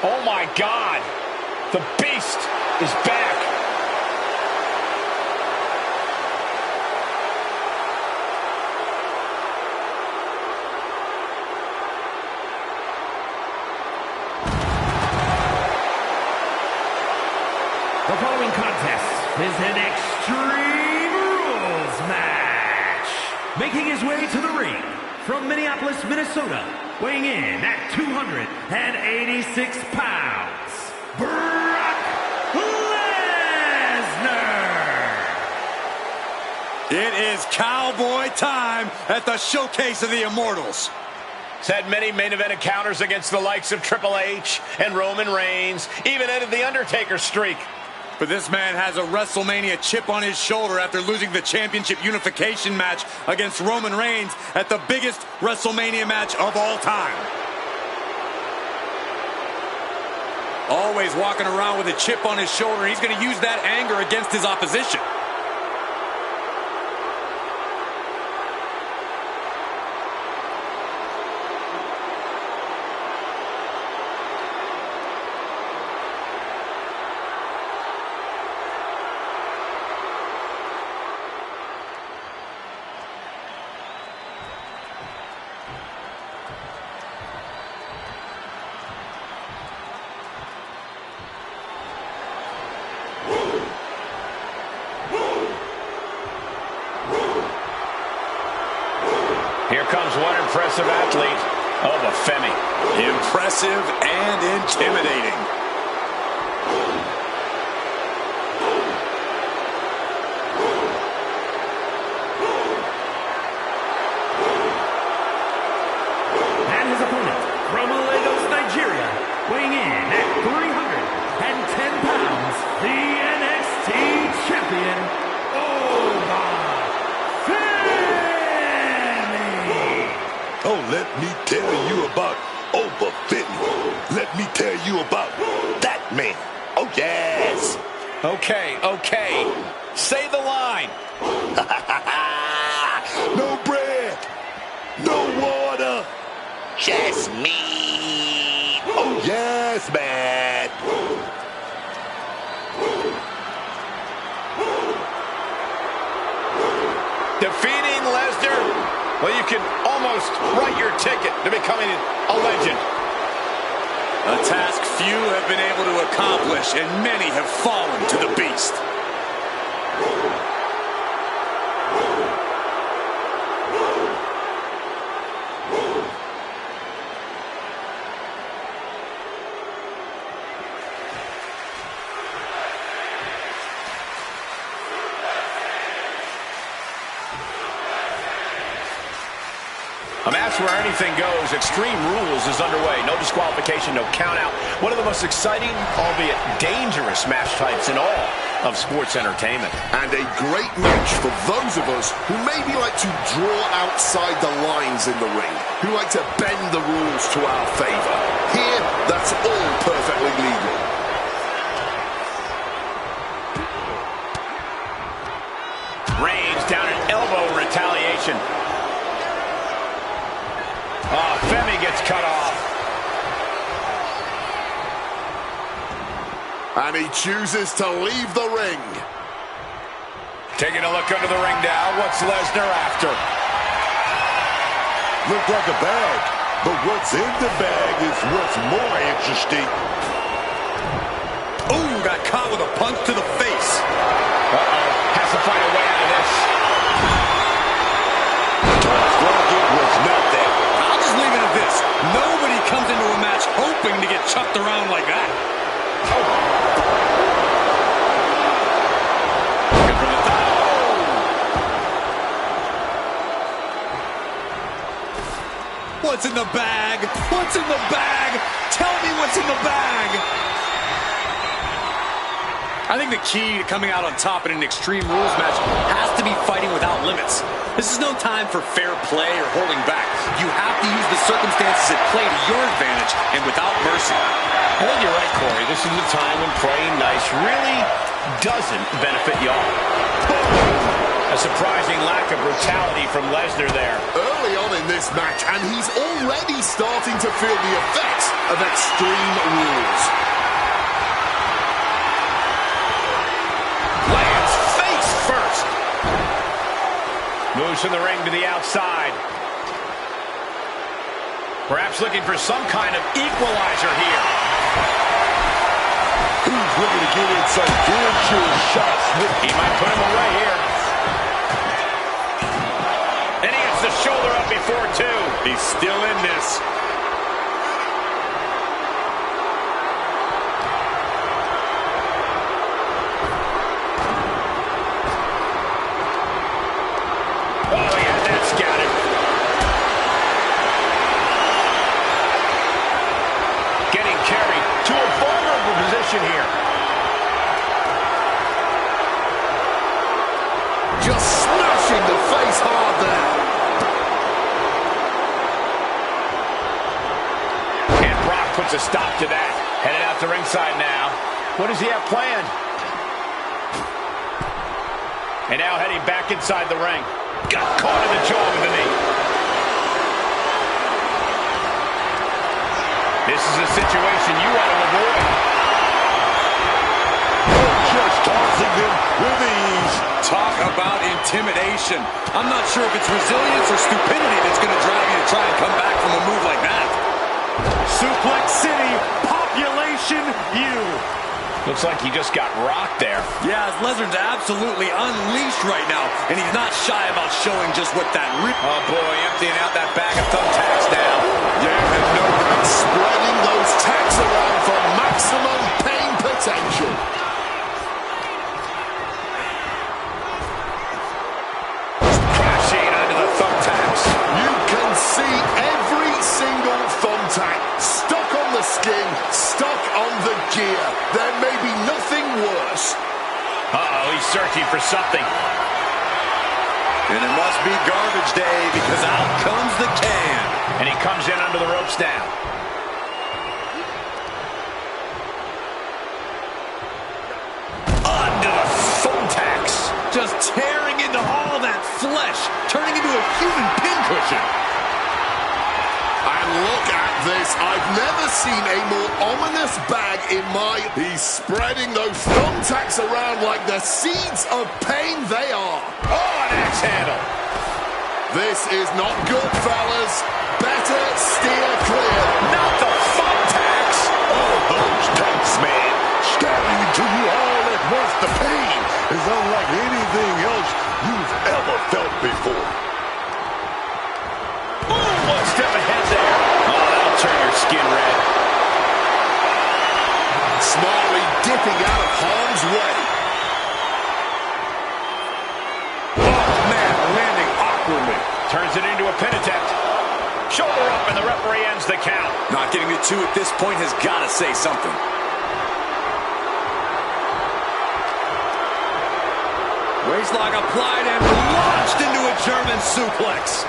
Oh my God! The Beast is back! The following contest is an Extreme Rules match. Making his way to the ring from Minneapolis, Minnesota, weighing in at 286 pounds, Brock Lesnar. It is cowboy time at the Showcase of the Immortals. He's had many main event encounters against the likes of Triple H and Roman Reigns, even ended the Undertaker streak. But this man has a WrestleMania chip on his shoulder after losing the championship unification match against Roman Reigns at the biggest WrestleMania match of all time. Always walking around with a chip on his shoulder. He's going to use that anger against his opposition. Here comes one impressive athlete, Oba Femi. Impressive and intimidating. And his opponent from Lagos, Nigeria, weighing in at 310 pounds, the NXT champion, Oba Femi. Oh, let me tell you about Oba Femi. Let me tell you about that man. Oh, yes. Okay. Say the line. No bread, no water, just me. Oh, yes, man. Defeating Lesnar, well, you can almost write your ticket to becoming a legend. A task few have been able to accomplish, and many have fallen to the beast. A match where anything goes. Extreme Rules is underway. No disqualification, no count out. One of the most exciting, albeit dangerous match types in all of sports entertainment. And a great match for those of us who maybe like to draw outside the lines in the ring, who like to bend the rules to our favor. Here, that's all perfectly legal. Reigns down an elbow retaliation. Oh, Femi gets cut off. And he chooses to leave the ring. Taking a look under the ring now. What's Lesnar after? Looked like a bag, but what's in the bag is what's more interesting. Ooh, got caught with a punch to the face. Uh-oh. Has to find a way out of this. Looks like it was nothing. I'll just leave it at this. Nobody comes into a match hoping to get chucked around like that. Looking for the top. What's in the bag? What's in the bag? Tell me what's in the bag. I think the key to coming out on top in an Extreme Rules match has to be fighting without limits. This is no time for fair play or holding back. You have to use the circumstances at play to your advantage and without mercy. I think you're right, Corey. This is the time when playing nice really doesn't benefit y'all. A surprising lack of brutality from Lesnar there. Early on in this this match, and he's already starting to feel the effects of Extreme Rules. Lands face first. Moves from the ring to the outside. Perhaps looking for some kind of equalizer here. Who's looking to get in some good shots? He might put him away here. And he gets the shoulder up before two. He's still in this. Oh, yeah, that's got it. Getting carried to a vulnerable position here. Just smashing the face hard there. And Brock puts a stop to that. Headed out to ringside now. What does he have planned? And now heading back inside the ring. Got caught in the jaw with the knee. This is a situation you want to avoid. Just tossing him with ease. Talk about intimidation. I'm not sure if it's resilience or stupidity that's going to drive you to try and come back from a move like that. Suplex City, population U. Looks like he just got rocked there. Yeah, Lesnar's absolutely unleashed right now, and he's not shy about showing just what that Oh boy, emptying out that bag of thumbtacks now. Yeah, and no doubt spreading those tacks around for maximum pain potential. Crashing onto the thumbtacks. You can see every single thumbtack stuck on the skin, stuck on the gear. There may be nothing worse. Uh-oh, he's searching for something. And it must be garbage day because out comes the can. And he comes in under the ropes now. Onto the thumbtacks. Just tearing into all that flesh, turning into a human pincushion. And look at this. I've never seen a more ominous bag in my... He's spreading those thumbtacks around like the seeds of pain they are. Oh, an axe handle. This is not good, fellas. Better steer clear. Not the thumbtacks. Oh, those tacks, man. Stabbing into you all at once. The pain is unlike anything else you've ever felt before. Ooh, one step ahead there. Oh, that'll turn your skin red. Smartly dipping out of harm's way. Oh, man, landing awkwardly. Turns it into a pin attempt. Shoulder up, and the referee ends the count. Not getting to two at this point has got to say something. Waistlock applied and launched into a German suplex.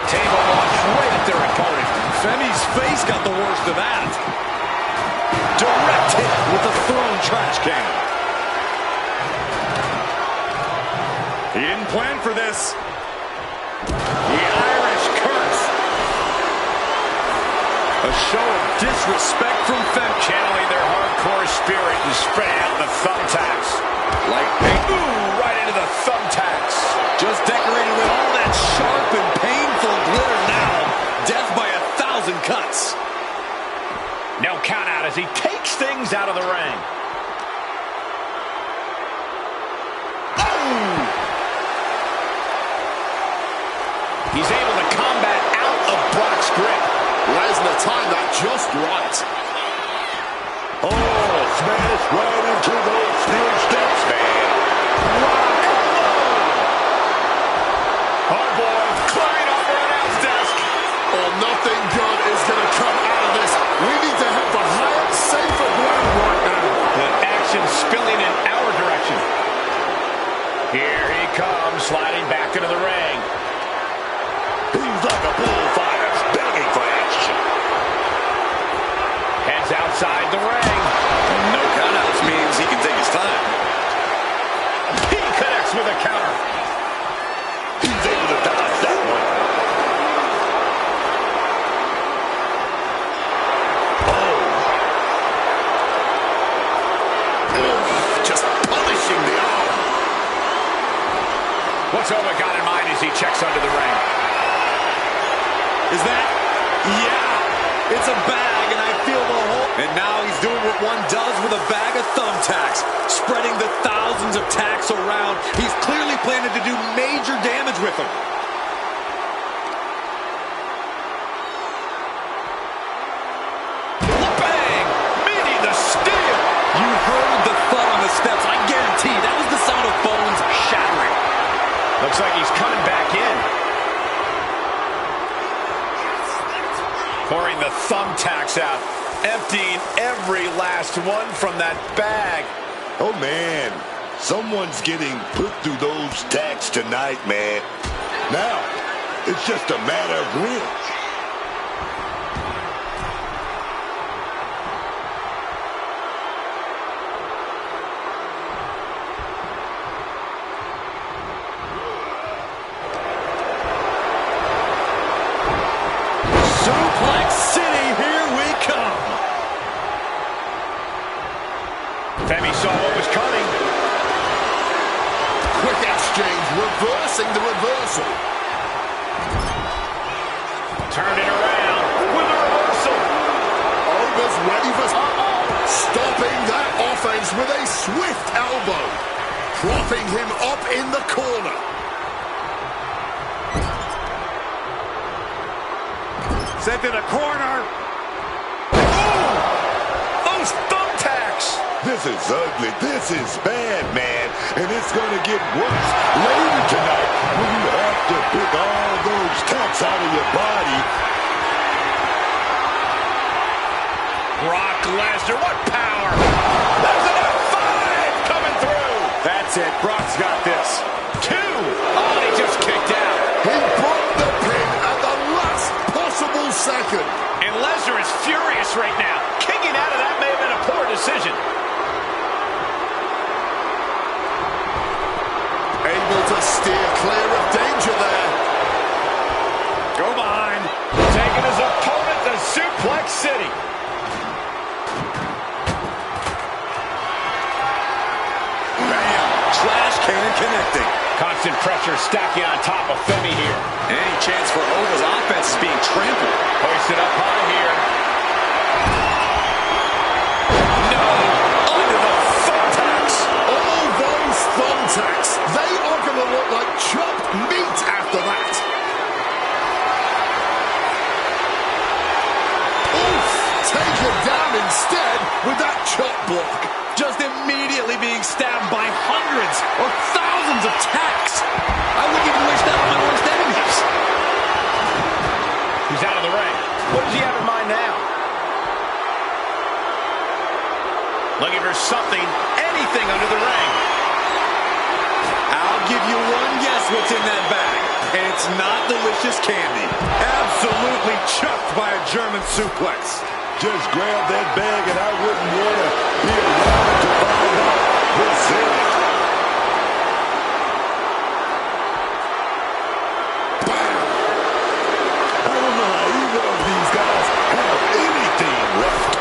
Table launch right at their opponent. Femi's face got the worst of that. Direct hit with the thrown trash can. He didn't plan for this. The Irish curse. A show of disrespect from Fem. Channeling their hardcore spirit and spreading out the thumbtacks. Like paint. Ooh, right into the thumbtacks. Just decorated with all that sharp and painful glitter now. Death by 1,000 cuts. No count out as he takes things out of the ring. Oh! He's able to combat out of Brock's grip. Lesnar timed that just right. Oh, smash right into those steel steps, man. Rock. Oh, boy. Climbing over an announce desk. Oh, nothing good is going to come out of this. We need to head for higher, safer ground right now. The action spilling in our direction. Here he comes, sliding back into the ring. He's like a bullfighter, begging for action. Heads outside the ring. No countouts means he can take his time. with a counter. He's able to dodge that one. Just punishing the arm. What's Oba got in mind as he checks under the ring? Is that? Yeah, it's a bag, and I feel the whole... And now he's doing what one does with a bag of thumbtacks, spreading the thousands of tacks around. He's clearly planning to do major damage with them. Bang! Meeting the steel! You heard the thud on the steps. I guarantee that was the sound of bones shattering. Looks like he's coming back in. Pouring the thumbtacks out, emptying every last one from that bag. Oh, man. Someone's getting put through those tacks tonight, man. Now, it's just a matter of when. Suplex City, here we come. Femi saw what was coming. Quick exchange, reversing the reversal. Turned it around with a reversal. Oba's ready for... Stopping that offense with a swift elbow. Propping him up in the corner. Sent in a corner. Those thumbtacks! This is ugly. This is bad, man. And it's going to get worse later tonight when you have to pick all those tacks out of your body. Brock Lesnar, what power! There's an F5 coming through! That's it. Brock's got this. 2! Oh, he just kicked out. He broke the pin at the last possible second. And Lesnar is furious right now. Kicking out of that may have been a poor decision. Able to steer clear of danger there. Go behind. Taking his opponent to Suplex City. Bam! Trash can connecting. Constant pressure stacking on top of Femi here. Any chance for Oba's offense is being trampled. Hoisted up high here. No! Under the thumbtacks! All those thumbtacks, they are going to look like chopped meat after that. Oof! Taken down instead with that chop block. Just immediately being stabbed by hundreds or thousands of tacks. I wouldn't even wish that on my worst enemies. He's out of the ring. What does he have in mind now? Looking for something, anything under the ring. I'll give you one guess what's in that bag. And it's not delicious candy. Absolutely chucked by a German suplex. Just grab that bag and I wouldn't want to be around to find out what's in it. Bam! I don't know how either of these guys have anything left.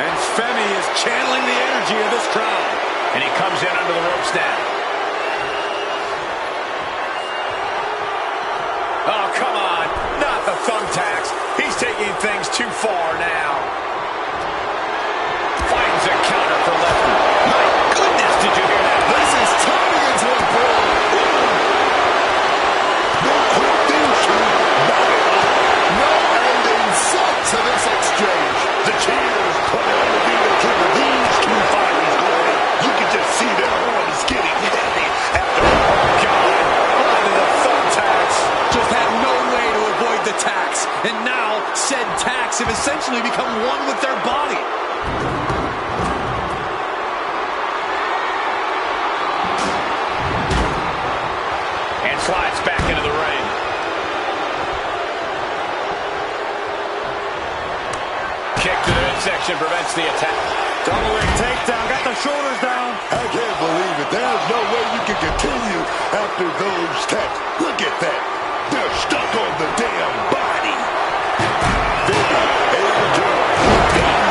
And Femi is channeling the energy of this crowd. And he comes in under the ropes now. Oh, come on. Not the thumbtacks. He's taking things too far now. Finds a counter for Lesnar. My goodness, did you hear that? This is turning into a brawl. No quick finishing. No end in sight to this exchange. The cheers coming on the fingertip of these two fighters, Corey. You can just see their arms getting heavy after God, under the thumbtacks. Just had no way to avoid the tacks. And now, said tacks have essentially become one with their body. And slides back into the ring. Kick to the midsection prevents the attack. Double leg takedown, got the shoulders down. I can't believe it. There's no way you can continue after those taps. Look at that. They're stuck on the damn body. Femi able to keep down.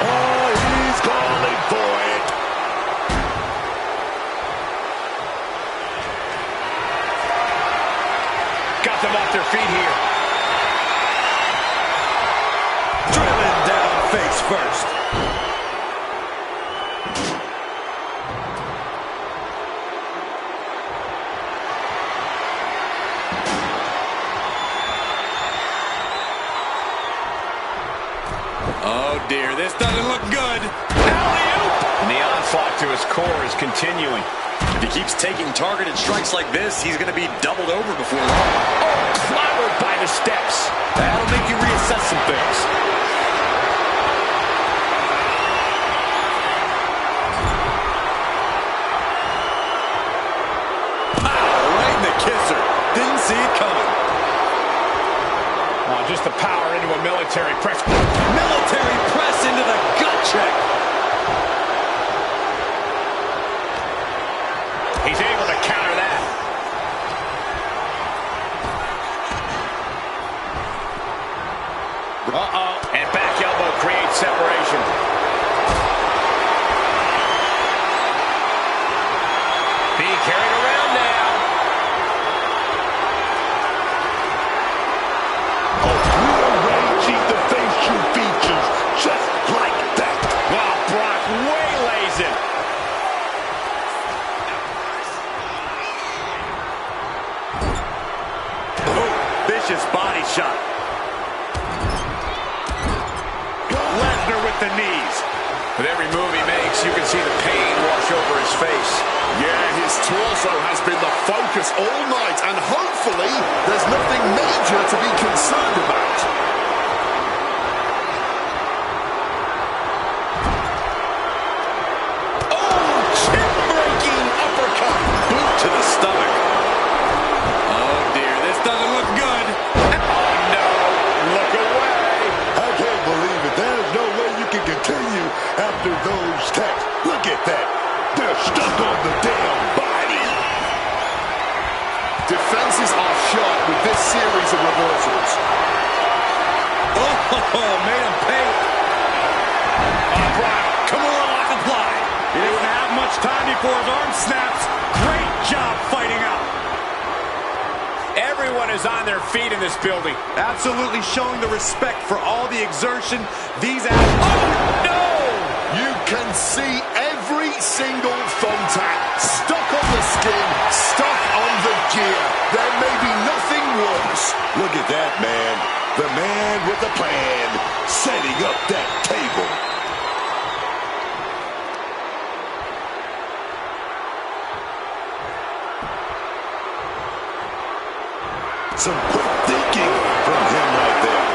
Oh, he's calling for it. Got them off their feet here. Drilling down face first. Oh dear, this doesn't look good. Alley-oop! And the onslaught to his core is continuing. If he keeps taking targeted strikes like this, he's going to be doubled over before long. Oh, clobbered by the steps. That'll make you reassess some things. Pow! Right in the kisser. Didn't see it coming. Oh, just the power into a military press. Military press into the gut check. He's able to counter that. Uh-oh. And back elbow creates separation. Being carried around now. Oh, rearranging the facial features just like that. Wow, Brock waylays him. Vicious body shot. Lesnar with the knees. With every move he makes, you can see the pain wash over his face. Yeah, his torso has been the focus all night, and hopefully there's nothing major to be concerned about. Oh, chin-breaking uppercut. Boot to the stomach. Oh dear, this doesn't look good. Oh no, look away. I can't believe it. There's no way you can continue after those taps. Look at that. They're stuck on the damn body. Defenses are sharp with this series of reversals. Oh, made him pay. Oh, Brock, Kimura lock applied. He doesn't have much time before his arm snaps. Great job fighting out. Everyone is on their feet in this building. Absolutely showing the respect for all the exertion these athletes. Oh no! You can see every single thumbtack stuck on the skin, stuck on the gear. There may be nothing worse. Look at that, man. The man with the plan, setting up that table. Some quick thinking from him right there.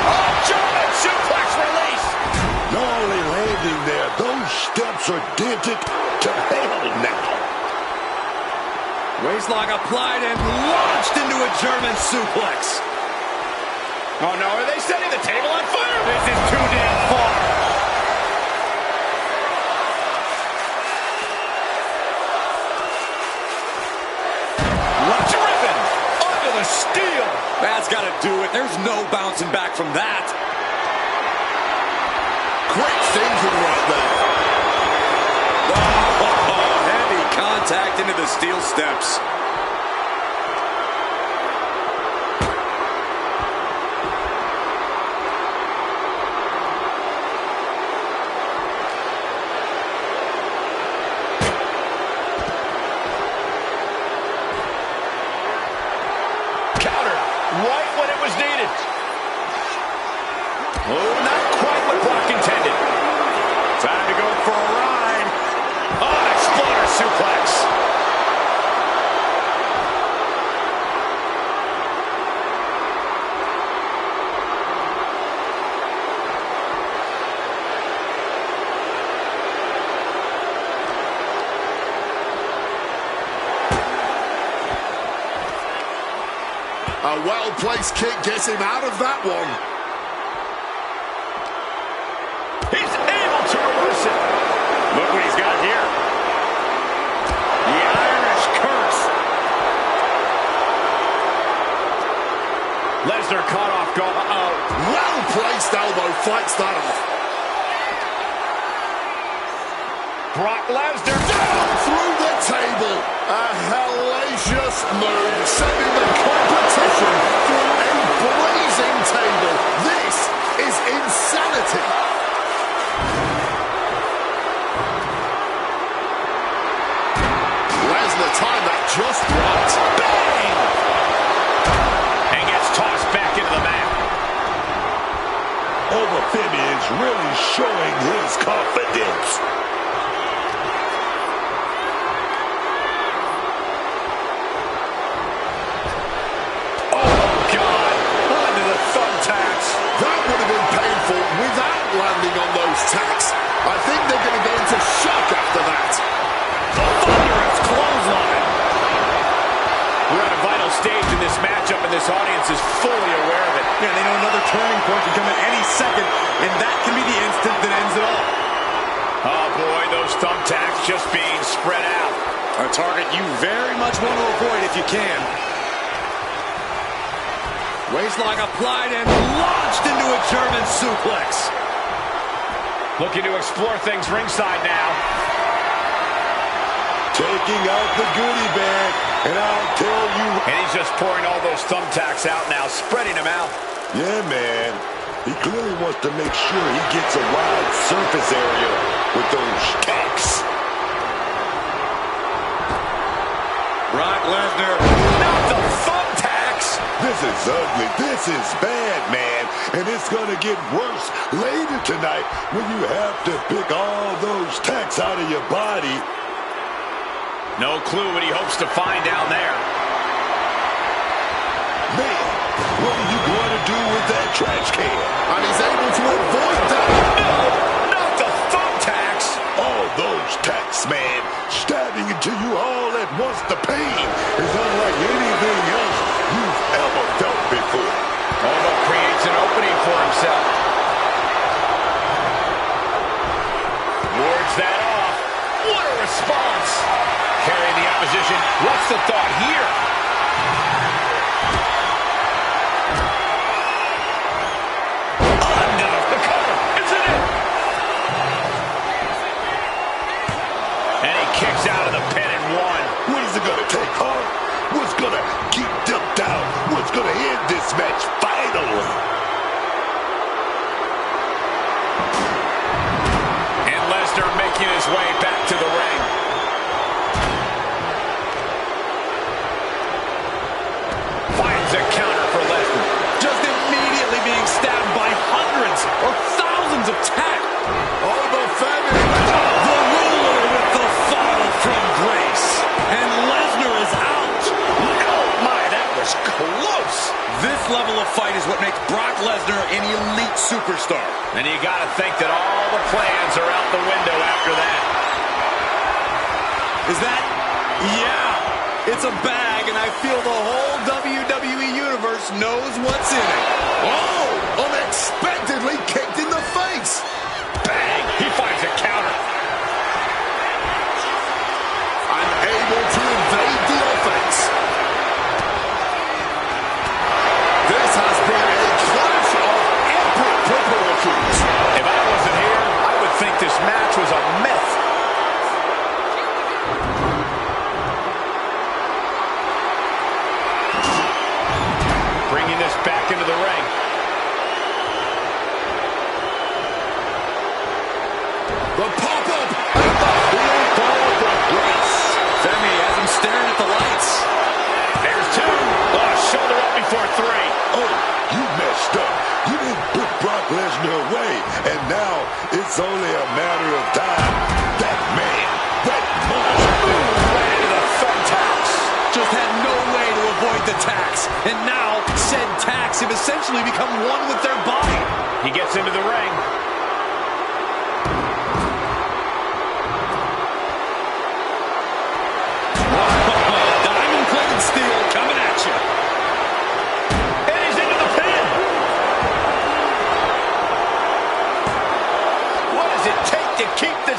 Oh, German suplex release! Not only landing there, those steps are dented to hell now. Waistlock applied and launched into a German suplex. Oh no, are they setting the table on fire? This is too damn far. Driven under the steel. That's got to do it. There's no bouncing back from that. Quick thinking right there. Oh, heavy contact into the steel steps. Right when it was needed. Oh, not quite what Brock intended. Time to go for a ride. Oh, exploder suplex. A well-placed kick gets him out of that one. He's able to reverse it. Look what he's got here. The Irish curse. Lesnar caught off guard. Well-placed elbow fights that off. Brock Lesnar Down through the table. A hellacious move, sending the competition through a blazing table. This is insanity. Lesnar timed that just right. bang! And gets tossed back into the mat. Oba Femi is really showing his confidence. Oh, God. Onto the thumbtacks. That would have been painful without landing on those tacks. I think they're going to go into shock after that. Thunderous clothesline. We're at a vital stage in this matchup, and this audience is fully aware of it. Yeah, they know another turning point can come at any second, and that can be the instant that ends it all. Oh, boy, those thumbtacks just being spread out. A target you very much want to avoid if you can. Waistlock applied and launched into a German suplex. Looking to explore things ringside now. Taking out the goodie bag, and I'll tell you... And he's just pouring all those thumbtacks out now, spreading them out. Yeah, man. He clearly wants to make sure he gets a wide surface area with those tacks. Brock Lesnar. Not the thumbtacks! This is ugly. This is bad, man. And it's going to get worse later tonight when you have to pick all those tacks out of your body. No clue what he hopes to find down there. Man, what are you going to do with that trash can? And he's able to avoid that. No, not the thumbtacks! All those tacks, man, stabbing into you all at once. The pain is unlike anything else you've ever felt before. Oba creates an opening for himself. Wards that off. What a response! Carrying the opposition. What's the thought here? Under the cover. Isn't it? And he kicks out of the pin and one. What is it going to take, huh? What's going to keep them down? What's going to end this match finally? And Lesnar making his way back to the ring. Finds a counter for Lesnar. Just immediately being stabbed by hundreds or thousands of tacks. Oba Femi. The ruler with the fall from grace. And Lesnar is out. Oh my, that was close. This level of fight is what makes Brock Lesnar an elite superstar. And you got to think that all the plans are out the window after that. Is that? Yeah. It's a bag, and I feel the whole WWE Universe knows what's in it. Oh, unexpectedly kicked in the face. Bang! He finds a counter. Unable to evade the offense. This has been a clash of epic proportions. If I wasn't here, I would think this match was a myth. Bringing this back into the ring. The pop-up and the big ball from Grace. Femi has him staring at the lights. There's two. Oh, shoulder up before three. Oh, you messed up. You didn't put Brock Lesnar away, and now it's only a matter of time. That man, that monster. Right into the thumbtacks. Just had no way to avoid the tax. And now, said tax have essentially become one with their body. He gets into the ring. Diamond-plated steel coming at you.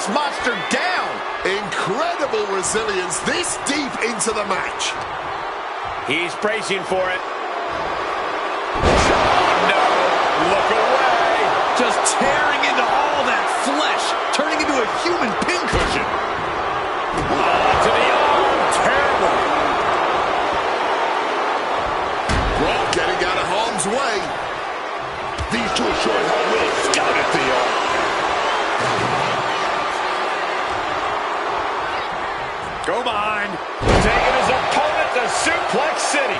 this monster down. Incredible resilience this deep into the match. He's bracing for it. Oh, no. Look away. Just tearing into all that flesh, turning into a human pincushion. To the arm. Terrible. Brock getting out of harm's way. These two are showing how well scouted they are. Go behind. Taking his opponent to Suplex City.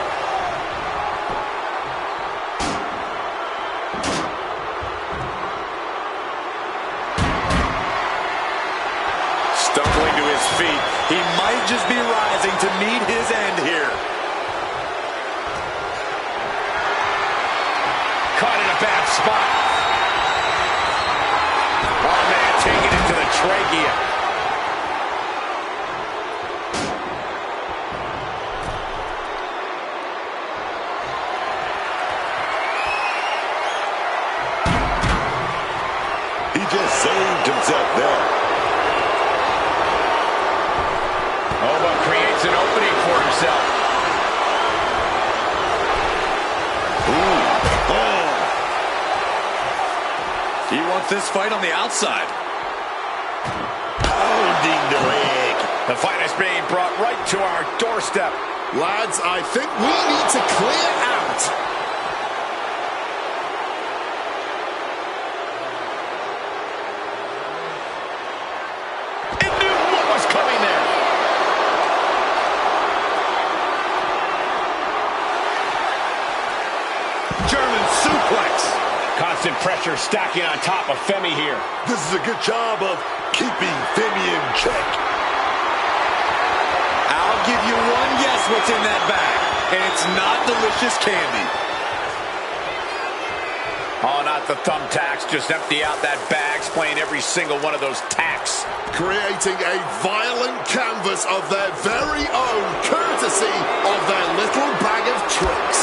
Stumbling to his feet. He might just be rising to meet his end here. Caught in a bad spot. Oh, man, taking it to the trachea. He just saved himself there. Oba creates an opening for himself. Ooh. Oh. He wants this fight on the outside. Pounding the leg. The fight is being brought right to our doorstep. Lads, I think we need to clear out. It knew what was coming there. German suplex. Constant pressure stacking on top of Femi here. This is a good job of keeping Femi in check. I'll give you one guess what's in that bag, and it's not delicious candy. Oh, not the thumbtacks. Just empty out that bag, playing every single one of those tacks. Creating a violent canvas of their very own, courtesy of their little bag of tricks.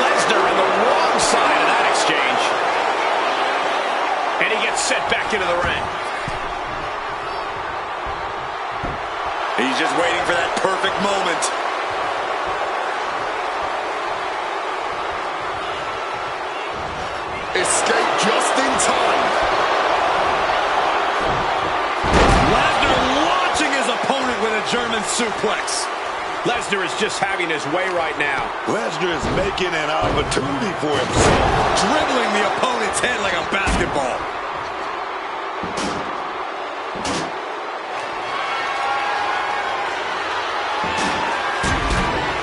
Lesnar on the wrong side of that exchange. And he gets set back into the ring. He's just waiting for that perfect moment. Escape just in time. Lesnar launching his opponent with a German suplex. Lesnar is just having his way right now. Lesnar is making an opportunity for himself. Dribbling the opponent's head like a basketball.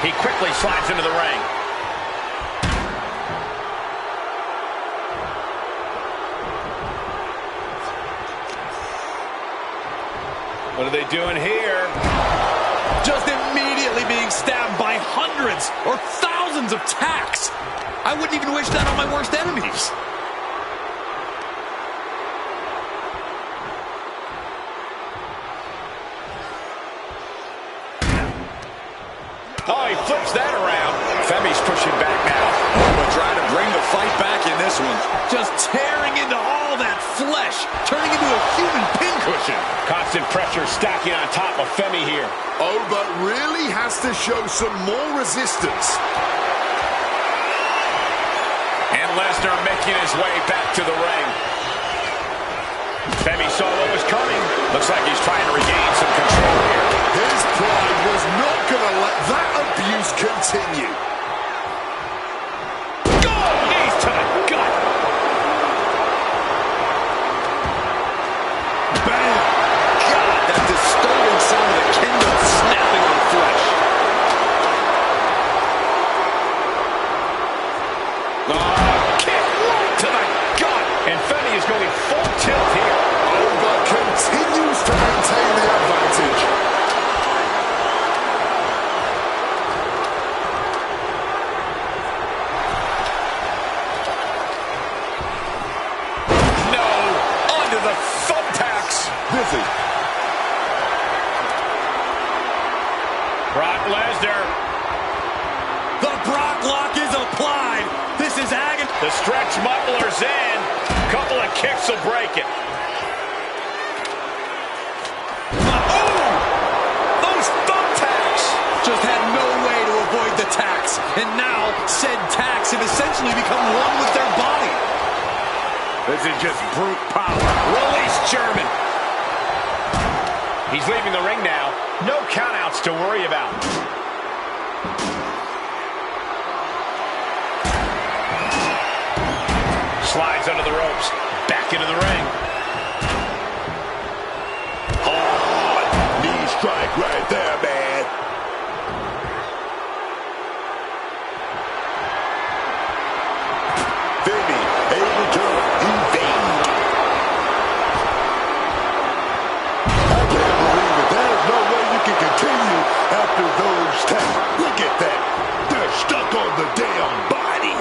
He quickly slides into the ring. What are they doing here? Just immediately being stabbed by hundreds or thousands of tacks. I wouldn't even wish that on my worst enemies. Oh, he flips that around. Femi's pushing back now. But trying to bring the fight back in this one. Just tearing into all that flesh, turning into a human pincushion. Constant pressure stacking on top of Femi here. Oba really has to show some more resistance. And Lesnar making his way back to the ring. Femi saw what was coming. Looks like he's trying to regain some control here. His pride was not going to let that abuse continue. Oh, knees to the gut. Bam! God, that disturbing sound of the kingdom snapping on flesh. Kick right to the gut. And Femi is going full tilt here. Oba continues to maintain the advantage. No, onto the thumbtacks. Busy. Brock Lesnar. The Brock lock is applied. This is agony. The stretch muffler's in. Couple of kicks will break it. and now said tacks have essentially become one with their body. This is just brute power. Release German. He's leaving the ring now. No countouts to worry about. Slides under the ropes. Back into the ring. Oh, knee strike right there, man. Femi able to evade. I can't believe it. There's no way you can continue after those taps. Look at that. They're stuck on the damn body.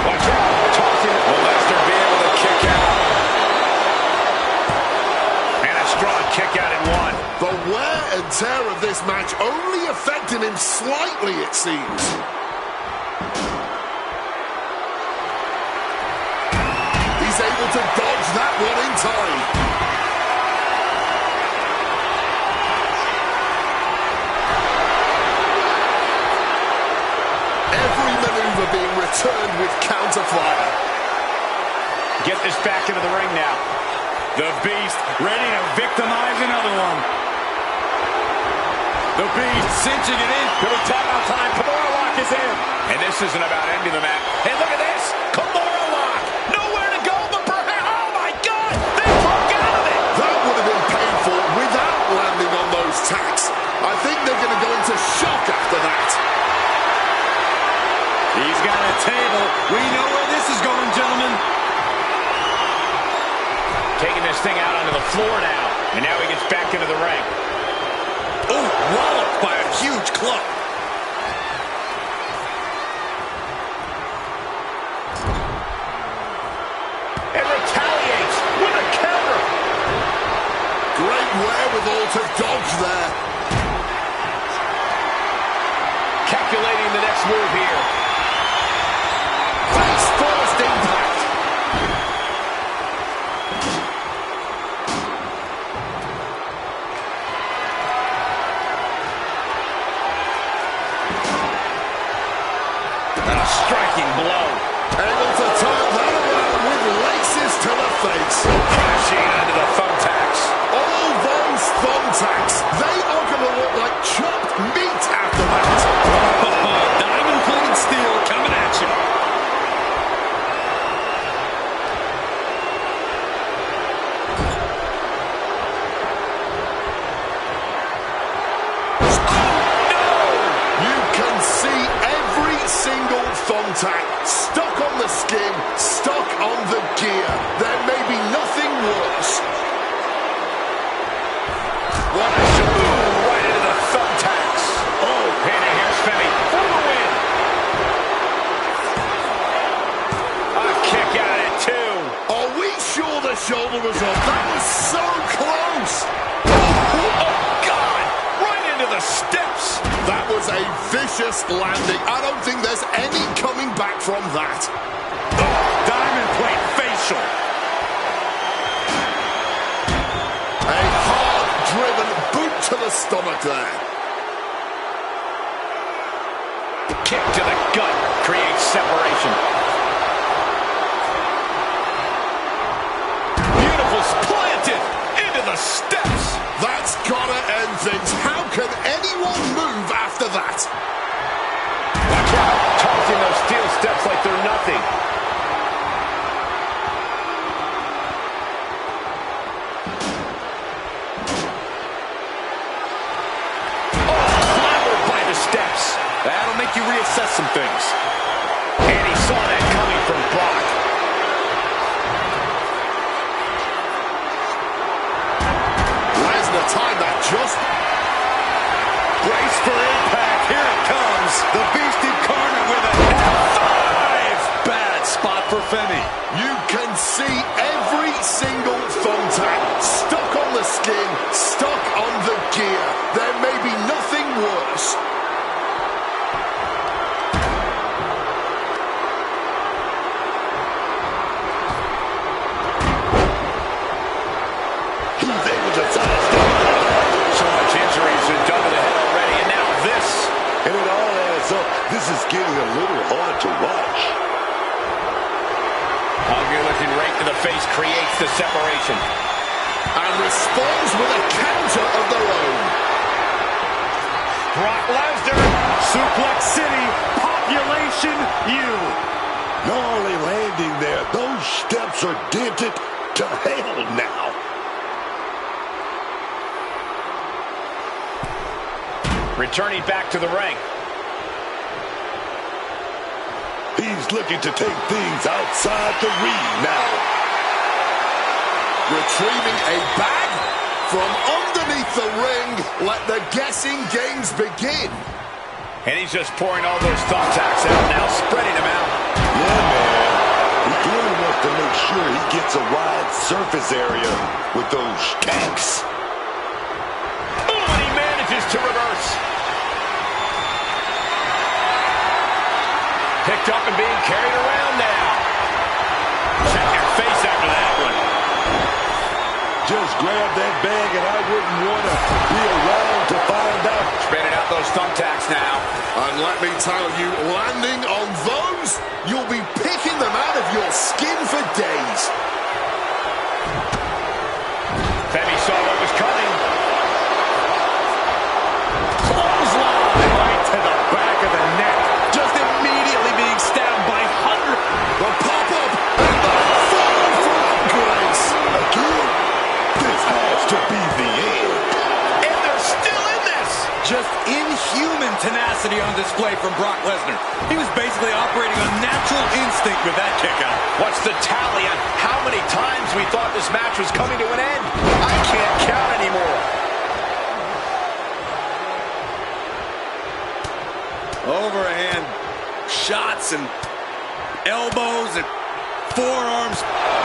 Watch out. Tossing it. Will Lesnar be able to kick out? And a strong kick out in one. The wear and tear of this match only affecting him slightly, it seems. He's able to dodge that one in time. Every maneuver being returned with counter fire. Get this back into the ring now. The Beast ready to victimize another one. The Beast cinching it in. Here we tap out time. Kimura lock is in. And this isn't about ending the match. Hey, look at this. Kimura lock. Nowhere to go but perhaps. Oh, my God. They broke out of it. That would have been painful without landing on those tacks. I think they're going to go into shock after that. He's got a table. We know where this is going, gentlemen. Taking this thing out onto the floor now. And now he gets back into the ring. Oh, walloped by a huge club. And retaliates with a counter. Great wherewithal to dodge there. Calculating the next move here. Face first impact. And a striking blow. Able to turn that around with laces to the face. Crashing into the thumbtacks. All those thumbtacks, they are going to look like chopped meat after that. Diamond-plated steel coming at you. You can see every single thumbtack stuck on the skin, stuck on the gear. There may be nothing worse. What a shot. Right into the thumbtacks. Oh, and here's Femi for the win. A kick out at two. Are we sure the shoulder was up? That was so close. Oh, God. Right into the steps. That was a vicious landing. I don't think there's any coming back from that. Diamond plate facial. A hard-driven boot to the stomach there. Kick to the gut creates separation. Beautiful planted into the steps. That's gotta end things. How can anyone move after that? Watch out. Tossing those steel steps like they're nothing. Clobbered by the steps. That'll make you reassess some things. And he saw that coming from Brock. Lesnar timed that just. Brace for impact. Here it comes. The Beast incarnate with a F5. Bad spot for Femi. You can see every single thumbtack stuck on the skin, stuck on the gear. There may be nothing worse. He's able to sidestep. So much injuries have done to the head already, and now this. And it all adds dress up. This is getting a little hard to watch. Hungry looking right to the face creates the separation. And responds with a counter of their own. Brock Lesnar, Suplex City, Population U. Not only landing there, those steps are dented to hell now. Returning back to the ring. He's looking to take things outside the ring now. Retrieving a bag from underneath the ring. Let the guessing games begin. And he's just pouring all those thumbtacks out now, spreading them out. Yeah, man. He really wants to make sure he gets a wide surface area with those tanks. Oh, and he manages to reverse. Picked up and being carried around now. Check your face after that one. Just grab that bag and I wouldn't want to be around to find out. Spreading out those thumbtacks now. And let me tell you, landing on those, you'll be picking them out of your skin for days. Femi saw what was coming. Clothesline right to the back of the neck. Just immediately being stabbed by hundreds. The pop-up and the fall from grace. Again, this has to be the end. And they're still in this. Just inhuman tenacity on display from Brock Lesnar. He was basically operating on natural instinct with that kick out. What's the tally on how many times we thought this match was coming to an end? I can't count anymore. Overhand shots and elbows and forearms.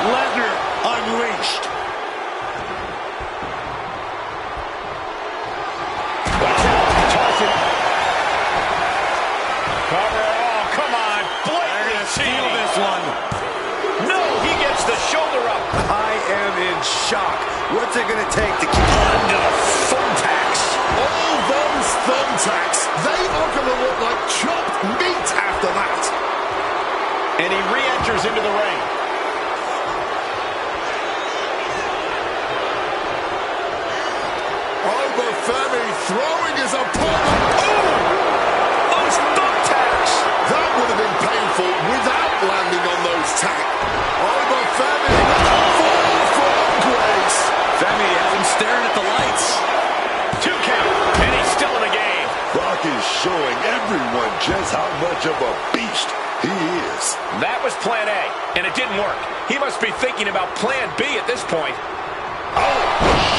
Lesnar unleashed. Watch out. Toss it. Cover it all. Come on. Blatant Steal cheating. this one. No, he gets the shoulder up. I am in shock. What's it going to take to keep Under the thumbtacks. All those thumbtacks, they are going to look like chopped meat after that. And he re-enters into the ring. Oba Femi throwing his opponent. Those thumbtacks. That would have been painful without landing on those tacks. Oba Femi, fall from grace. Femi has him staring at the lights. 2 count. And he's still in the game. Brock is showing everyone just how much of a beast he is. That was plan A, and it didn't work. He must be thinking about plan B at this point. Oh,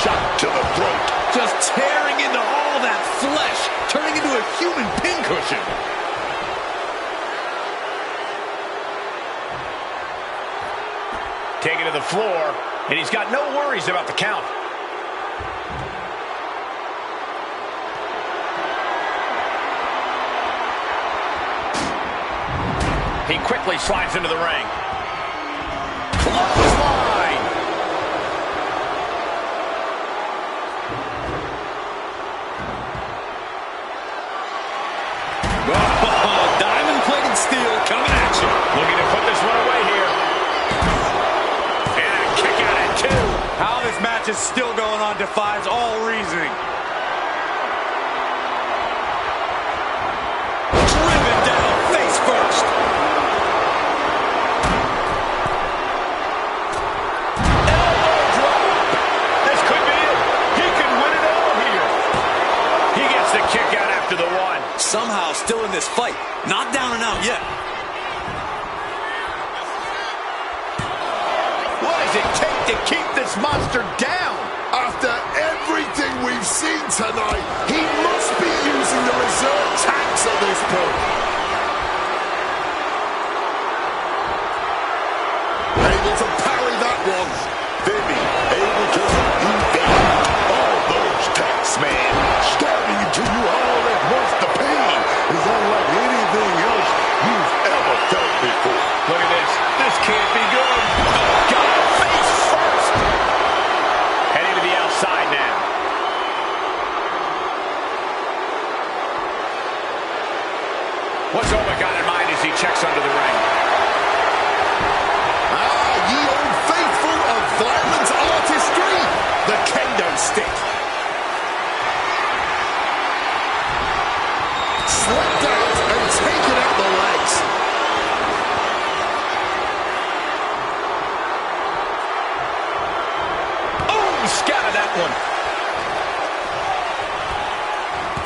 shot to the throat. Just tearing into all that flesh, turning into a human pincushion. Taken to the floor, and he's got no worries about the count. He quickly slides into the ring. Clothesline! Oh, diamond-plated steel coming at you. Looking to put this one away here. And a kick out at 2. How this match is still going on defies all reasoning. Driven down face first. Elbow drop. This could be it. He could win it all here. He gets the kick out after the 1. Somehow still in this fight. Not down and out yet. What does it take to keep this monster down? After everything we've seen tonight, he must be using the reserve tanks at this point. Able to parry that one. Femi able to evade all those attacks, man. Stabbing into you all at once. The pain is unlike anything else you've ever felt before. Look at this. This can't be good. Got him face first. Heading to the outside now. What's Oba got in mind as he checks under the ring? Ye old faithful of violent artistry, the kendo stick. Slipped out and taken out the legs. Oh, scattered that one.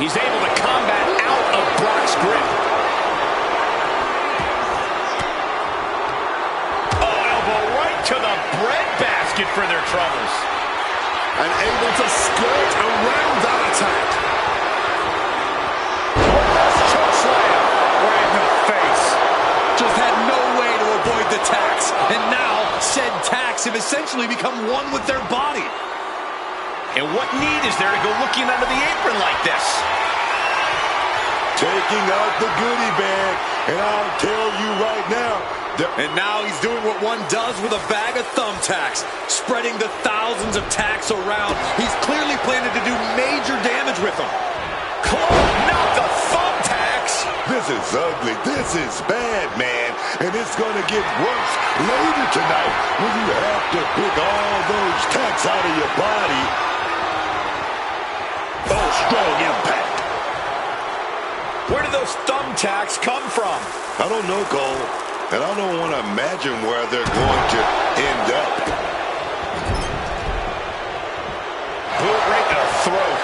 He's able to combat out of Brock's grip. Oh, elbow right to the breadbasket for their troubles. And able to skirt around that attack. Right in the face. Just had no way to avoid the tax. And now, said tax have essentially become one with their body. And what need is there to go looking under the apron like this? Taking out the goodie bag. And I'll tell you right now. And now he's doing what one does with a bag of thumbtacks. Spreading the thousands of tacks around. He's clearly planning to do major damage with them. Not the thumbtacks. This is ugly. This is bad, man. And it's going to get worse later tonight when you have to pick all those tacks out of your body. Oh, strong impact. Where did those thumbtacks come from? I don't know, Cole. And I don't want to imagine where they're going to end up. Boot right to the throat.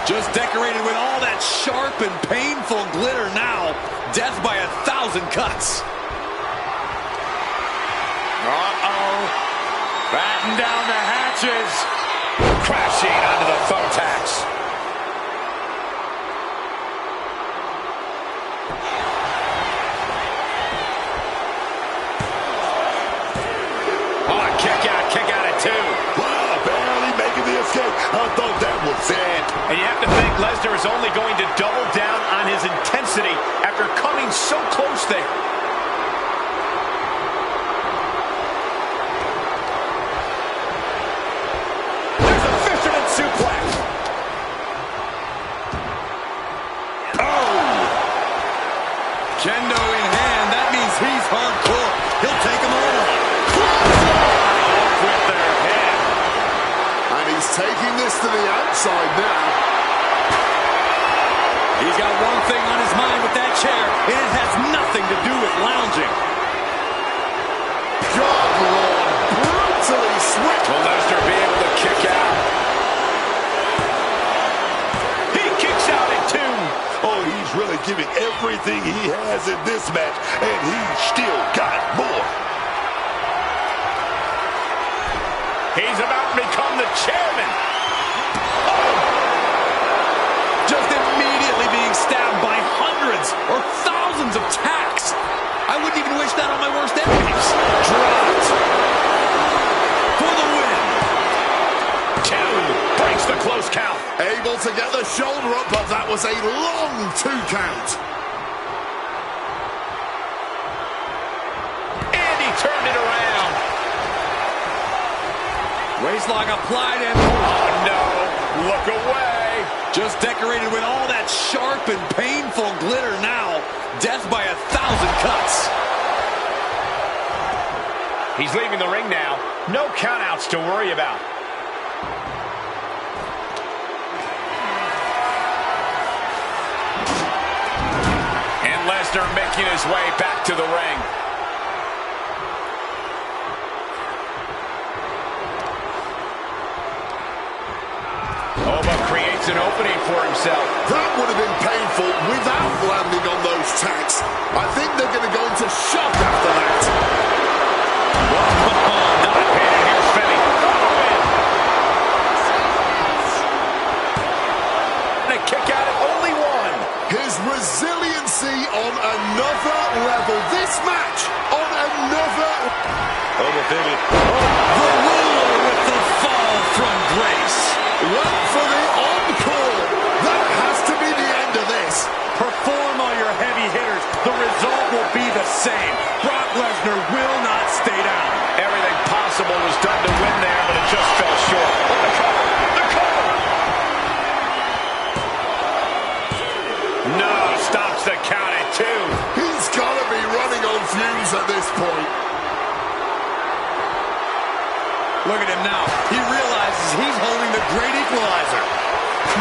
Just decorated with all that sharp and painful glitter now. Death by 1,000 cuts. Uh-oh. Batten down the hatches. Crashing onto the thumbtacks. Oh, kick out at 2. Wow, barely making the escape. I thought that was it. And you have to think Lesnar is only going to double down on his intensity after coming so close there. There's a fisherman suplex. Oh! Kendo in hand. That means he's hardcore. He'll take him on. Off with their head. And he's taking this to the outside now. He's got one thing on his mind with that chair, and it has nothing to do with lounging. God, Lord, brutally swift. Will Lesnar be able to kick out? He kicks out at 2. Oh, he's really giving everything he has in this match, and he's still got more. He's about to become the chairman. Just immediately being stabbed by hundreds or thousands of tacks. I wouldn't even wish that on my worst enemies. Dropped. For the win. 2. Breaks the close count. Able to get the shoulder up, but that was a long 2 count. And he turned it around. Waistlock applied and... Oh, no. Look away. Just decorated with all that sharp and painful glitter now. Death by 1,000 cuts. He's leaving the ring now. No countouts to worry about. And Lesnar making his way back to the ring. Oba creates an opening for himself. That would have been painful without landing on those tacks. I think they're going to go into shock after that. Not paid. Here's Femi. And a kick out at only 1. His resiliency on another level. This match on another... Oba Femi. The ruler with the fall from grace. Went for the encore. That has to be the end of this. Perform all your heavy hitters. The result will be the same. Brock Lesnar will not stay down. Everything possible was done to win there, but it just fell short. Oh, the cover! The cover! No, stops the count at 2. He's got to be running on fumes at this point. Look at him now. He realizes he's holding the great equalizer.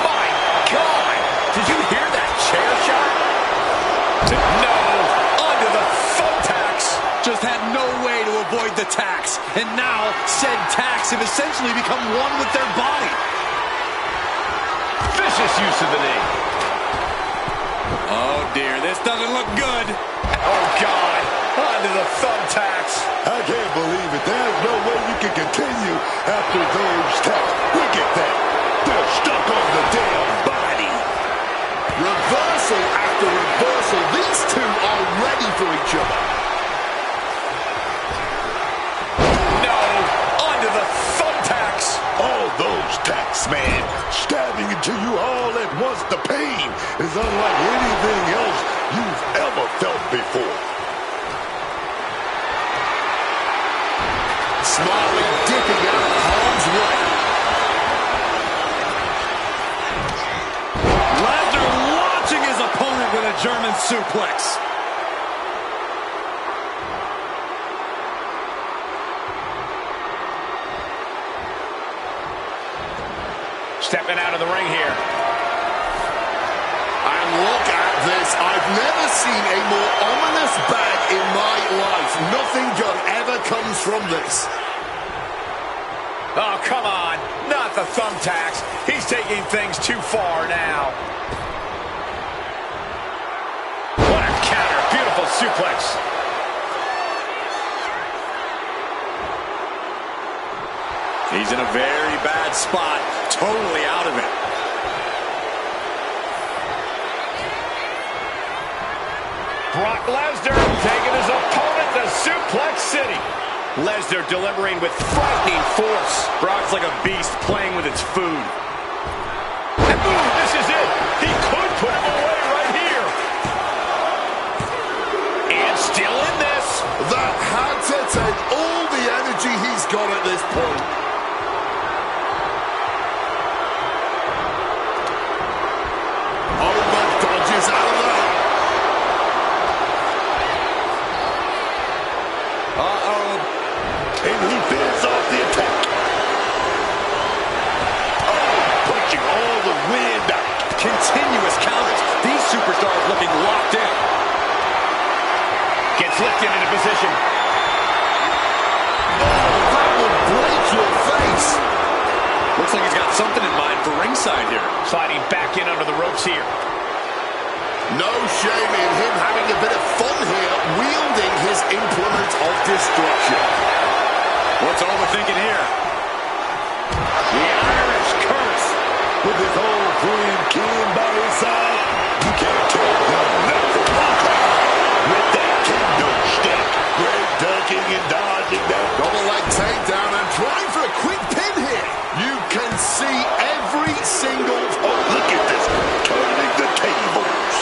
My God! Did you hear that chair shot? No! Onto the thumbtacks! Just had no way to avoid the tacks. And now, said tacks have essentially become one with their body. Vicious use of the knee. Oh, dear. This doesn't look good. Oh, God. Onto the thumbtacks. I can't believe it. There's no way you can continue after those taps. Look at that. They're stuck on the damn body. Reversal after reversal. These two are ready for each other. No. Onto the thumbtacks. All those tacks, man, stabbing into you all at once. The pain is unlike anything else you've ever felt before. Smartly dipping out of harm's way. Lesnar launching his opponent with a German suplex. Stepping out of the ring here. And look at this. I've never seen a more ominous bag in my life. Nothing good ever comes from this. Oh, come on. Not the thumbtacks. He's taking things too far now. What a counter. Beautiful suplex. He's in a very bad spot. Totally out of it. Brock Lesnar taking his opponent to Suplex City. Lesnar delivering with frightening force. Brock's like a beast playing with its food. And ooh, this is it. He could put him away right here. And still in this. That had to take all the energy he's got at this point. Oba dodges out of that. And he fends off the attack. Oh, punching all the wind out. Continuous counters. These superstars looking locked in. Gets lifted into position. Oh, that will break your face. Looks like he's got something in mind for ringside here. Sliding back in under the ropes here. No shame in him having a bit of fun here, wielding his implement of destruction. What's overthinking here? The Irish curse. With his old friend Ken by his side, you can't tell him nothing. With that kendo stick, great ducking and dodging that. Double leg takedown and trying for a quick pin here. You can see every single... Oh, look at this. Turning the tables.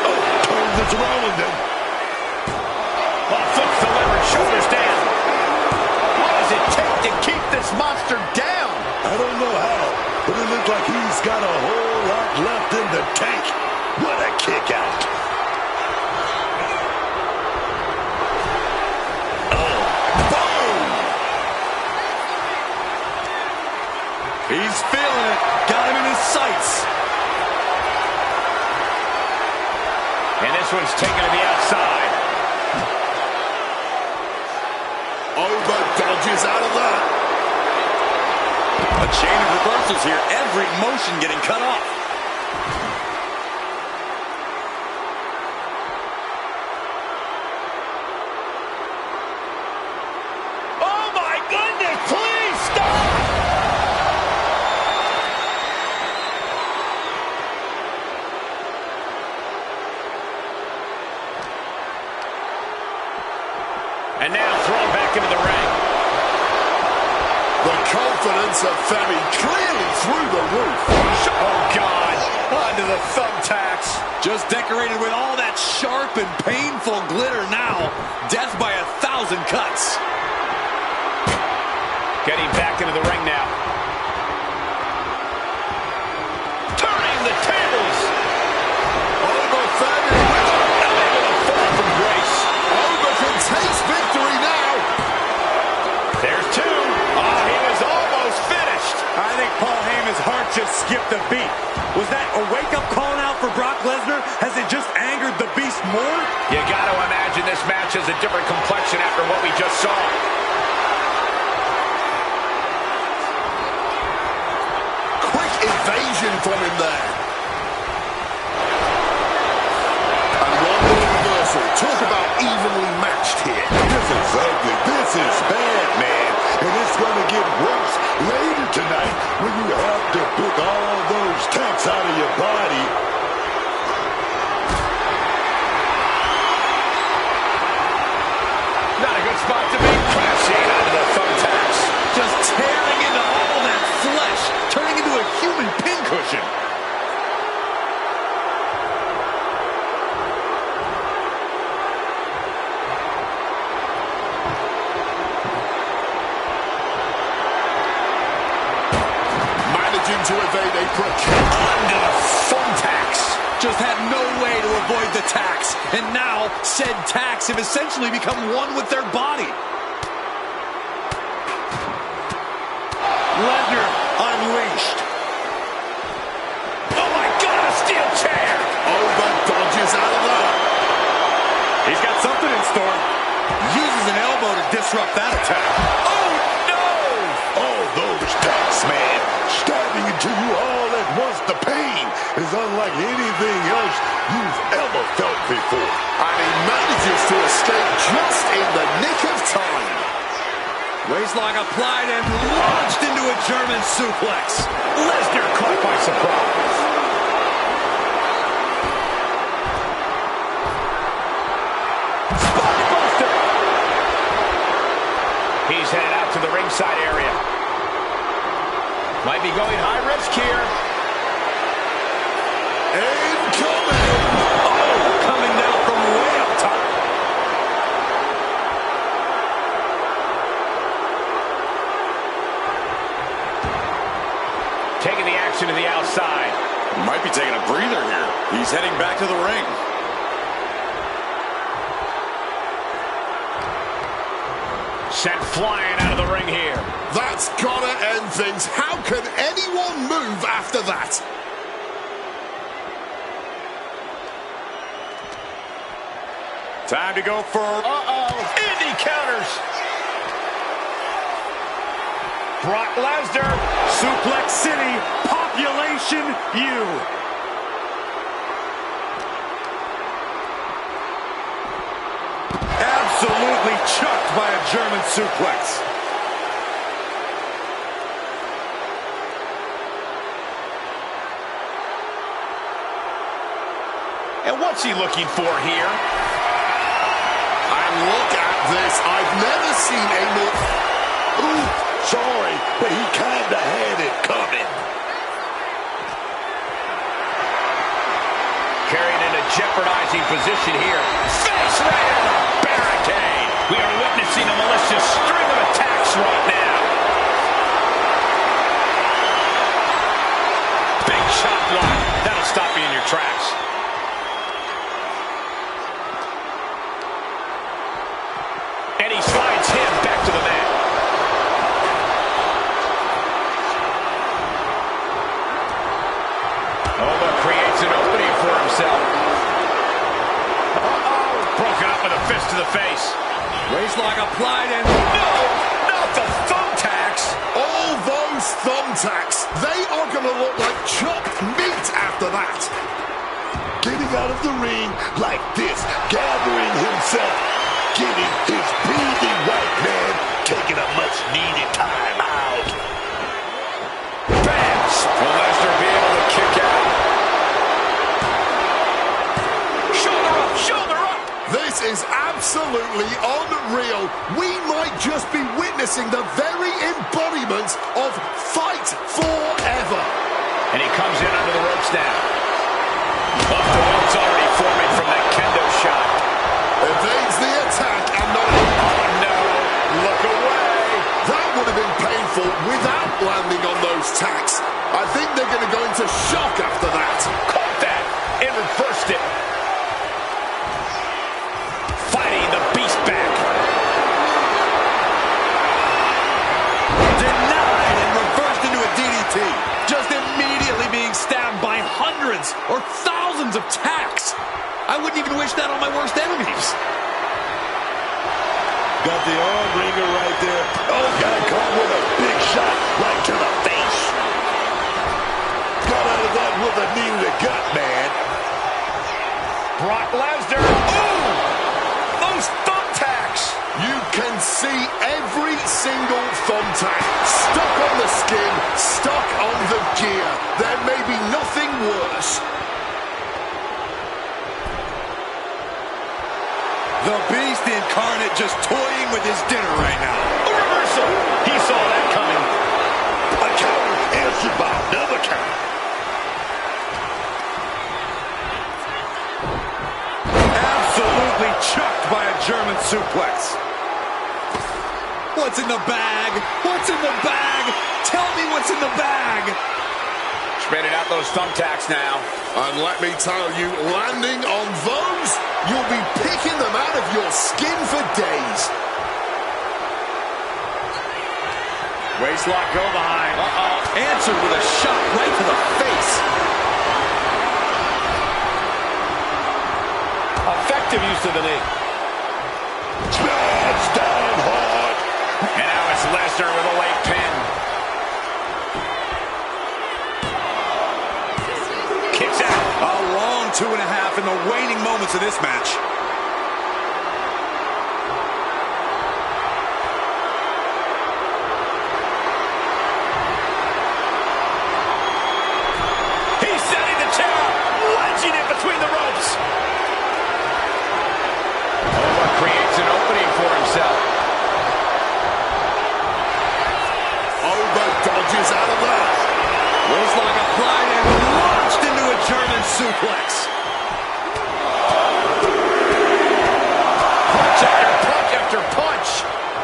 Oh, turns this around and then... Oh, foot's delivered, shoulders down. What does it take to keep this monster down? I don't know how, but it looks like he's got a whole lot left in the tank. What a kick out. Oh, boom! He's feeling it. Got him in his sights. And this one's taken to the outside. Oba dodges out of that. A chain of reversals here. Every motion getting cut off. Oh my goodness, please stop! And now thrown back into the ring. The confidence of Femi clearly through the roof. Oh, God. Onto the thumbtacks. Just decorated with all that sharp and painful glitter now. Death by 1,000 cuts. Getting back into the ring now. Turning the tables. skipped a beat. Was that a wake-up call now for Brock Lesnar? Has it just angered the Beast more? You got to imagine this match has a different complexion after what we just saw. Quick evasion from him there. And one more reversal. Talk about evenly matched here. This is ugly. This is bad, man. And it's going to get worse later tonight when you have to pick all those tacks out of your body. Not a good spot to be. Crashing onto the thumbtacks. Just tearing into all that flesh, turning into a human pincushion. To evade a prick. Onto the thumbtacks. Just had no way to avoid the tacks. And now, said tacks have essentially become one with their body. Lesnar unleashed. Oh my God, a steel chair. Oba dodges out of that. He's got something in store. Uses an elbow to disrupt that attack. Oh no. All those tacks, man. Stabbing into you all at once. The pain is unlike anything else you've ever felt before. And he manages to escape just in the nick of time. Waistlock applied and launched into a German suplex. Lesnar caught by surprise. Spinebuster. He's headed out to the ringside area. Might be going high risk here. Incoming! Oh, coming down from way up top. Taking the action to the outside. Might be taking a breather here. He's heading back to the ring. Sent flying out of the ring here. That's gotta end things. How can anyone move after that? Time to go for... Indy counters. Brock Lesnar. Suplex City, Population U. Absolutely chucked by a German suplex. And what's he looking for here? And look at this. I've never seen a more... Ooh, sorry, but he kinda had it coming. Carried in a jeopardizing position here. Face right into the barricade. We are witnessing a malicious string of attacks right now. Big chop block. That'll stop you in your tracks. And he slides him back to the mat. Oba creates an opening for himself. Broken up with a fist to the face. Waistlock applied and... No! Not the thumbtacks! All those thumbtacks, they are going to look like chopped meat after that. Getting out of the ring like this, gathering himself, getting his breathing right, man, taking a much-needed time out. Bam! Will Lesnar be able to kick out? Shoulder up! Shoulder up! This is absolutely unreal. We might just be witnessing the very embodiment of Fight Forever. And he comes in under the ropes now. Up to what's already forming from that kendo shot. Evades the attack and not... Oh no! Look away! That would have been painful without landing on those tacks. I think they're going to go into shock after that. Caught that and reversed it. Fighting the beast back. Denied and reversed into a DDT. Just immediately hundreds or thousands of tacks. I wouldn't even wish that on my worst enemies. Got the arm wringer right there. Oh, got caught with a big shot right to the face. Got out of that with a knee to the gut, man. Brock Lesnar. Ooh! Those thumbtacks. You can see every single thumbtack stuck on the skin, stuck on the gear. There may be nothing worse. The Beast incarnate just toying with his dinner right now. A reversal. He saw that coming. A counter answered by another counter. Absolutely chucked by a German suplex. What's in the bag? What's in the bag? Tell me what's in the bag. Spinning out those thumbtacks now. And let me tell you, landing on those, you'll be picking them out of your skin for days. Waistlock go behind. Answered with a shot right to the face. Effective use of the knee. Smash down hard. And now it's Lesnar with a late pin. Kicks out. A long 2.5 in the waning moments of this match. He's setting the chair up, wedging it between the ropes. Oba creates an opening for himself. Oba dodges out of that. Waistlock applied and launched into a German suplex. Punch after punch after punch.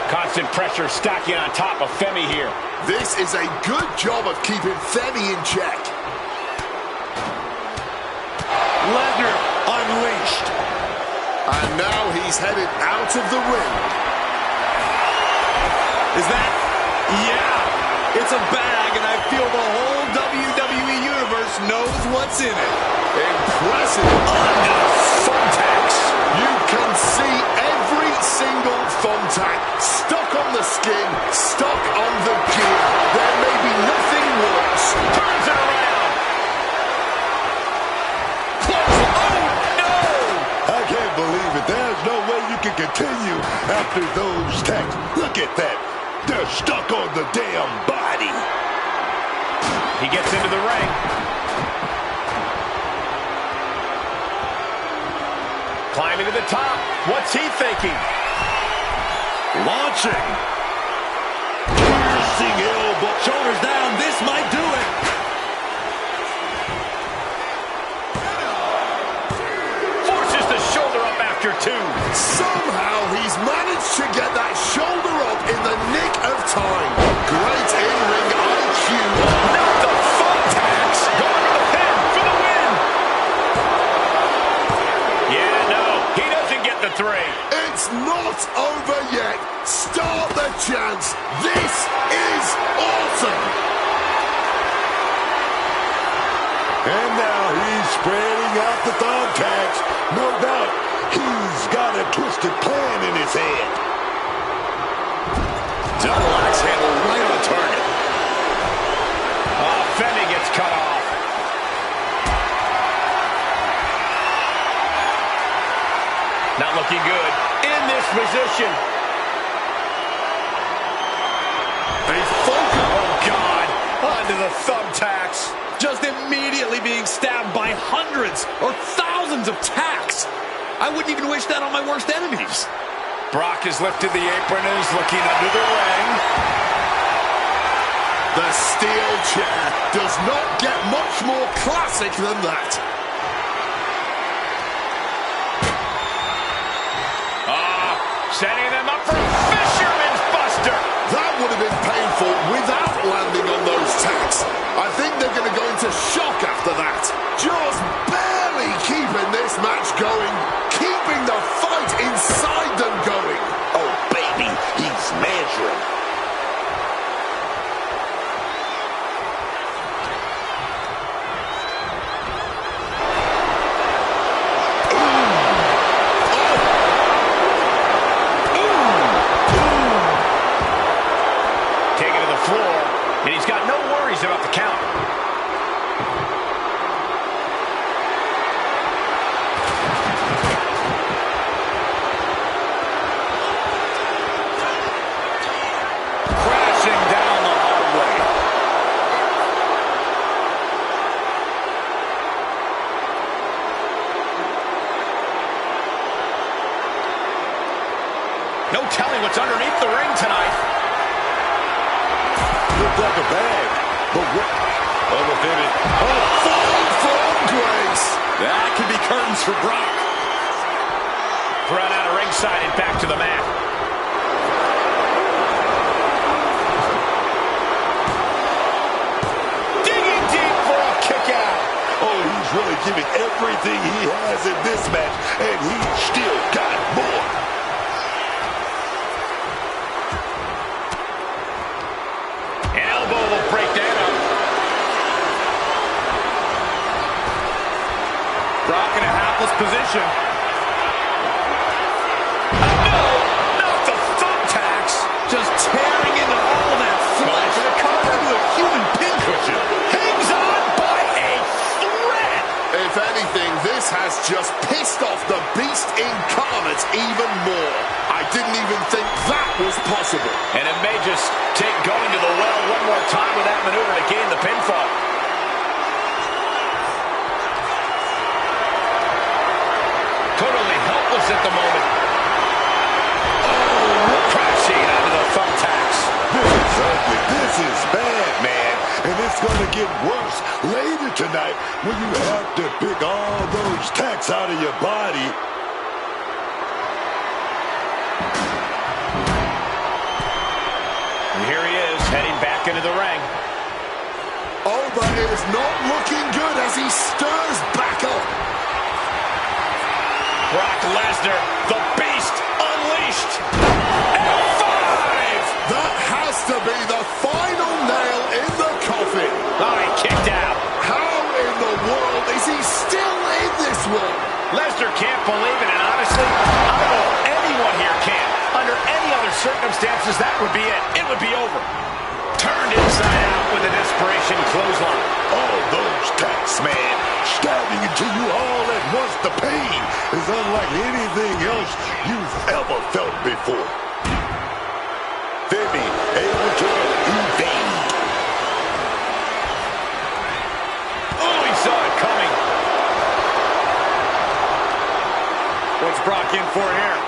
Constant pressure stacking on top of Femi here. This is a good job of keeping Femi in check. Lesnar unleashed. And now he's headed out of the ring. Is that? Yeah, it's a bag, and I feel the whole WWE Universe knows what's in it. Impressive. Under thumbtacks. You can see every single thumbtack stuck on the skin, stuck on the gear. There may be nothing worse. Turns it around. Close. Oh, no. I can't believe it. There's no way you can continue after those tacks. Look at that. They're stuck on the damn body. He gets into the ring. Climbing to the top. What's he thinking? Launching. Piercing elbow. Shoulders down, this might do it. Forces the shoulder up after two. Somehow he's managed to get that shoulder up in the nick of time. Great in-ring IQ. Not the thumbtacks. Going for the pin for the win. Yeah, no, he doesn't get the three. It's not over yet. Start the chance. This is awesome. And now he's spreading out the thumbtacks. No doubt he's got a twisted plan in his head. Double axe handle right on target. Femi gets cut off. Not looking good in this position. They focus. Oh, God. Onto the thumbtacks. Just immediately being stabbed by hundreds or thousands of tacks. I wouldn't even wish that on my worst enemies. Brock has lifted the apron and is looking under the ring. The steel chair does not get much more classic than that. Setting them up for Fisherman's Buster. That would have been painful without landing on those tacks. I think they're going to go into shock after that. Just barely keeping this match going, keeping the fight inside them going. Oh, baby, he's measuring. No telling what's underneath the ring tonight. Looks like a bag. But what? Oba Femi. A fall from grace. That could be curtains for Brock. Thrown out of ringside and back to the mat. Digging deep for a kick out. Oh, he's really giving everything he has in this match, and he's still got more. An elbow will break that up. Brock in a hapless position. Just tearing into all that flesh. Into a human pincushion. Hangs on by a thread. If anything, this has just pissed off the beast incarnate even more. I didn't even think that was possible. And it may just take going to the well one more time with that maneuver to gain the pinfall. Totally helpless at the moment. Crashing onto the thumbtacks. This is bad, man. And it's going to get worse later tonight when you have to pick all those tacks out of your body. And here he is, heading back into the ring. Oba is not looking good as he stirs back up. Brock Lesnar, the beast, unleashed. F5! That has to be the final nail in the coffin. Oh, he kicked out. How in the world is he still in this one? Lesnar can't believe it, and honestly, I don't know if anyone here can. Under any other circumstances, that would be it. It would be over. Turned inside out with a desperation clothesline. All those tacks, man, stabbing into you all at once. The pain is unlike anything else you've ever felt before. Femi able to evade. Oh, he saw it coming. What's Brock in for here?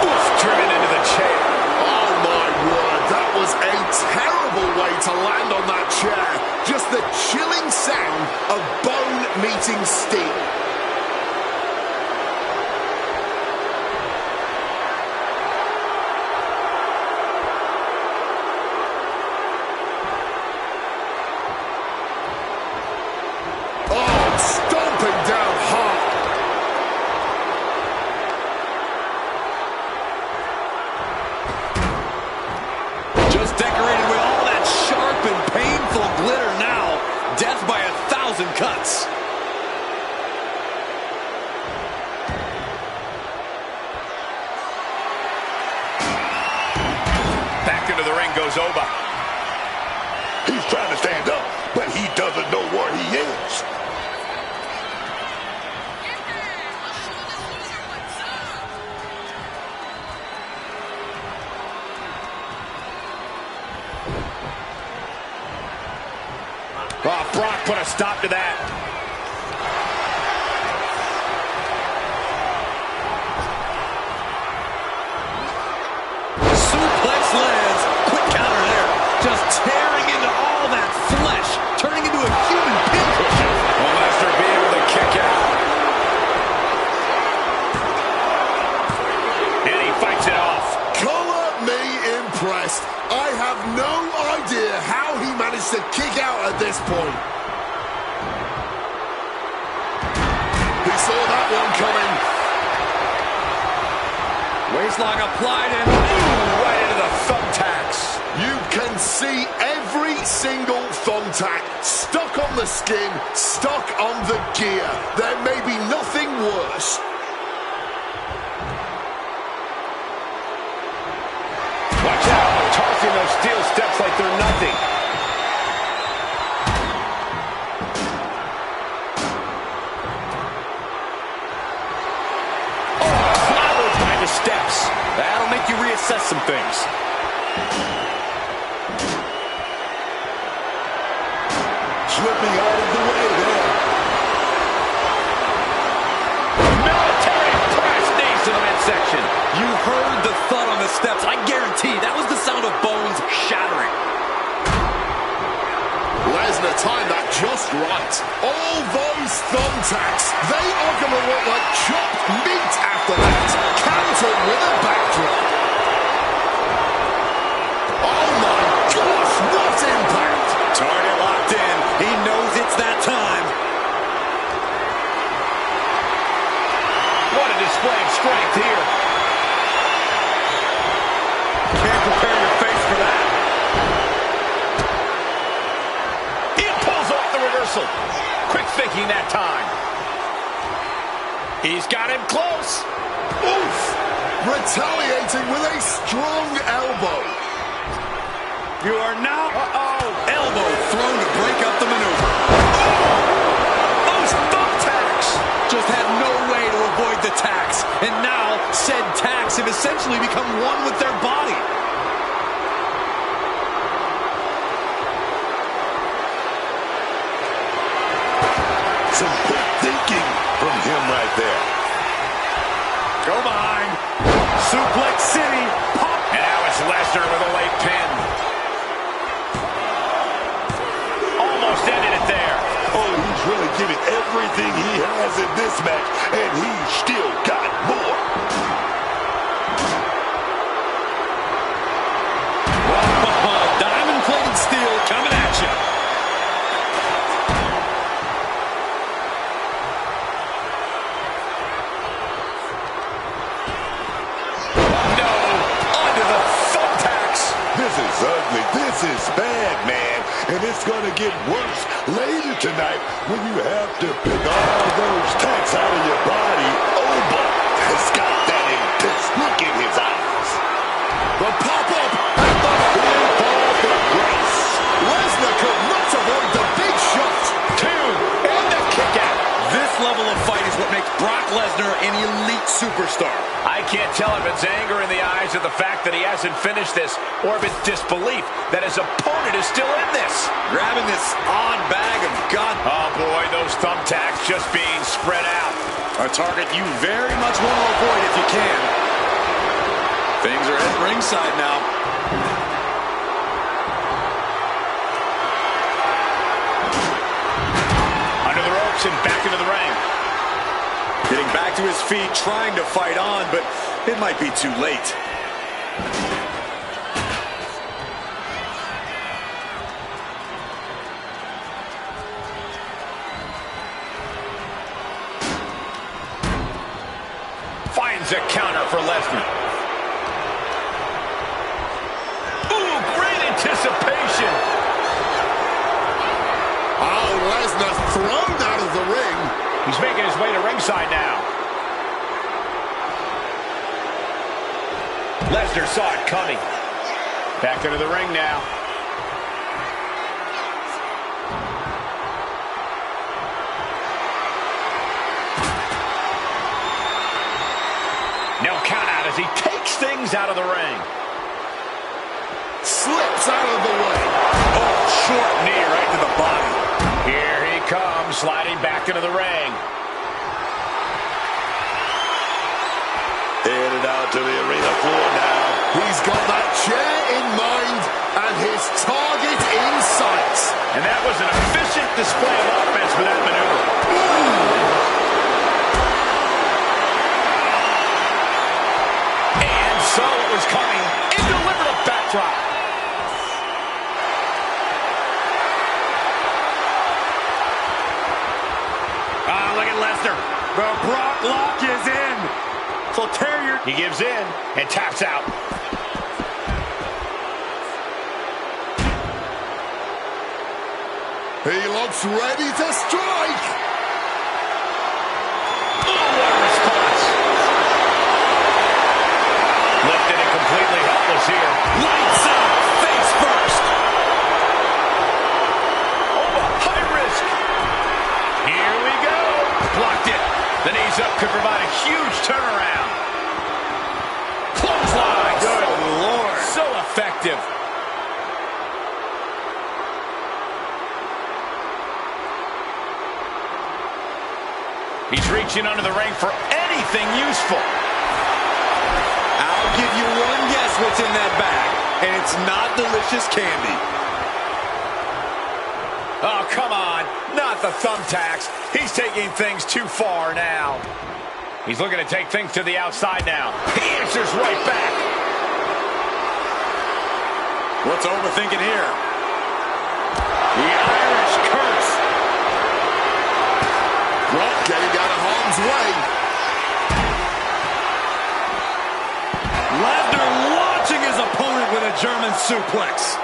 Oof, driven into the chair. Oh my word, that was a terrible way to land on that chair. Just the chilling sound of bone meeting steel. Oh, stomping down hard. Just decorated with all that sharp and painful glitter now. Death by 1,000 cuts. Back into the ring goes Oba. He's trying to stand up, but he doesn't know where he is. Oh, Brock put a stop to that. Suplex lands. Quick counter there. Just tearing into all that flesh. Turning into a human pincushion. Will Lesnar be able to kick out? And he fights it off. Color me impressed. I have no idea how he managed to kick out at this point. He saw that one coming. Waistlock applied and Ooh, right into the thumbtacks. You can see every single thumbtack stuck on the skin, stuck on the gear. There may be nothing worse. Watch out, tossing those steel steps like they're nothing. Oh, clobbered by the steps. that'll make you reassess some things. Slipping out of the way there. Military press knees to the midsection. You heard the thud on the steps. I guarantee that was the sound of bones shattering. Lesnar timed that just right. All those thumbtacks, they are going to look like chopped meat after that. Countered with a backdrop. Oh my gosh, what impact! Target locked in. He knows it's that time. What a display of strength here. Can't prepare your face for that. He pulls off the reversal. Quick thinking that time. He's got him close. Oof! Retaliating with a strong elbow. You are now elbow thrown to break up the maneuver. Those thumbtacks. Just had no way to avoid the tacks. And now said tacks have essentially become one with their body. Some quick thinking from him right there. Go behind. Suplex City. Pop. And now it's Lesnar with a late pin. Almost ended it there. Oh, he's really giving everything he has in this match, and he's still got more. Diamond-plated steel coming at you. No, under the thumbtacks. This is ugly. This is bad, man. And it's going to get worse later tonight when you have to pick all those tacks out of your body. Oba has got that intense look in his eyes. The pop-up and the fall for grace. Lesnar could not avoid the big shot. Two, and the kick out. This level of fight is what makes Brock Lesnar an elite superstar. I can't tell if it's anger in the eyes of the fact that he hasn't finished this, or if it's disbelief that his opponent is still in this. Grabbing this odd bag of God. Oh boy, those thumbtacks just being spread out. A target you very much want to avoid if you can. Things are at ringside now. Under the ropes and back into the ring. Getting back to his feet, trying to fight on, but it might be too late. Finds a counter for Lesnar. Ooh, great anticipation. Oh, Lesnar thrown out of the ring. He's making his way to ringside now. Lesnar saw it coming. Back into the ring now. No count out as he takes things out of the ring. Slips out of the way. Oh, short knee right to the body. Here he comes, sliding back into the ring. Headed out to the arena floor now. He's got that chair in mind and his target in sight. And that was an efficient display of offense for that maneuver. And so it was coming. He delivered a backdrop. Look at Lesnar. The Brock lock is in. So Terrier. He gives in and taps out. He looks ready to strike. Oh, what a response. Lifted and completely helpless here. Lights out. Face first. Oba, high risk. Here we go. Blocked it. The knees up could provide a huge turnaround. Clothesline. Good Lord. So effective. He's reaching under the ring for anything useful. what's in that bag, and it's not delicious candy. Oh, come on. Not the thumbtacks. He's taking things too far now. He's looking to take things to the outside now. He answers right back. What's Oba thinking here? The Irish curse. Brock getting out of harm's way. Lesnar launching his opponent with a German suplex.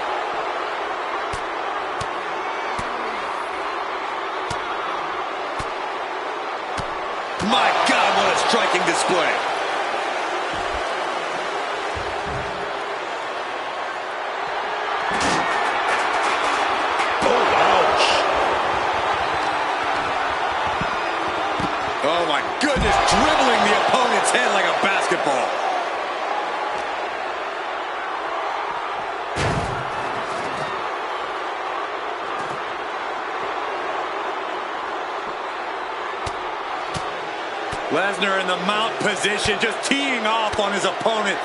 My God, what a striking display. Oh, ouch. Oh, my goodness, dribbling the opponent's head like a basketball. Lesnar in the mount position, just teeing off on his opponent.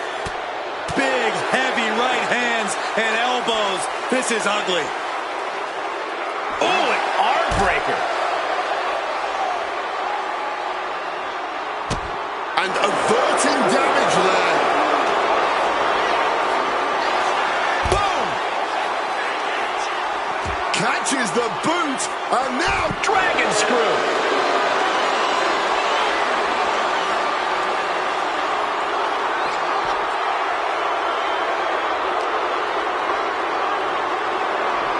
Big, heavy right hands and elbows. This is ugly. Oh, an arm breaker. And averting damage there. Boom! Catches the boot, and now Dragon screw.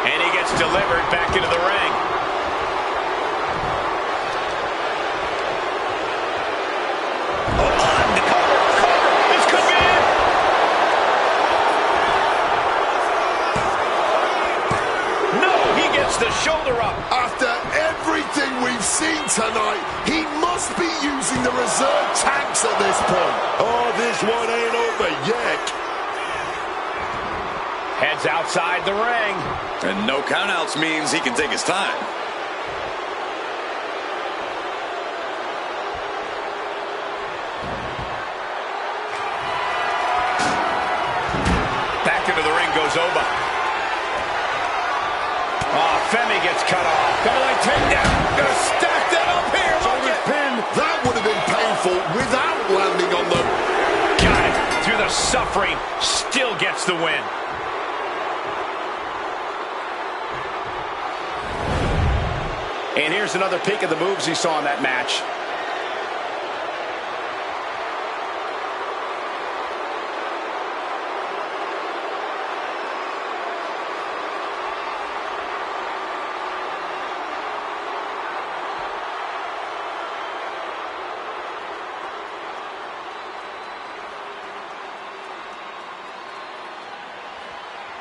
And he gets delivered back into the ring. Oh, on the cover. This could be it. No, he gets the shoulder up. after everything we've seen tonight, he must be using the reserve tanks at this point. Oh, this one ain't over yet. Heads outside the ring. And no countouts means he can take his time. Back into the ring goes Oba. Oh, Femi gets cut off. Double takedown. Gonna stack that up here. Shoulders pinned. That would have been painful without landing on them. Got it. Through the suffering, still gets the win. And here's another peek at the moves he saw in that match.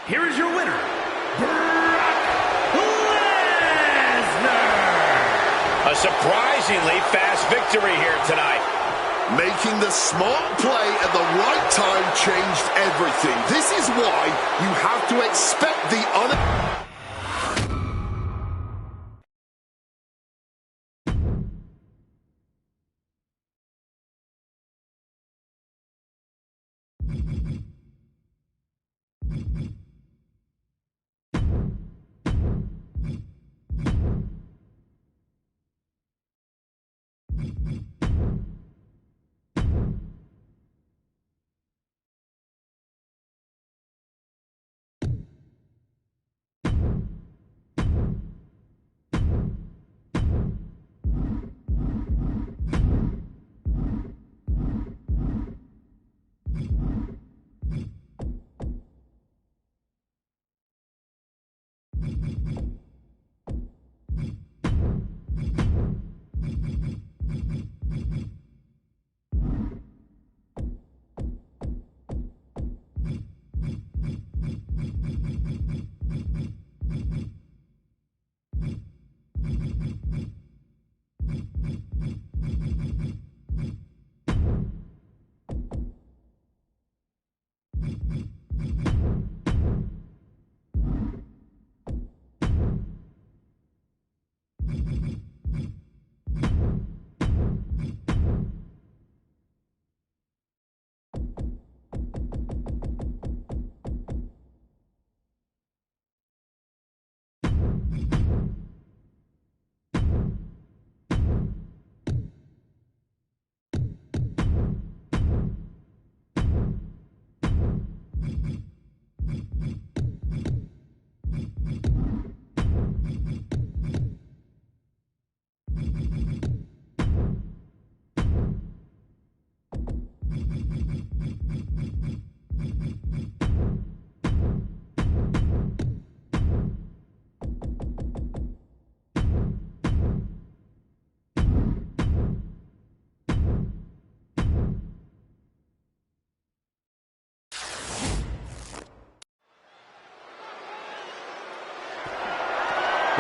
Here is your winner, Brock Lesnar. A surprisingly fast victory here tonight. Making the smart play at the right time changed everything. This is why you have to expect the un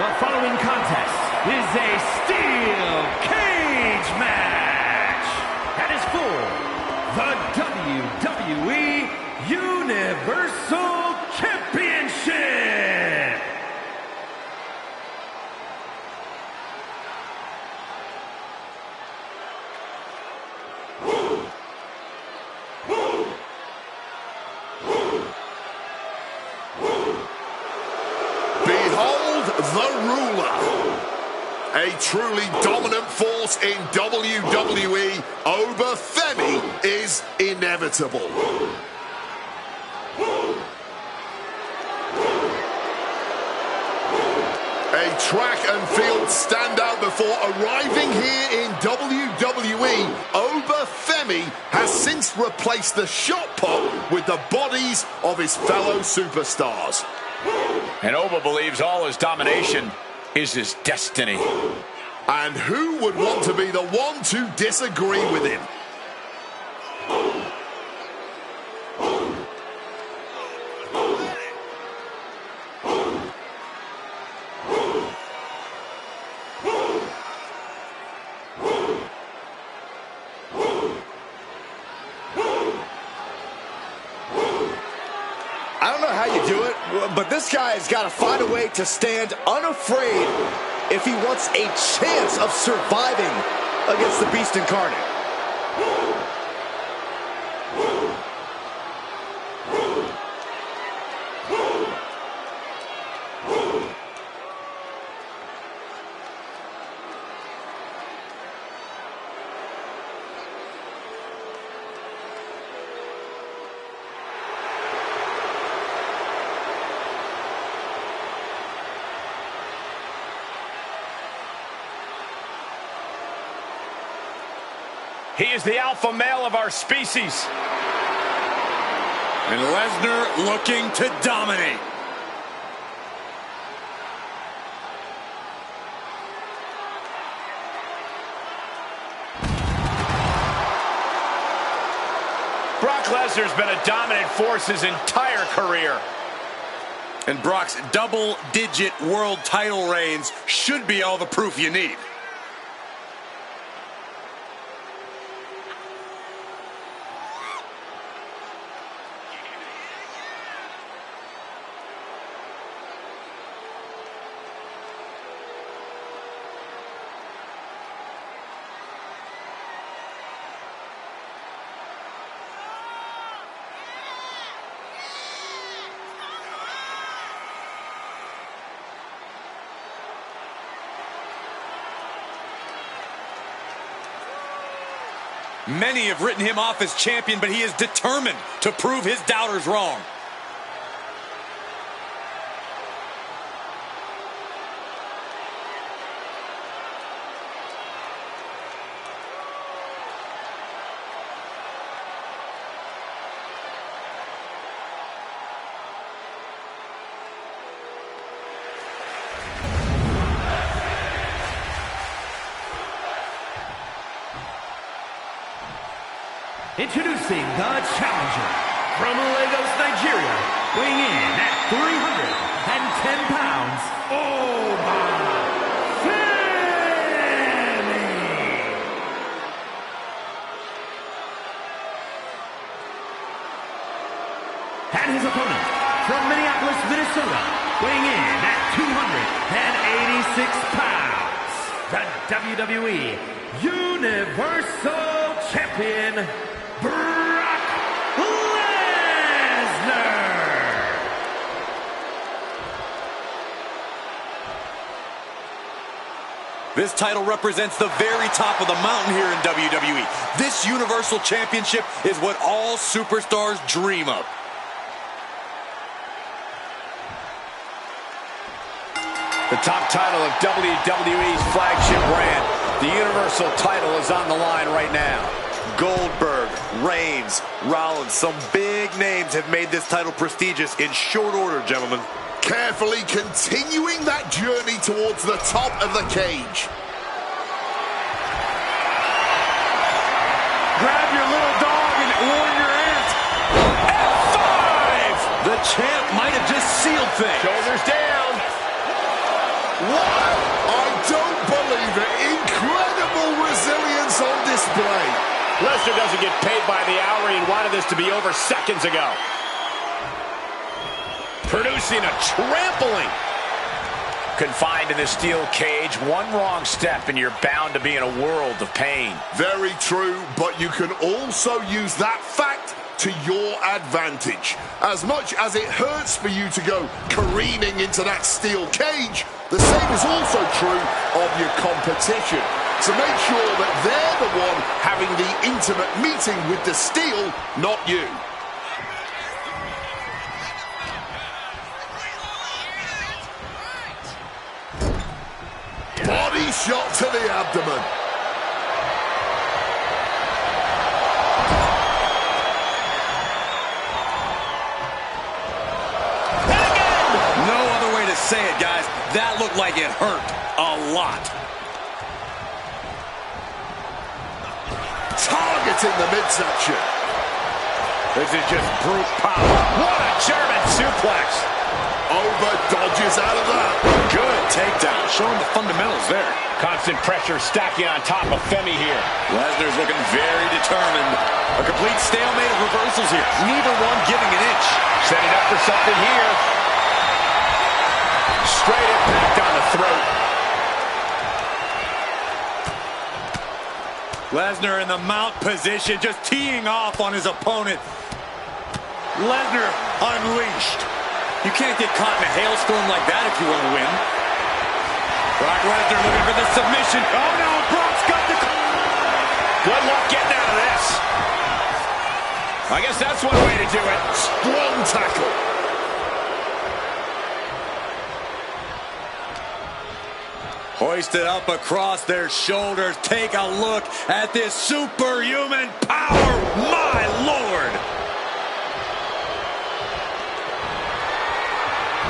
The following contest is a steel cage match and is for the WWE Universal Championship. Behold the ruler. A truly dominant force in WWE, Oba Femi, is inevitable. A track and field standout before arriving here in WWE, Oba Femi has since replaced the shot put with the bodies of his fellow superstars. And Oba believes all his domination is his destiny. And who would want to be the one to disagree with him? I don't know how you do it, but this guy has got to find a way to stand unafraid if he wants a chance of surviving against the Beast Incarnate. He is the alpha male of our species. And Lesnar looking to dominate. Brock Lesnar's been a dominant force his entire career. And Brock's double-digit world title reigns should be all the proof you need. Many have written him off as champion, but he is determined to prove his doubters wrong. Introducing the challenger from Lagos, Nigeria, weighing in at 310 pounds, Oba Femi. And his opponent from Minneapolis, Minnesota, weighing in at 286 pounds, the WWE Universal Champion, Brock Lesnar. This title represents the very top of the mountain here in WWE. This Universal Championship is what all superstars dream of. The top title of WWE's flagship brand, the Universal title, is on the line right now. Goldberg, Reigns, Rollins, some big names have made this title prestigious in short order, gentlemen. Carefully continuing that journey towards the top of the cage. Grab your little dog and warn your aunt. F5! The champ might have just sealed things. Shoulders down. Wow! I don't believe it. Incredible resilience on display. Lesnar doesn't get paid by the hour. He wanted this to be over seconds ago. Producing a trampling. Confined in this steel cage, one wrong step and you're bound to be in a world of pain. Very true, but you can also use that fact to your advantage. As much as it hurts for you to go careening into that steel cage, the same is also true of your competition. So make sure that they're the one having the intimate meeting with the steel, not you. Body shot to the abdomen. No other way to say it, guys. That looked like it hurt a lot. Targeting the midsection. This is just brute power. What a German suplex. Oba dodges out of that. Good takedown, showing the fundamentals there. Constant pressure stacking on top of Femi here. Lesnar's looking very determined. A complete stalemate of reversals here. Neither one giving an inch. Setting up for something here. Straight impact on the throat. Lesnar in the mount position, just teeing off on his opponent. Lesnar unleashed. You can't get caught in a hailstorm like that if you want to win. Brock Lesnar looking for the submission. Oh no, Brock's got the... Good luck getting out of this. I guess that's one way to do it. Strong tackle. Hoisted up across their shoulders. Take a look at this superhuman power. My Lord.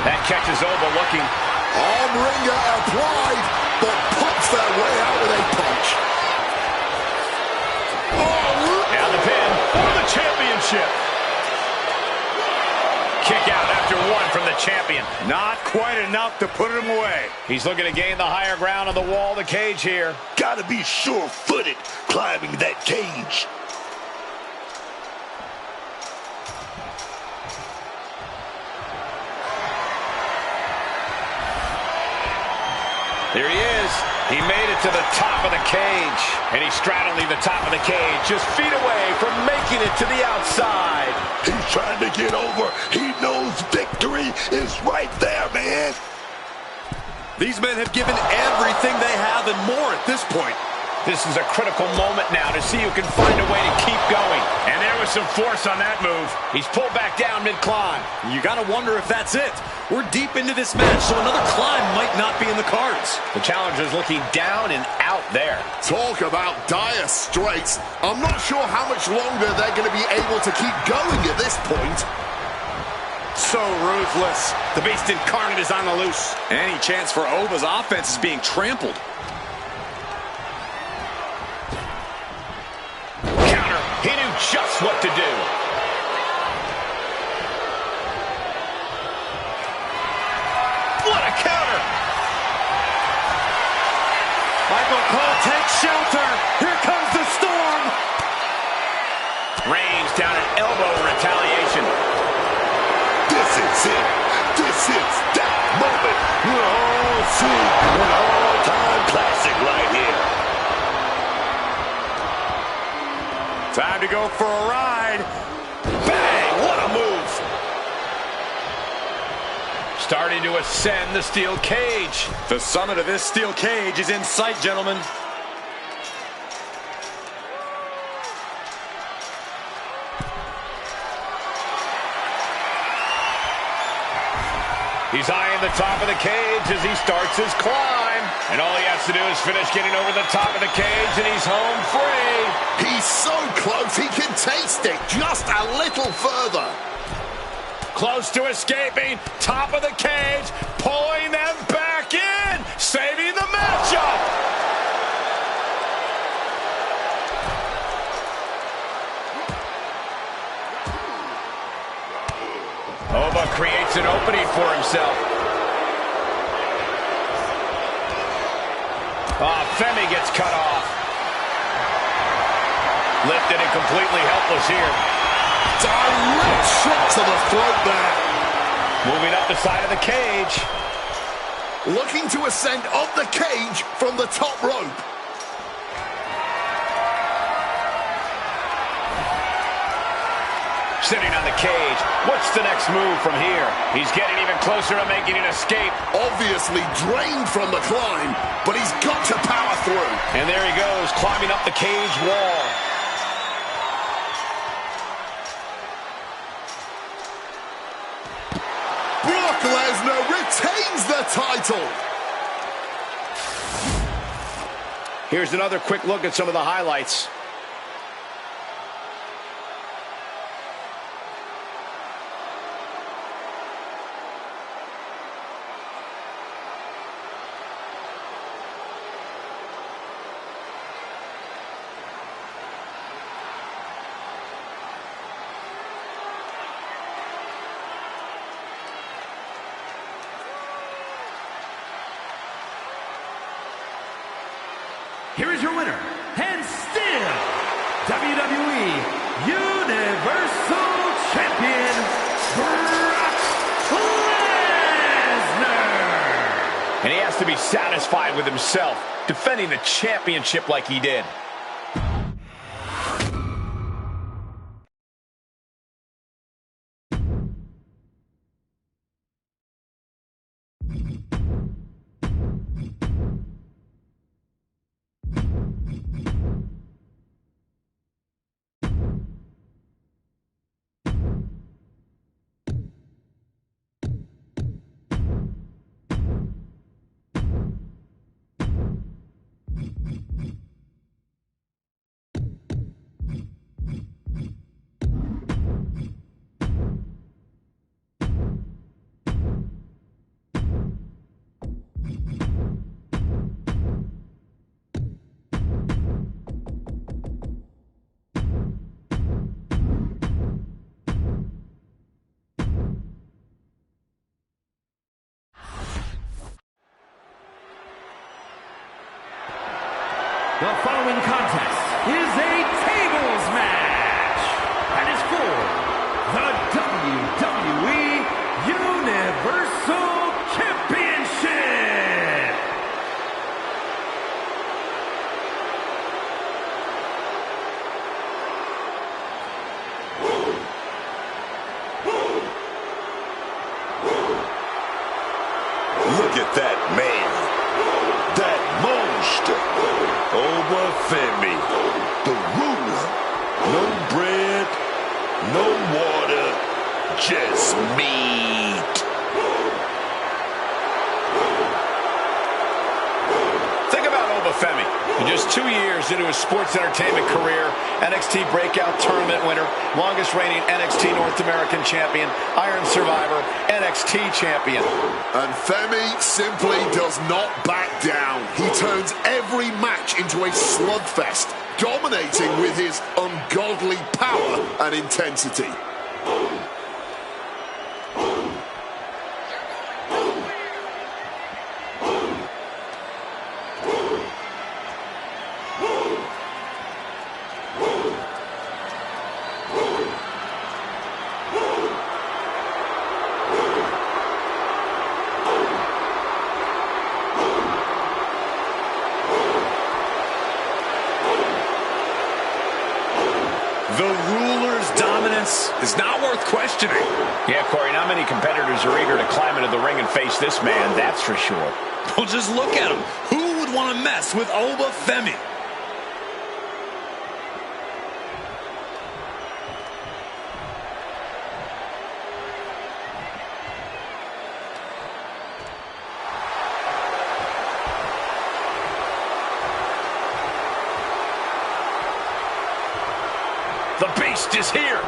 That catches Oba looking. Arm wringer applied, but puts their way out with a punch. Oh! Down the pin for the championship. Kick out after one from the champion. Not quite enough to put him away. He's looking to gain the higher ground on the wall of the cage here. Gotta be sure-footed climbing that cage. There he is. He made it to the top of the cage. And he's straddling the top of the cage, just feet away from making it to the outside. He's trying to get over. He knows victory is right there, man. These men have given everything they have and more at this point. This is a critical moment now to see who can find a way to keep going. And there was some force on that move. He's pulled back down mid-climb. You gotta wonder if that's it. We're deep into this match, so another climb might not be in the cards. The challenger's looking down and out there. Talk about dire straits. I'm not sure how much longer they're going to be able to keep going at this point. So ruthless. The beast incarnate is on the loose. Any chance for Oba's offense is being trampled. Counter. He knew just what to do. What a counter. Michael Cole takes shelter. Here comes the storm. Reigns down an elbow in retaliation. This is it. This is that moment. We're all seeing an all-time classic right here. Time to go for a ride. Bang! What a move. Starting to ascend the steel cage. The summit of this steel cage is in sight, gentlemen. He's eyeing the top of the cage as he starts his climb. And all he has to do is finish getting over the top of the cage, and he's home free. He's so close, he can taste it just a little further. Close to escaping, top of the cage, pulling them back in, saving the matchup. Oba creates an opening for himself. Femi gets cut off. Lifted and completely helpless here. Direct shot to the throat there. Moving up the side of the cage. Looking to ascend up the cage from the top rope. Sitting on the cage. What's the next move from here? He's getting even closer to making an escape. Obviously drained from the climb, but he's got to power through. And there he goes, climbing up the cage wall. Brock Lesnar retains the title. Here's another quick look at some of the highlights. Here is your winner, and still WWE Universal Champion, Brock Lesnar. And he has to be satisfied with himself, defending the championship like he did. The following contest is a tables match and is for the WWE Universal Championship. Look at that man. That monster. Oba Femi. The ruler. No bread. No water. Just meat. Think about Oba Femi. In just 2 years into his sports entertainment career, NXT Breakout Tournament winner, longest reigning NXT North American Champion, Iron Survivor, NXT Champion. And Femi simply does not back down. He turns every match into a slugfest, dominating with his ungodly power and intensity. The ruler's dominance is not worth questioning. Yeah, Corey, not many competitors are eager to climb into the ring and face this man, that's for sure. Well, just look at him. Who would want to mess with Oba Femi? The Beast is here.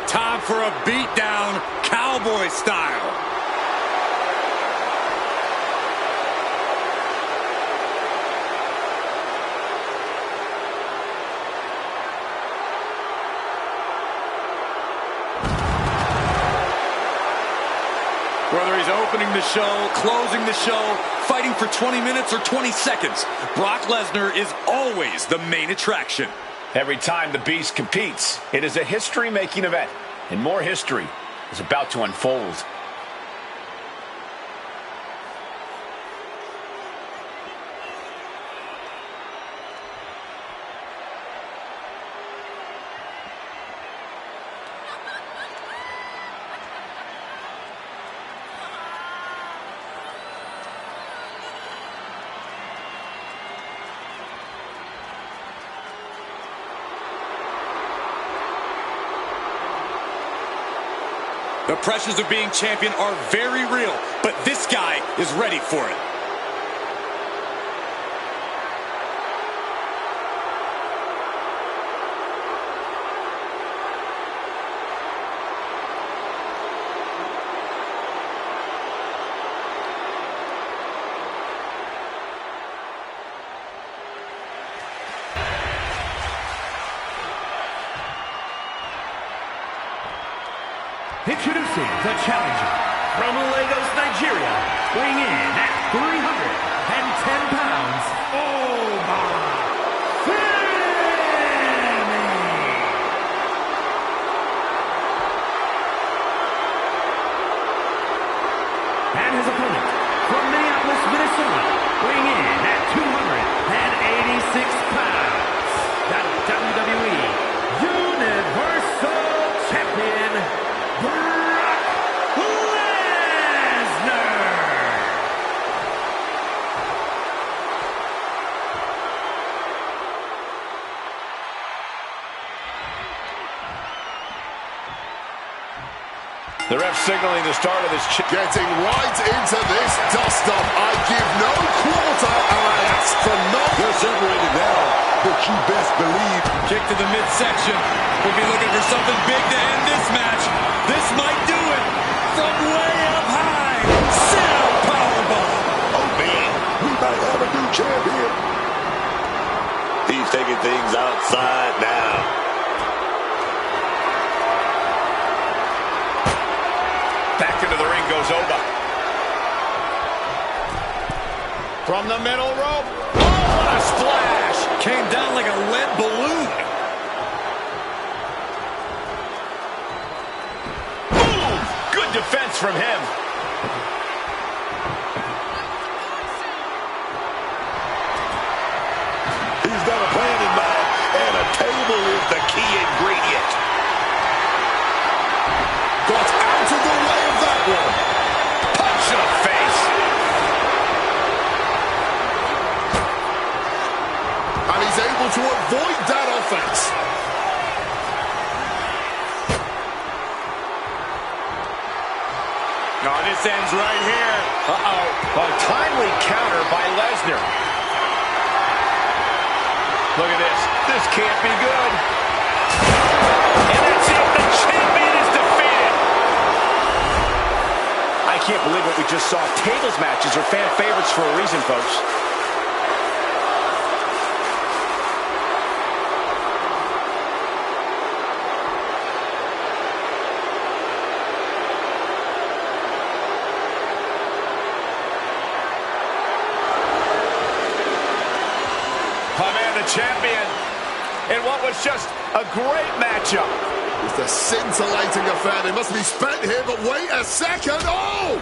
Time for a beatdown, cowboy style. Whether he's open Opening the show, closing the show, fighting for 20 minutes or 20 seconds. Brock Lesnar is always the main attraction. Every time the Beast competes, it is a history-making event, and more history is about to unfold. The pressures of being champion are very real, but this guy is ready for it. Introducing the challenger from Lagos, Nigeria, weighing in at 310 pounds, Oba Femi. And his opponent from Minneapolis, Minnesota, weighing in at 286 pounds, the WWE Universal Champion, Brock Lesnar! The ref signaling the start of this. Getting right into this dust-up. I give no quarter and I ask for none. They're separated now, but you best believe. Kick to the midsection. We'll be looking for something big to end this match. This might do it. From way up high. Sit-out powerbomb. Oh man, we might have a new champion. He's taking things outside now. Back into the ring goes Oba. From the middle rope. Oh, what a splash! Came down like a lead balloon. Boom! Good defense from him. He's got a plan in mind, and a table is the key ingredient. Got out of the way of that one. Punch to the face. And he's able to avoid that offense. Oh, this ends right here. Uh-oh. A timely counter by Lesnar. Look at this. This can't be good. And that's it. The champion is defeated. I can't believe what we just saw. Tables matches are fan favorites for a reason, folks. Champion in what was just a great matchup. It's a scintillating affair. They must be spent here, but wait a second. Oh!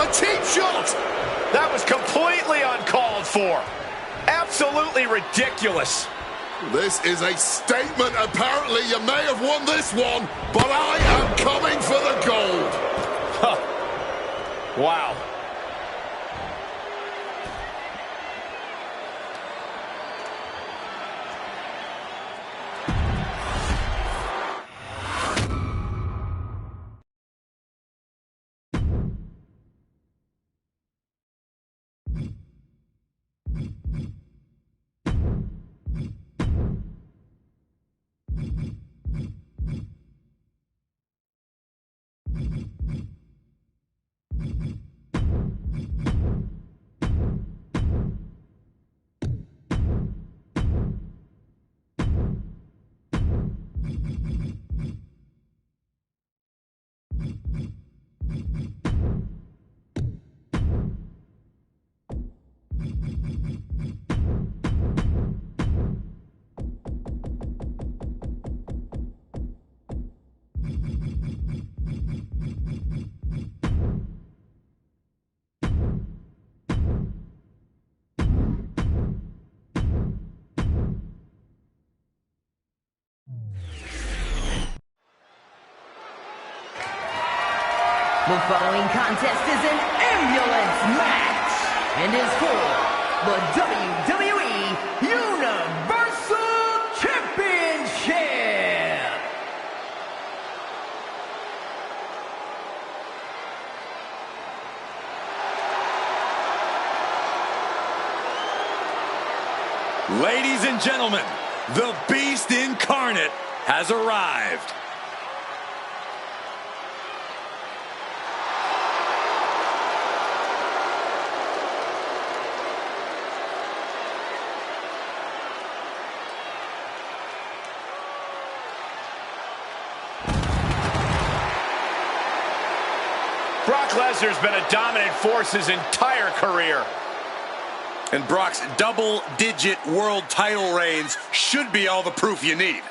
A cheap shot! That was completely uncalled for. Absolutely ridiculous. This is a statement. Apparently, you may have won this one, but I am coming for the gold. Huh. Wow. The following contest is an ambulance match and is for the WWE Universal Championship. Ladies and gentlemen, the Beast Incarnate has arrived. Brock Lesnar's been a dominant force his entire career. And Brock's double-digit world title reigns should be all the proof you need.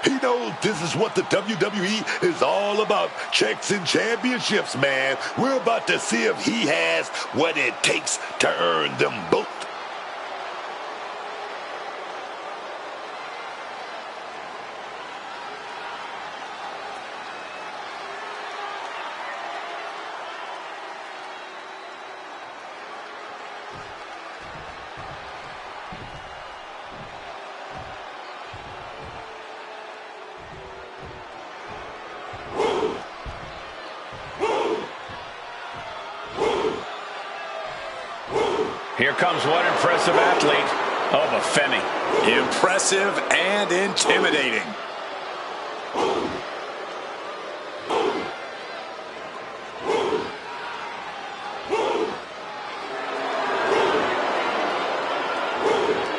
He knows this is what the WWE is all about. Checks and championships, man. We're about to see if he has what it takes to earn them both. Here comes one impressive athlete, Oba Femi. Impressive and intimidating.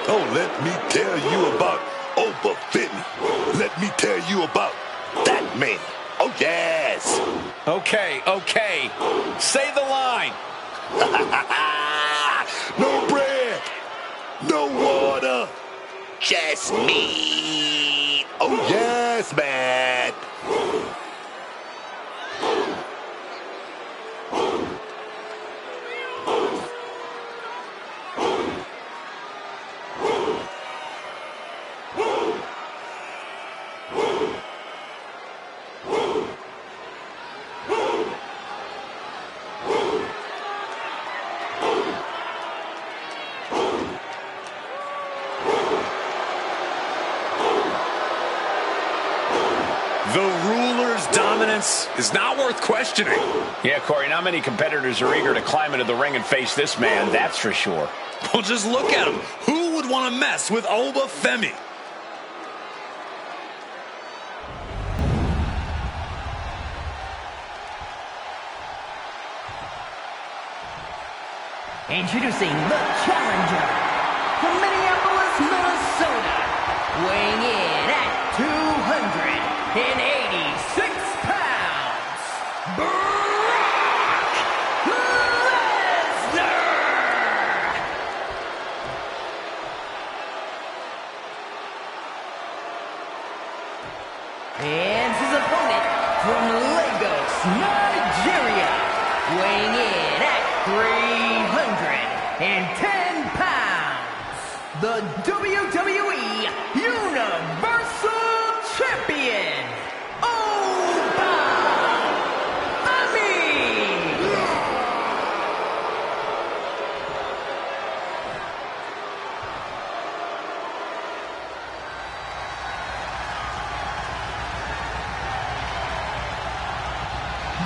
Oh, let me tell you about Oba Femi. Let me tell you about that man. Oh, yes. Okay. Say the line. No bread, no water, just meat. Oh, yes, man. The ruler's dominance is not worth questioning. Yeah, Corey, not many competitors are eager to climb into the ring and face this man, that's for sure. Well, just look at him. Who would want to mess with Oba Femi? Introducing the challenger from Minneapolis, Minnesota, weighing in at 286 pounds, Brock Lesnar! And his opponent from Lagos, Nigeria, weighing in at 310 pounds, the WWE Universal Champion, Oba Femi!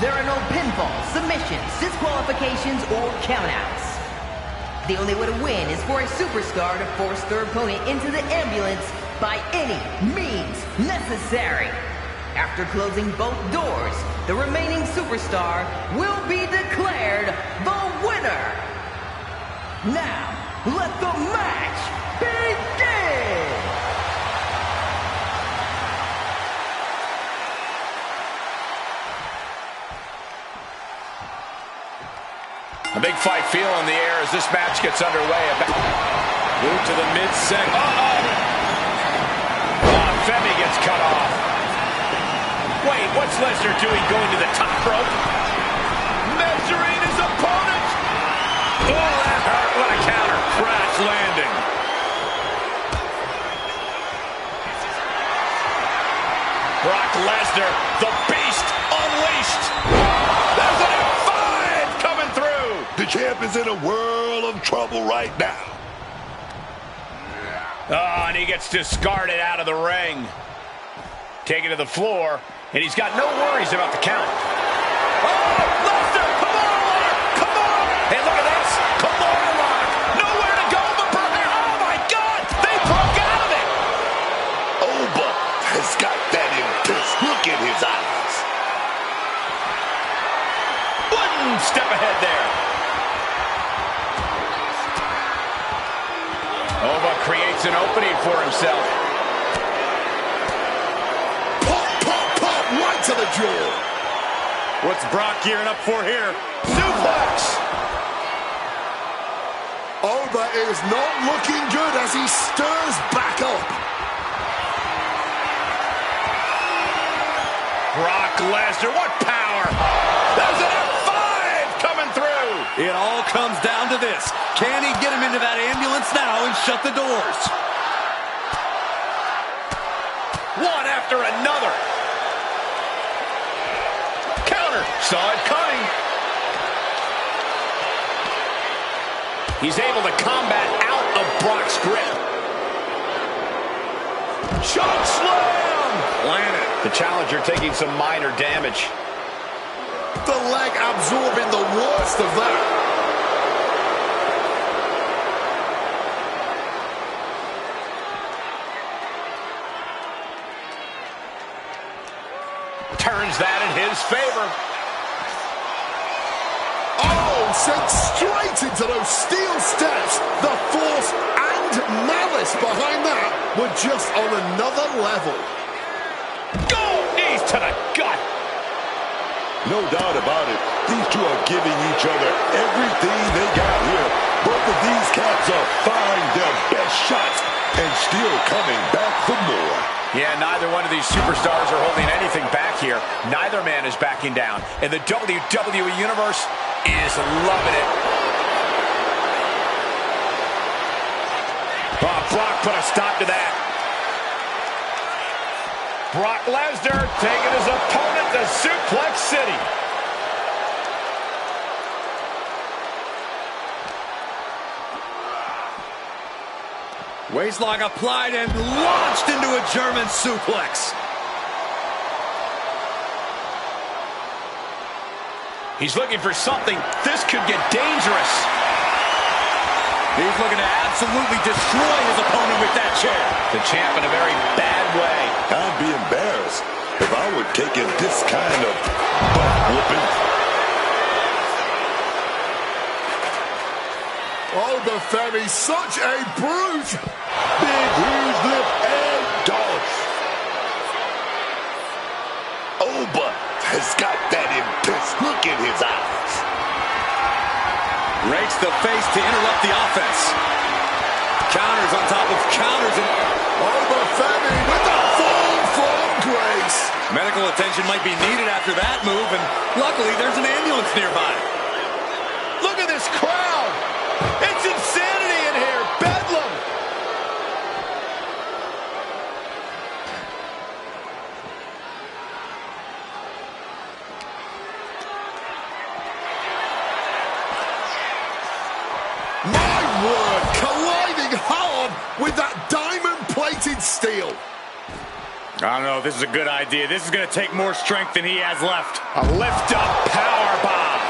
There are no pinfalls, submissions, disqualifications, or countouts. The only way to win is for a superstar to force their opponent into the ambulance by any means necessary. After closing both doors, the remaining superstar will be declared the winner. Now, let the match begin! dogfight feel in the air as this match gets underway. Move to the mid-segment. Oba Femi gets cut off. Wait, what's Lesnar doing going to the top rope? Measuring his opponent. Oh, that hurt. What a counter. Crash landing. Brock Lesnar, the beast, unleashed. There's an F5 coming through. The champ is in a world of trouble right now. Oh, and he gets discarded out of the ring. Taken to the floor, and he's got no worries about the count. Oh, Lesnar, come on, Lesnar, come on. Hey, look at this. Come on, Rock. Nowhere to go but perhaps. Oh, my God, they broke out of it. Oba has got that intense look in his eyes. One step ahead there. Oba creates an opening for himself. Pop, right to the jaw. What's Brock gearing up for here? Suplex. Oba is not looking good as he stirs back up. Brock Lesnar, what power. There's an F5 coming through. It all comes down to this. Can he get him into that ambulance now and shut the doors? One after another. Counter. Saw it coming. He's able to combat out of Brock's grip. Choke slam. Planet. The challenger taking some minor damage. The leg absorbing the worst of that. Turns that in his favor. Oh, sent straight into those steel steps. The force and malice behind that were just on another level. Go! Knees to the gut. No doubt about it. These two are giving each other everything they got here. Both of these cats are firing their best shots and still coming back for more. Yeah, neither one of these superstars are holding anything back here. Neither man is backing down. And the WWE Universe is loving it. Oh, Brock put a stop to that. Brock Lesnar taking his opponent to Suplex City. Waistlock applied and launched into a German suplex. He's looking for something. This could get dangerous. He's looking to absolutely destroy his opponent with that chair. The champ in a very bad way. I'd be embarrassed if I were taking this kind of butt whooping. Oba Femi, such a brute. Big, huge lip and dogs. Oba has got that intense look in his eyes. Rakes the face to interrupt the offense. Counters on top of counters. And Oba Femi with the fall from grace. medical attention might be needed after that move, and luckily there's an ambulance nearby. Look at this crowd. It's insanity in here. Bedlam. My word, colliding hard with that diamond-plated steel. I don't know if this is a good idea. This is going to take more strength than he has left. A lift-up powerbomb.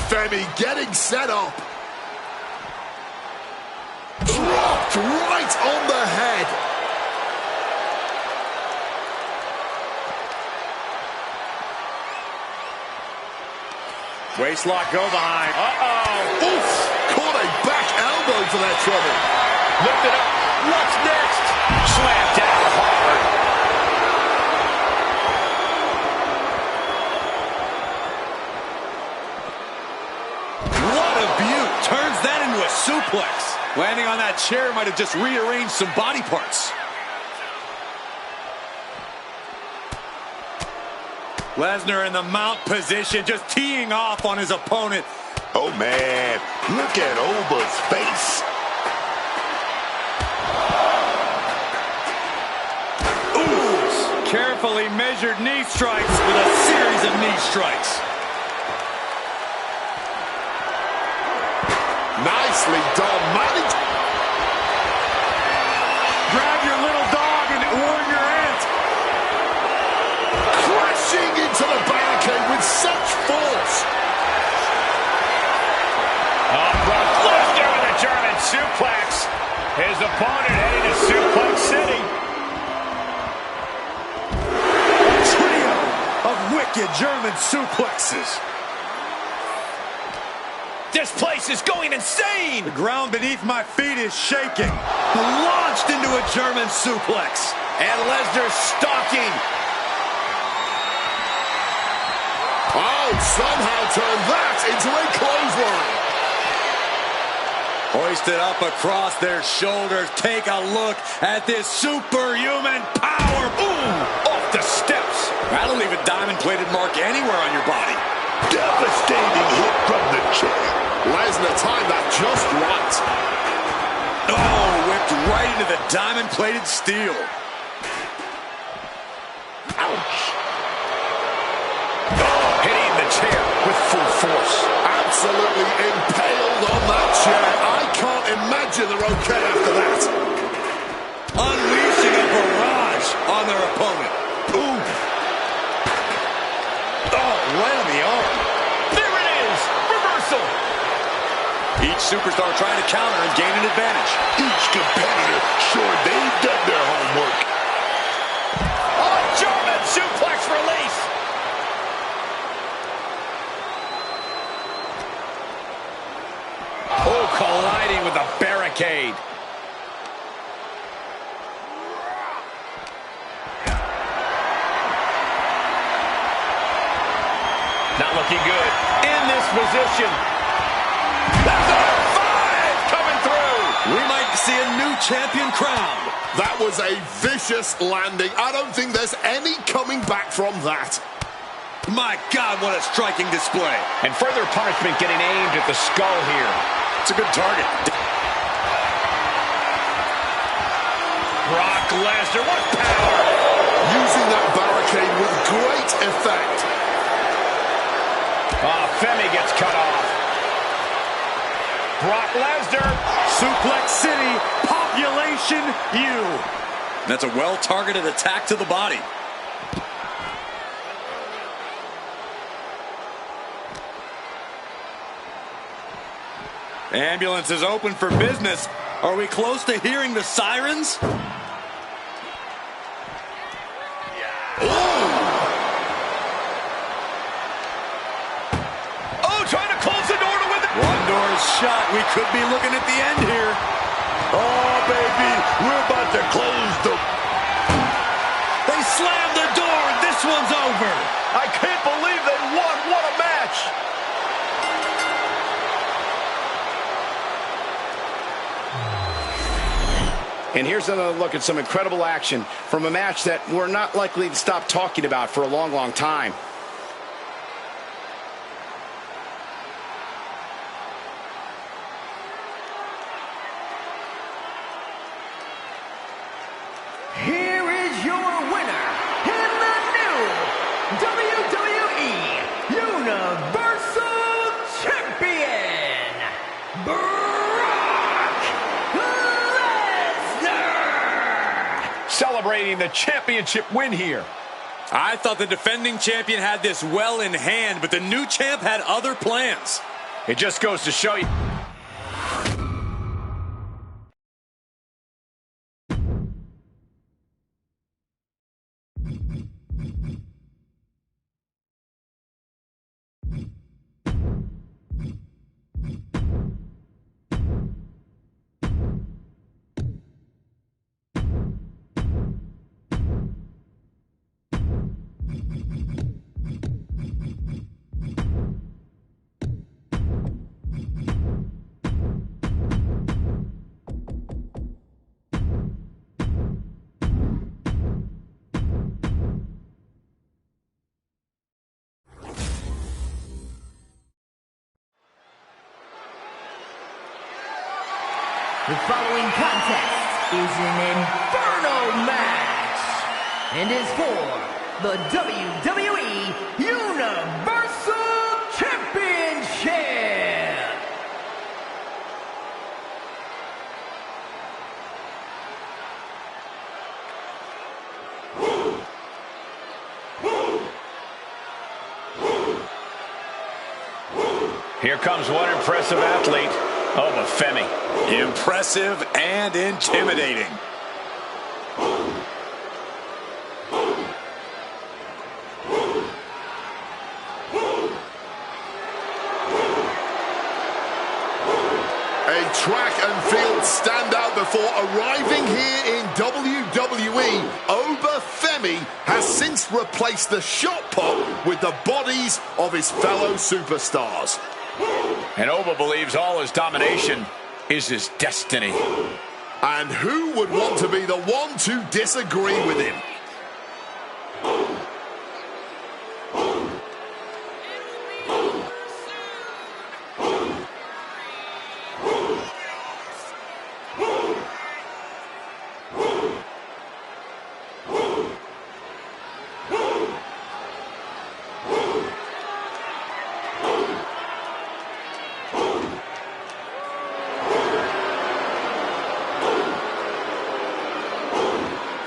Femi getting set up. Dropped right on the head. Waistlock go behind. Uh-oh. Oof! Caught a back elbow for that trouble. Lift it up. What's next? Slam down hard. a suplex. Landing on that chair might have just rearranged some body parts. Lesnar in the mount position, just teeing off on his opponent. Oh, man. Look at Oba's face. Ooh. Carefully measured knee strikes with a series of knee strikes. Nicely done, managed. Grab your little dog and warn your aunt. Crashing into the barricade with such force. Oh, Brock Lesnar with a German suplex. His opponent heading to Suplex City. A trio of wicked German suplexes. This place is going insane. The ground beneath my feet is shaking. Launched into a German suplex. And Lesnar stalking. Oh, somehow turned that into a clothesline. Hoisted up across their shoulders. Take a look at this superhuman power. Ooh, Off the steps. that'll leave a diamond-plated mark anywhere on your body. Devastating hit from the chair. Lesnar timed that just right. Oh, whipped right into the diamond-plated steel. Ouch. Hitting the chair with full force. Absolutely impaled on that chair. I can't imagine they're okay after that. Unleashing a barrage on their opponent. Ooh. Oh, right on the arm. There it is. Reversal. Each superstar trying to counter and gain an advantage. Each competitor sure they've done their homework. Oh, German suplex release. Oh, colliding with the barricade. Not looking good in this position. That's a 5 coming through. We might see a new champion crowned. That was a vicious landing. I don't think there's any coming back from that. My God, what a striking display. And further punishment getting aimed at the skull here. It's a good target. Brock Lesnar, what power! Using that barricade with great effect. Oh, Femi gets cut off. Brock Lesnar. Suplex City, population U. That's a well-targeted attack to the body. Ambulance is open for business. Are we close to hearing the sirens? Oh, trying to close the door to win the... One door is shut. We could be looking at the end here. Oh, baby, we're about to close the... They slammed the door. This one's over. I can't believe they won. What a match. And here's another look at some incredible action from a match that we're not likely to stop talking about for a long, long time. Here is your winner in the new WWE Universal Champion, Brock Lesnar! Celebrating the championship win here. I thought the defending champion had this well in hand, but the new champ had other plans. It just goes to show you. The following contest is an Inferno match and is for the WWE Universal Championship. Here comes one impressive athlete, Oba Femi. Impressive and intimidating. A track and field standout before arriving here in WWE. Oba Femi has since replaced the shot put with the bodies of his fellow superstars. And Oba believes all his domination is his destiny. And who would want to be the one to disagree with him?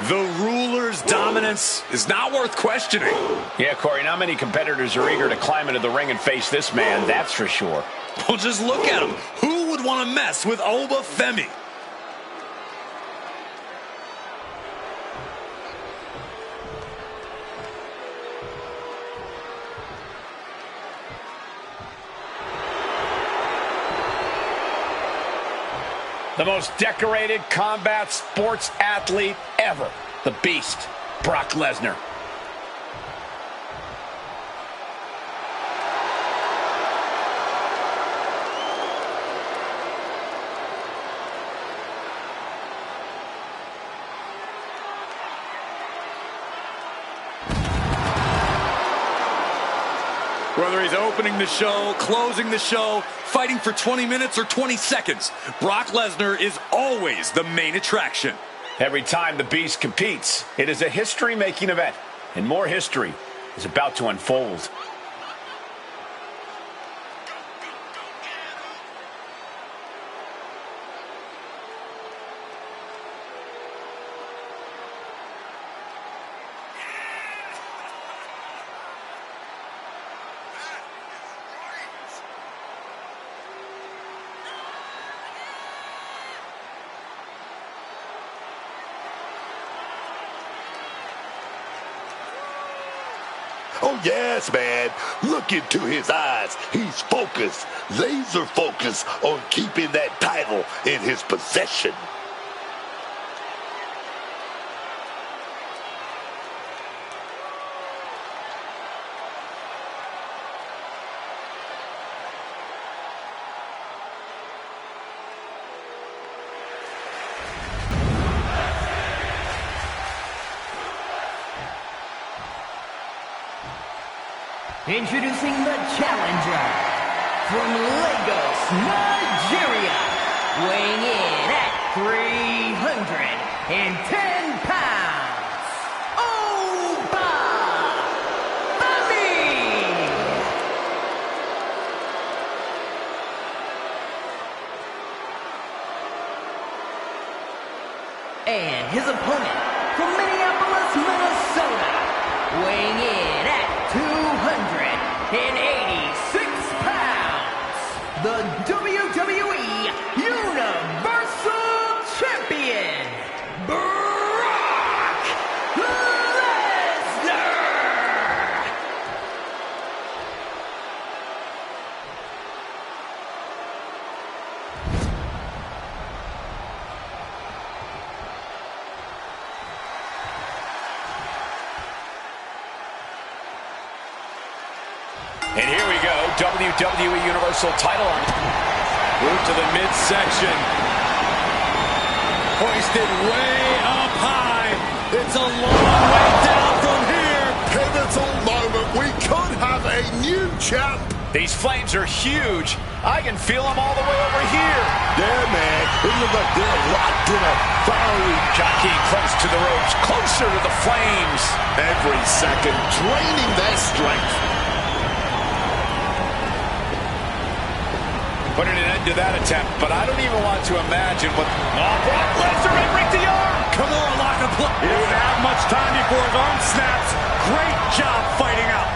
The ruler's dominance is not worth questioning. Yeah, Corey, not many competitors are eager to climb into the ring and face this man, that's for sure. Well, just look at him. Who would want to mess with Oba Femi? The most decorated combat sports athlete ever. The Beast, Brock Lesnar. Whether he's opening the show, closing the show, fighting for 20 minutes or 20 seconds, Brock Lesnar is always the main attraction. Every time the Beast competes, it is a history-making event, and more history is about to unfold. Oh, yes, man. Look into his eyes. He's focused, laser focused on keeping that title in his possession. Introducing the challenger from Lagos, Nigeria, weighing in at 310 pounds, Oba Femi! And his opponent from Minneapolis, Minnesota, weighing in at 286 pounds, the WWE Universal Champion, Brock Lesnar! And here we go, WWE Universal title on. Move to the midsection. Hoisted way up high. It's a long way down from here. Pivotal moment. We could have a new champ. These flames are huge. I can feel them all the way over here. Yeah, man. It look like they're locked in a fiery... Jockey close to the ropes, closer to the flames. Every second, draining their strength. Putting an end to that attempt, but I don't even want to imagine what... Oh, Brock Lesnar may break the arm! Come on, lock and play. He doesn't have much time before his arm snaps. Great job fighting out.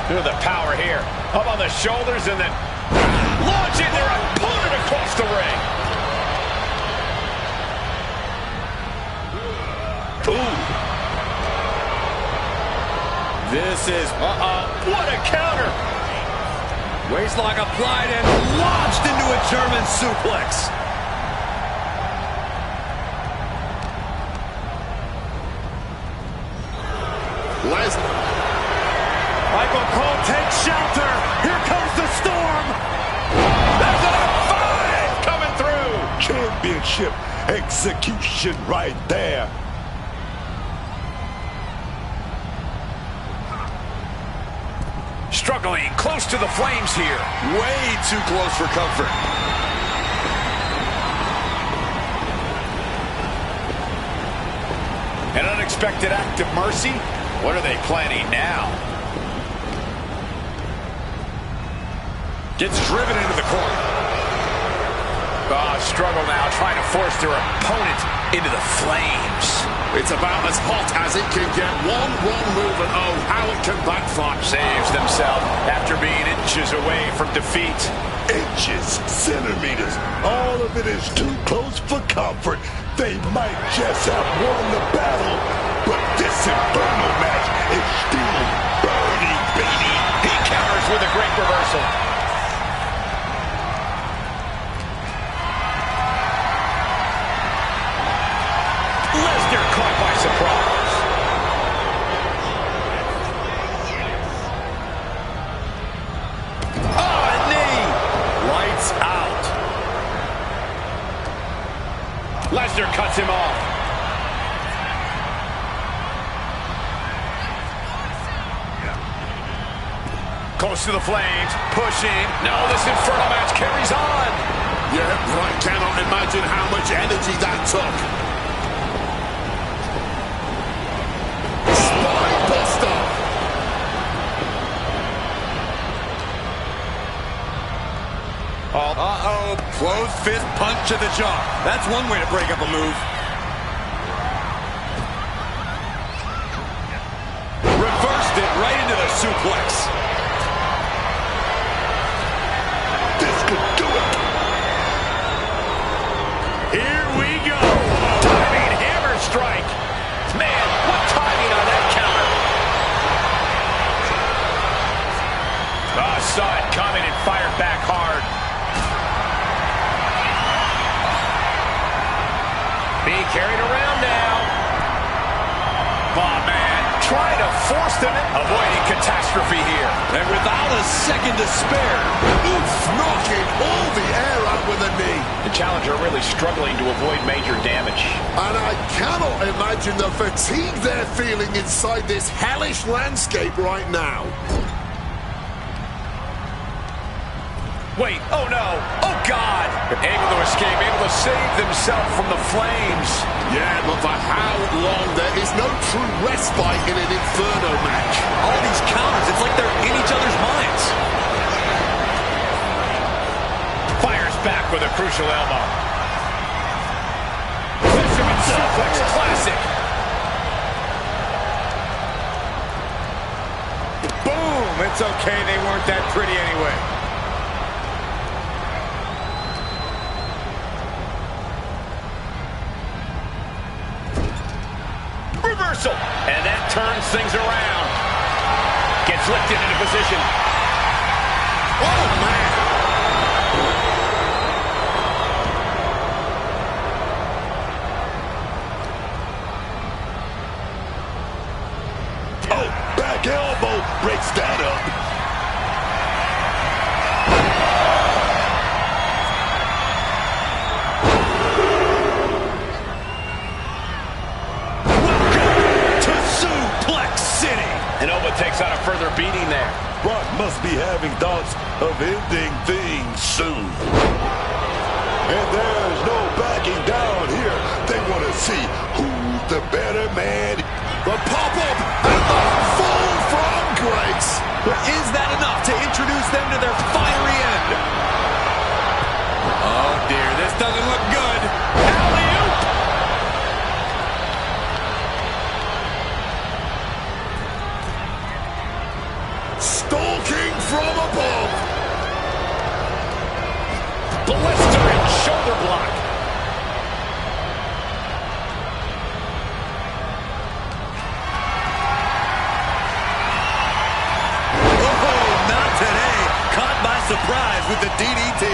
Look at the power here. Up on the shoulders and then launching their opponent across the ring. Ooh. This is... What a counter. Waistlock applied and launched into a German suplex. Lesnar. Michael Cole takes shelter. Here comes the storm. That's a 5 coming through. Championship execution right there. Struggling close to the flames here. Way too close for comfort. An unexpected act of mercy. What are they planning now? Gets driven into the corner. Struggle now, trying to force their opponent into the flames. It's about as hot as it can get. One wrong move and oh, how it can backfire. Saves themselves after being inches away from defeat. Inches, centimeters, all of it is too close for comfort. They might just have won the battle, but this Inferno match is still burning, baby. He counters with a great reversal. Lesnar caught by surprise. Oh, a knee. Lights out. Lesnar cuts him off. Close to the flames, pushing. No, this Inferno match carries on. Yeah, I cannot imagine how much energy that took. Spine buster. Uh-oh. Closed fist punch to the jaw. That's one way to break up a move. Reversed it right into the suplex. This could do it. Here we go. Timing hammer strike. Man, what timing on that counter. Saw it coming and fired back hard. Being carried around now. Oh, man. Trying to force them in. Avoiding catastrophe here. And without a second to spare. Oof, knocking all the air out with a knee. The challenger really struggling to avoid major damage. And I cannot imagine the fatigue they're feeling inside this hellish landscape right now. Wait, oh no, oh God! Able to escape, able to save themselves from the flames. Yeah, but for how long? There is no true respite in an Inferno match. All these counters, it's like they're in each other's minds. Fires back with a crucial elbow. Fisherman suplex, classic. Boom! It's okay, they weren't that pretty anyway. Reversal, and that turns things around. Gets lifted into position. Oh, man. Oh, back elbow breaks that up. And Oba takes out a further beating there. Brock must of ending things soon. And there's no backing down here. They want to see who's the better man. The pop-up and the fall from grace. But is that enough to introduce them to their fiery end? Oh dear, this doesn't look good. Alley-oop! Stalking from above. Blistering shoulder block. Oh, not today. Caught by surprise with the DDT.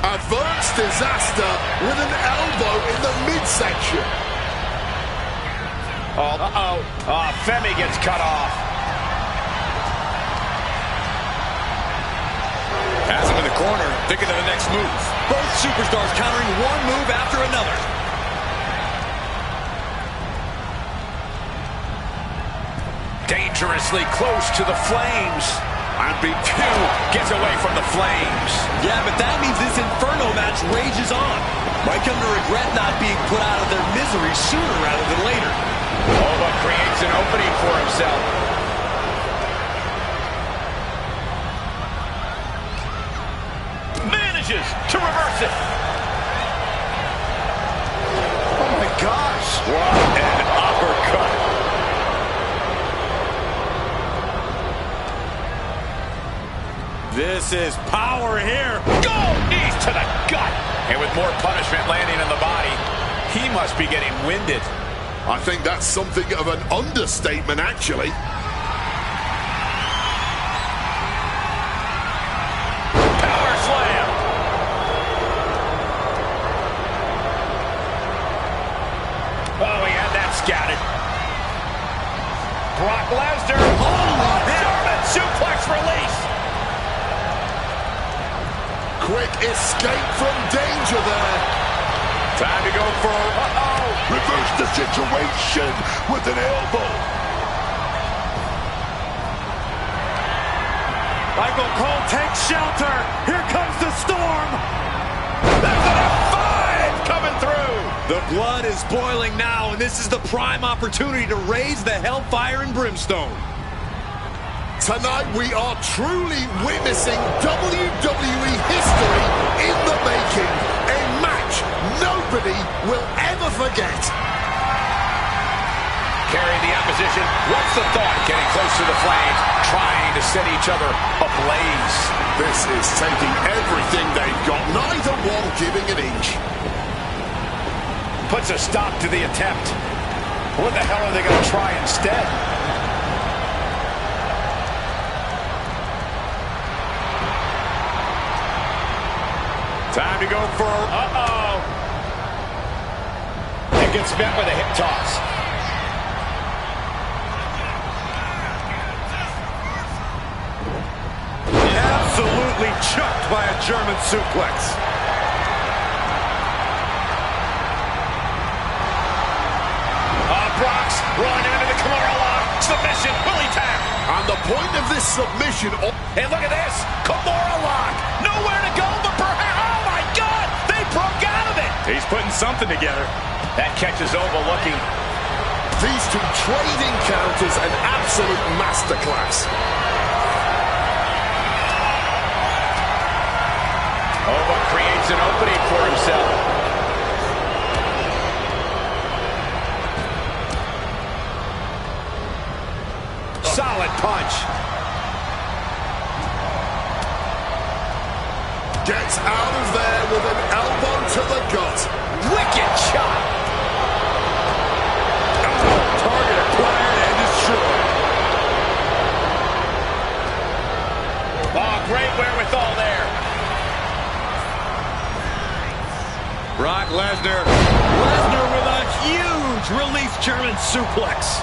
Advanced disaster with an elbow in the midsection. Femi gets cut off. Has him in the corner, thinking of the next move. Both superstars countering one move after another. Dangerously close to the flames. And B2 gets away from the flames. Yeah, but that means this Inferno match rages on. Might come to regret not being put out of their misery sooner rather than later. Oba creates an opening for himself. Manages to reverse it. Oh my gosh. What an uppercut. This is power here. Go! Knees to the gut. And with more punishment landing in the body, he must be getting winded. I think that's something of an understatement, actually. Power slam. Oh, he had that scouted. Brock Lesnar. Holy German suplex release. Quick escape from danger there. Time to go for Reverse the situation with an elbow. Michael Cole takes shelter. Here comes the storm. There's an F5 coming through. The blood is boiling now, and this is the prime opportunity to raise the hellfire and brimstone. Tonight we are truly witnessing WWE history in the making. A match nobody will ever forget. Carrying the opposition. What's the thought? Getting close to the flames, trying to set each other ablaze. This is taking everything they've got, neither one giving an inch. Puts a stop to the attempt. What the hell are they going to try instead? Time to go for... It gets met with a hip toss. Absolutely chucked by a German suplex. Brock's rolling into the Kimura lock. Submission. Will he tap? And the point of this submission... And look at this. Kimura lock. Nowhere to go but perhaps... Oh, my God. They broke out of it. He's putting something together. That catches Oba looking. These two trading counters, an absolute masterclass. Oba creates an opening for himself. Solid punch. Gets out of there with an elbow to the gut. Wicked shot. Target acquired and destroyed. Oh, great wherewithal there. Brock Lesnar. Lesnar with a huge release German suplex.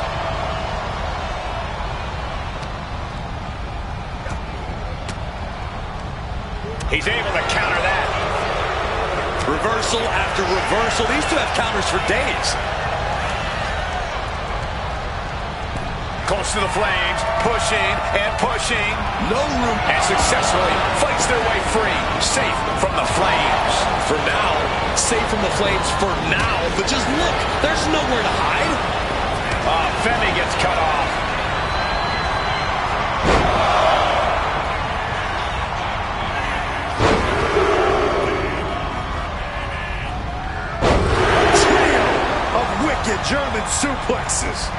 He's able to counter that. Reversal after reversal. These two have counters for days. Close to the flames, pushing and pushing. No room. And successfully fights their way free. Safe from the flames. For now, safe from the flames for now. But just look, there's nowhere to hide. Femi gets cut off. Trio of wicked German suplexes.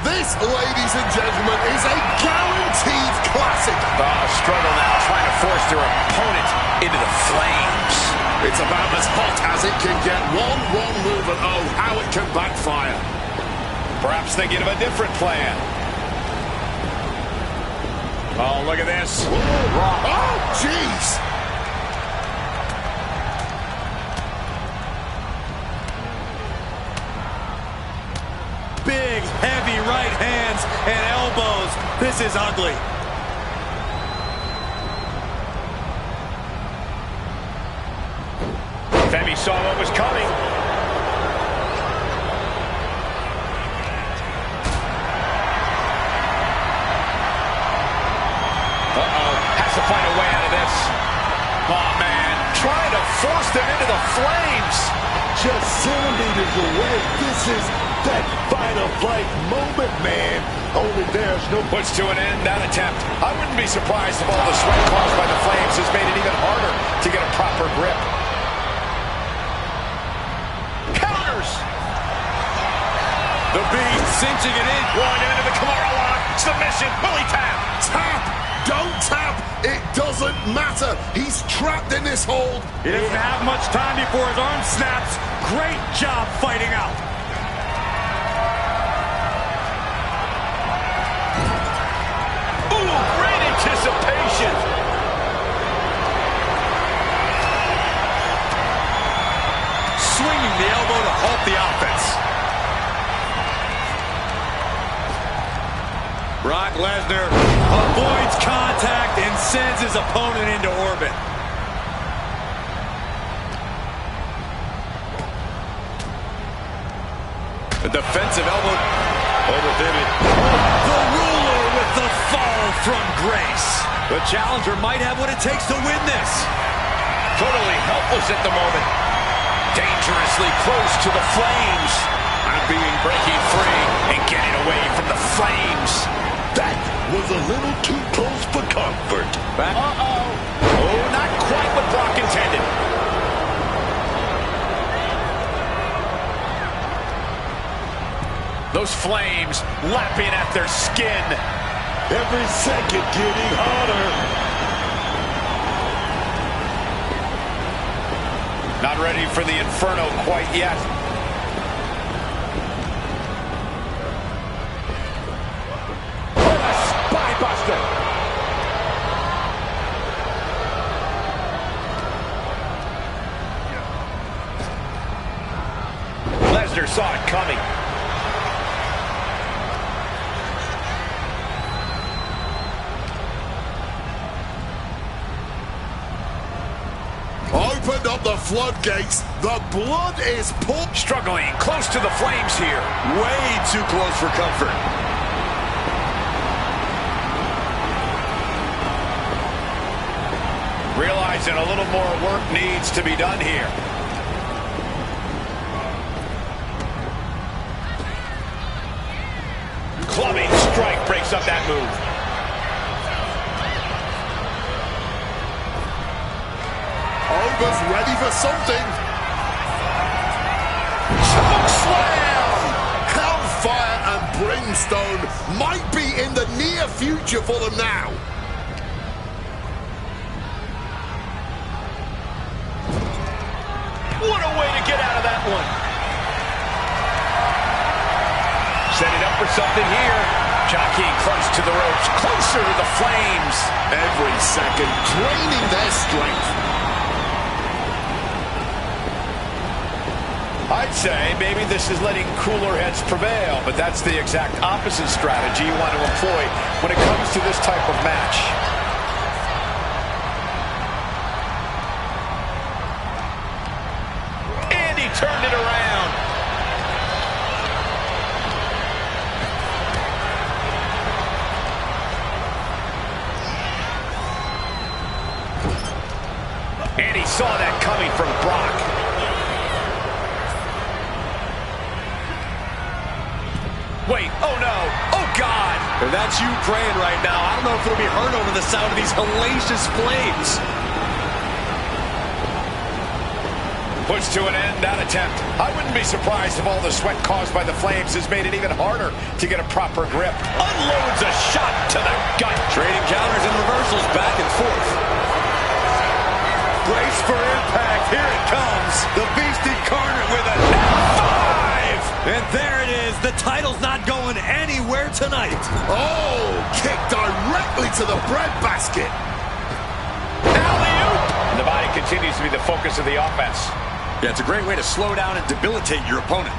This, ladies and gentlemen, is a guaranteed classic. Struggle now, trying to force their opponent into the flames. It's about as hot as it can get. One wrong move and oh, how it can backfire. Perhaps thinking of a different plan. Oh, look at this. Oh, jeez. Big, heavy right hands and elbows. This is ugly. Femi saw what was coming. Has to find a way out of this. Oh, man. Trying to force them into the flames. Just centimeters away. This is that fight or flight moment, man. Only there's no... Puts to an end that attempt. I wouldn't be surprised if all the sweat caused by the flames has made it even harder to get a proper grip. Counters. The Beast cinching it in. Rolling him into the Kimura lock. Submission. Will he tap? Tap. Don't tap. It doesn't matter. He's trapped in this hold. He doesn't have much time before his arm snaps. Great job fighting out. Ooh, great anticipation. Swinging the elbow to halt the offense. Brock Lesnar avoids contact and sends his opponent into orbit. A defensive elbow. Over Femi. The ruler with the fall from grace. The challenger might have what it takes to win this. Totally helpless at the moment. Dangerously close to the flames. And breaking free and getting away from the flames. That was a little too close for comfort. Uh-oh. Oh, not quite what Brock intended. Those flames lapping at their skin. Every second getting hotter. Not ready for the Inferno quite yet. What a spine buster. Lesnar saw it coming. Opened up the floodgates. The blood is pouring. Struggling close to the flames here. Way too close for comfort. Realizing a little more work needs to be done here. Clubbing strike breaks up that move. Oba's ready for something. Choke slam! Hellfire and brimstone might be in the near future for them now. What a way to get out of that one. Setting up for something here. Jockeying close to the ropes, closer to the flames. Every second draining their strength. I'd say maybe this is letting cooler heads prevail, but that's the exact opposite strategy you want to employ when it comes to this type of match. And he turned it around. coming from Brock. Wait, oh no, oh God! If that's you praying right now, I don't know if it'll be heard over the sound of these hellacious flames. Puts to an end that attempt. I wouldn't be surprised if all the sweat caused by the flames has made it even harder to get a proper grip. Unloads a shot to the gut. Trading counters and reversals back and forth. Brace for impact. Here it comes. The Beast Incarnate with an F5! And there it is. The title's not going anywhere tonight. Oh, kick directly to the breadbasket. Alley-oop! And the body continues to be the focus of the offense. Yeah, it's a great way to slow down and debilitate your opponent.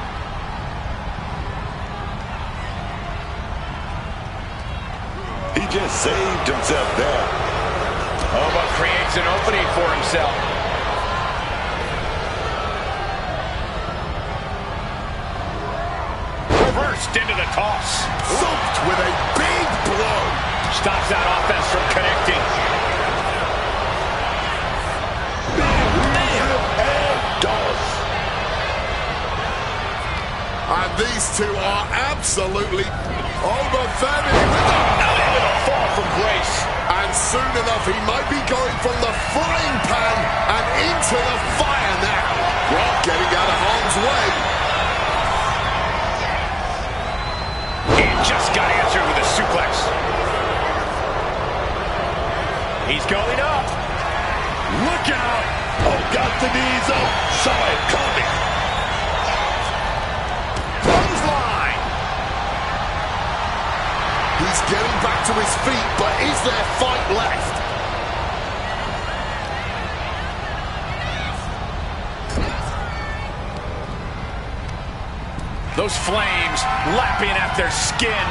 He just saved himself there. Oba creates an opening for himself. Reversed into the toss. Thumped with a big blow. Stops that offense from connecting. And these two are absolutely Oba Femi with a fall from grace. And soon enough, he might be going from the frying pan and into the fire now. Brock getting out of harm's way. He just got answered with a suplex. He's going up. Look out! Oh, got the knees up. Saw it coming. He's getting back to his feet, but is there fight left? Those flames lapping at their skin.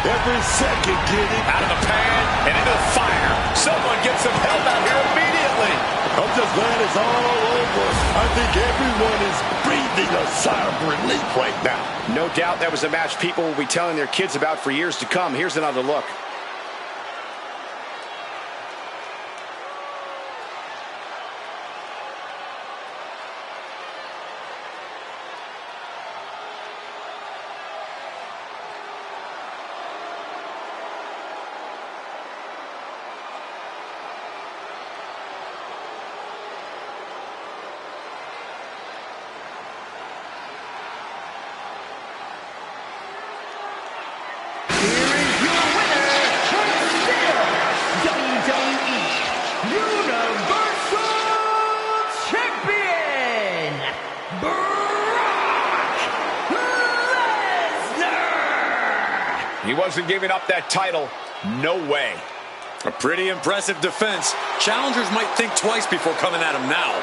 Every second, get it. Out of the pan and into the fire. Someone gets him held out here immediately. I'm just glad it's all over. I think everyone is breathing a sigh of relief right now. No doubt that was a match people will be telling their kids about for years to come. Here's another look. He wasn't giving up that title. No way. A pretty impressive defense. Challengers might think twice before coming at him now.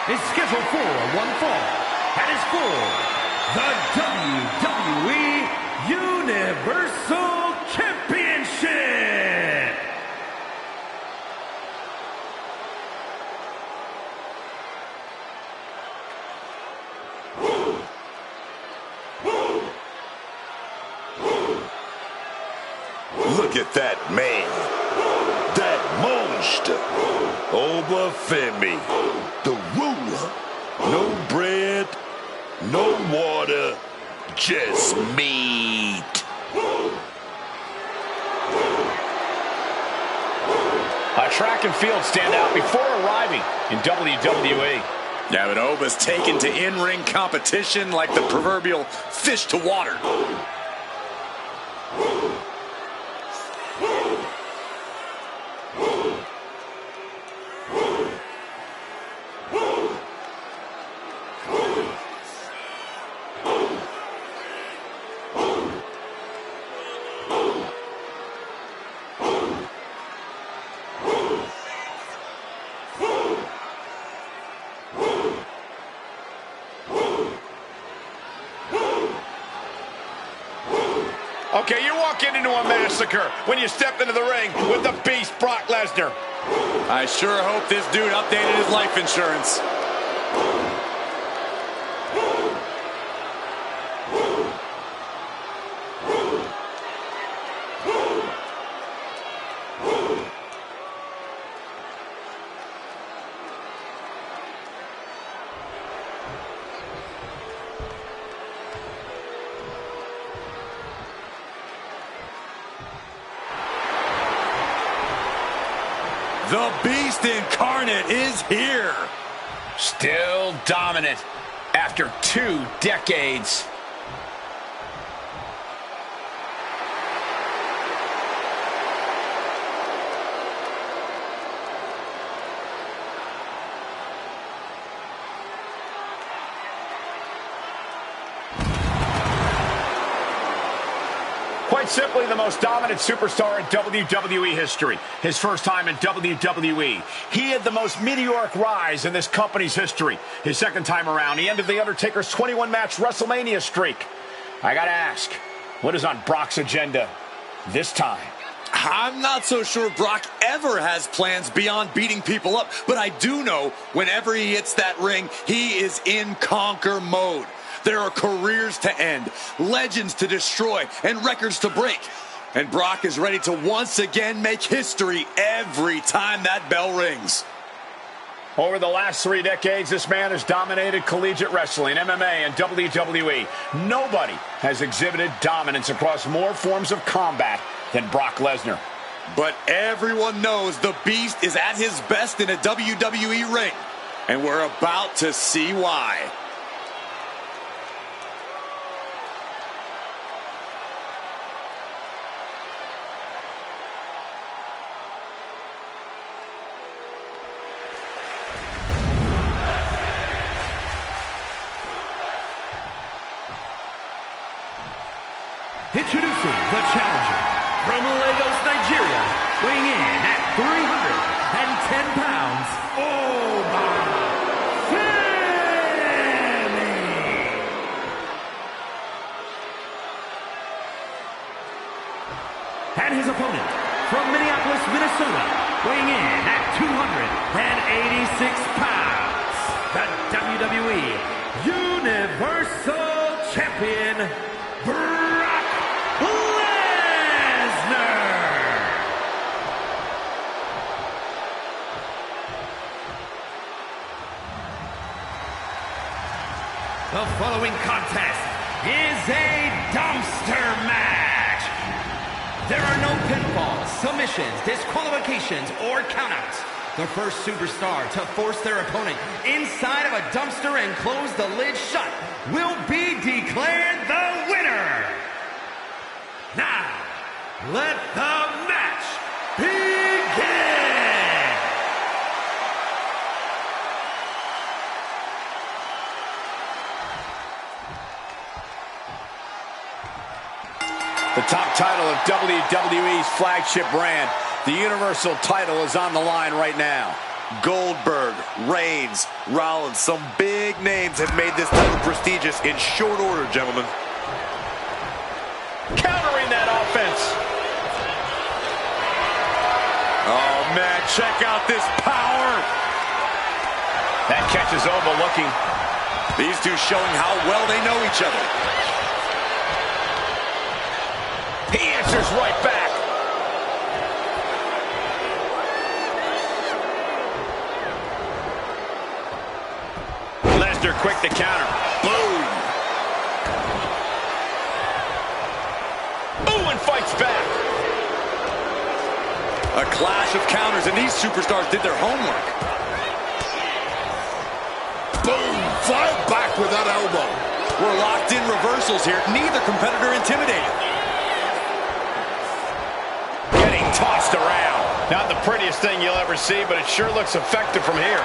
is scheduled for one fall. That is for the WWE Universal Championship. Look at that man. That monster. Oba Femi. The ruler. No bread, no water, just meat. A track and field standout before arriving in WWE. Yeah, but Oba's taken to in-ring competition like the proverbial fish to water. Okay, you're walking into a massacre when you step into the ring with the beast, Brock Lesnar. I sure hope this dude updated his life insurance. The Beast Incarnate is here. Still dominant after 2 decades. Quite simply, the most dominant superstar in WWE history. His first time in WWE. He had the most meteoric rise in this company's history. His second time around, he ended The Undertaker's 21-match WrestleMania streak. I gotta ask, what is on Brock's agenda this time? I'm not so sure Brock ever has plans beyond beating people up, but I do know whenever he hits that ring, he is in conquer mode. There are careers to end, legends to destroy, and records to break. And Brock is ready to once again make history every time that bell rings. Over the last 3 decades, this man has dominated collegiate wrestling, MMA, and WWE. Nobody has exhibited dominance across more forms of combat than Brock Lesnar. But everyone knows the Beast is at his best in a WWE ring. And we're about to see why. Introducing the challenger from Lagos, Nigeria, weighing in at 310 pounds, Oba Femi. And his opponent from Minneapolis, Minnesota, weighing in at 286 pounds, the WWE Universal Champion, Brock Lesnar! The following contest is a dumpster match. There are no pinfalls, submissions, disqualifications, or countouts. The first superstar to force their opponent inside of a dumpster and close the lid shut will be declared the winner. Now, let the match begin! The top title of WWE's flagship brand, the Universal title, is on the line right now. Goldberg, Reigns, Rollins, some big names have made this title prestigious in short order, gentlemen. Countering that offense. Oh, man, check out this power. That catches Oba looking. These two showing how well they know each other. He answers right back. Lesnar quick to counter. Boom. Ooh, and fights back. A clash of counters, and these superstars did their homework. Boom! Fight back with that elbow. We're locked in reversals here. Neither competitor intimidated. Getting tossed around. Not the prettiest thing you'll ever see, but it sure looks effective from here.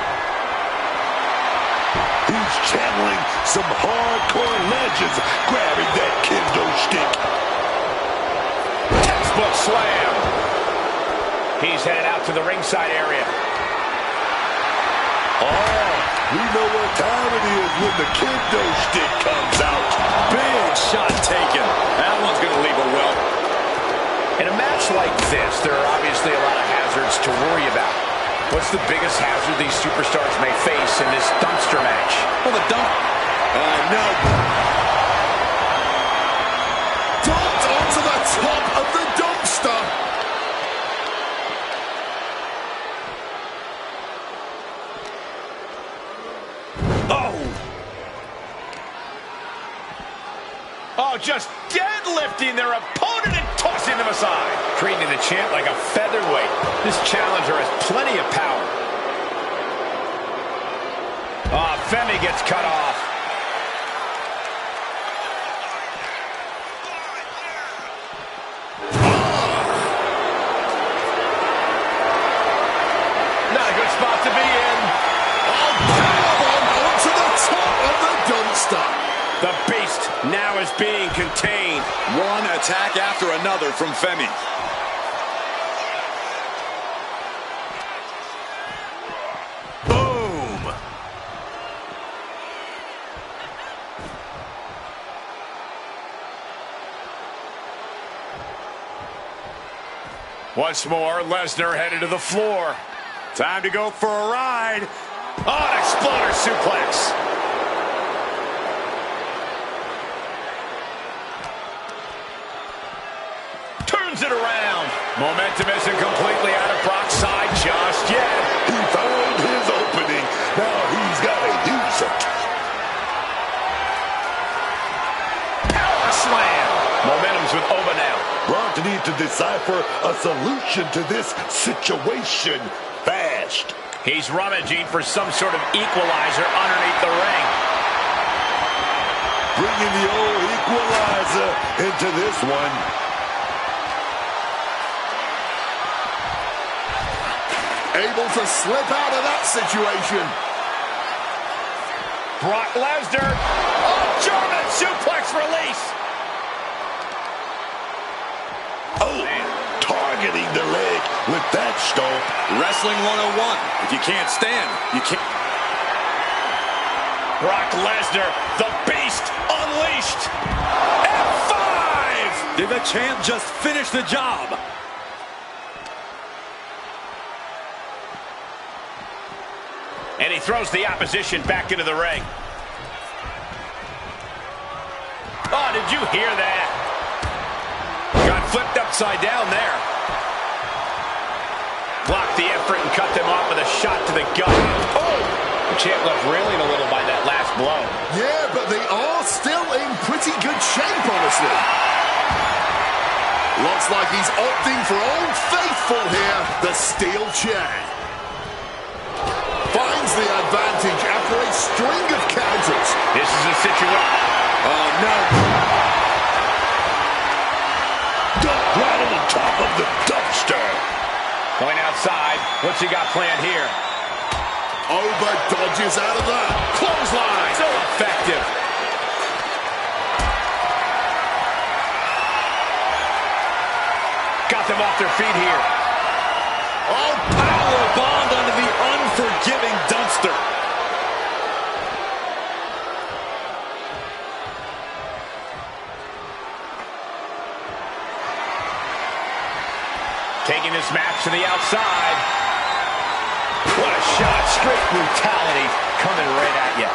He's channeling some hardcore legends, grabbing that kendo stick. Textbook slam. He's headed out to the ringside area. Oh, we know what time it is when the kendo stick comes out. Big shot taken. That one's going to leave a welt. In a match like this, there are obviously a lot of hazards to worry about. What's the biggest hazard these superstars may face in this dumpster match? Well, the dump. No. Dumped onto the top of the dumpster. Oh, just deadlifting their opponent and tossing them aside. Treating the champ like a featherweight. This challenger has plenty of power. Oh, Femi gets cut off. Not a good spot to be in. Oh, powerbomb onto the top of the dumpster. The Beast now is being contained. One attack after another from Femi. Boom! Once more, Lesnar headed to the floor. Time to go for a ride. Oh, an exploder suplex. Turns it around. Momentum isn't completely out of Brock's side just yet. He found his opening. Now he's got to use it. Power slam. Momentum's with Oba now. Brock needs to decipher a solution to this situation fast. He's rummaging for some sort of equalizer underneath the ring. Bringing the old equalizer into this one. Able to slip out of that situation. Brock Lesnar. Oh, German suplex release. Oh, targeting the leg with that stomp. Wrestling 101. If you can't stand, you can't. Brock Lesnar, the Beast, unleashed. F5! Did the champ just finish the job? And he throws the opposition back into the ring. Oh, did you hear that? Got flipped upside down there. Blocked the effort and cut them off with a shot to the gut. Oh! The champ left reeling a little by that last blow. Yeah, but they are still in pretty good shape, honestly. Looks like he's opting for Old Faithful here, the steel chair. Finds the advantage after a string of counters. This is a situation. Oh, no. Duck right on top of the dumpster. Going outside. What's he got planned here? Oba dodges out of that. Clothesline. So effective. Got them off their feet here. Oh, power bombed onto the Straight brutality coming right at you.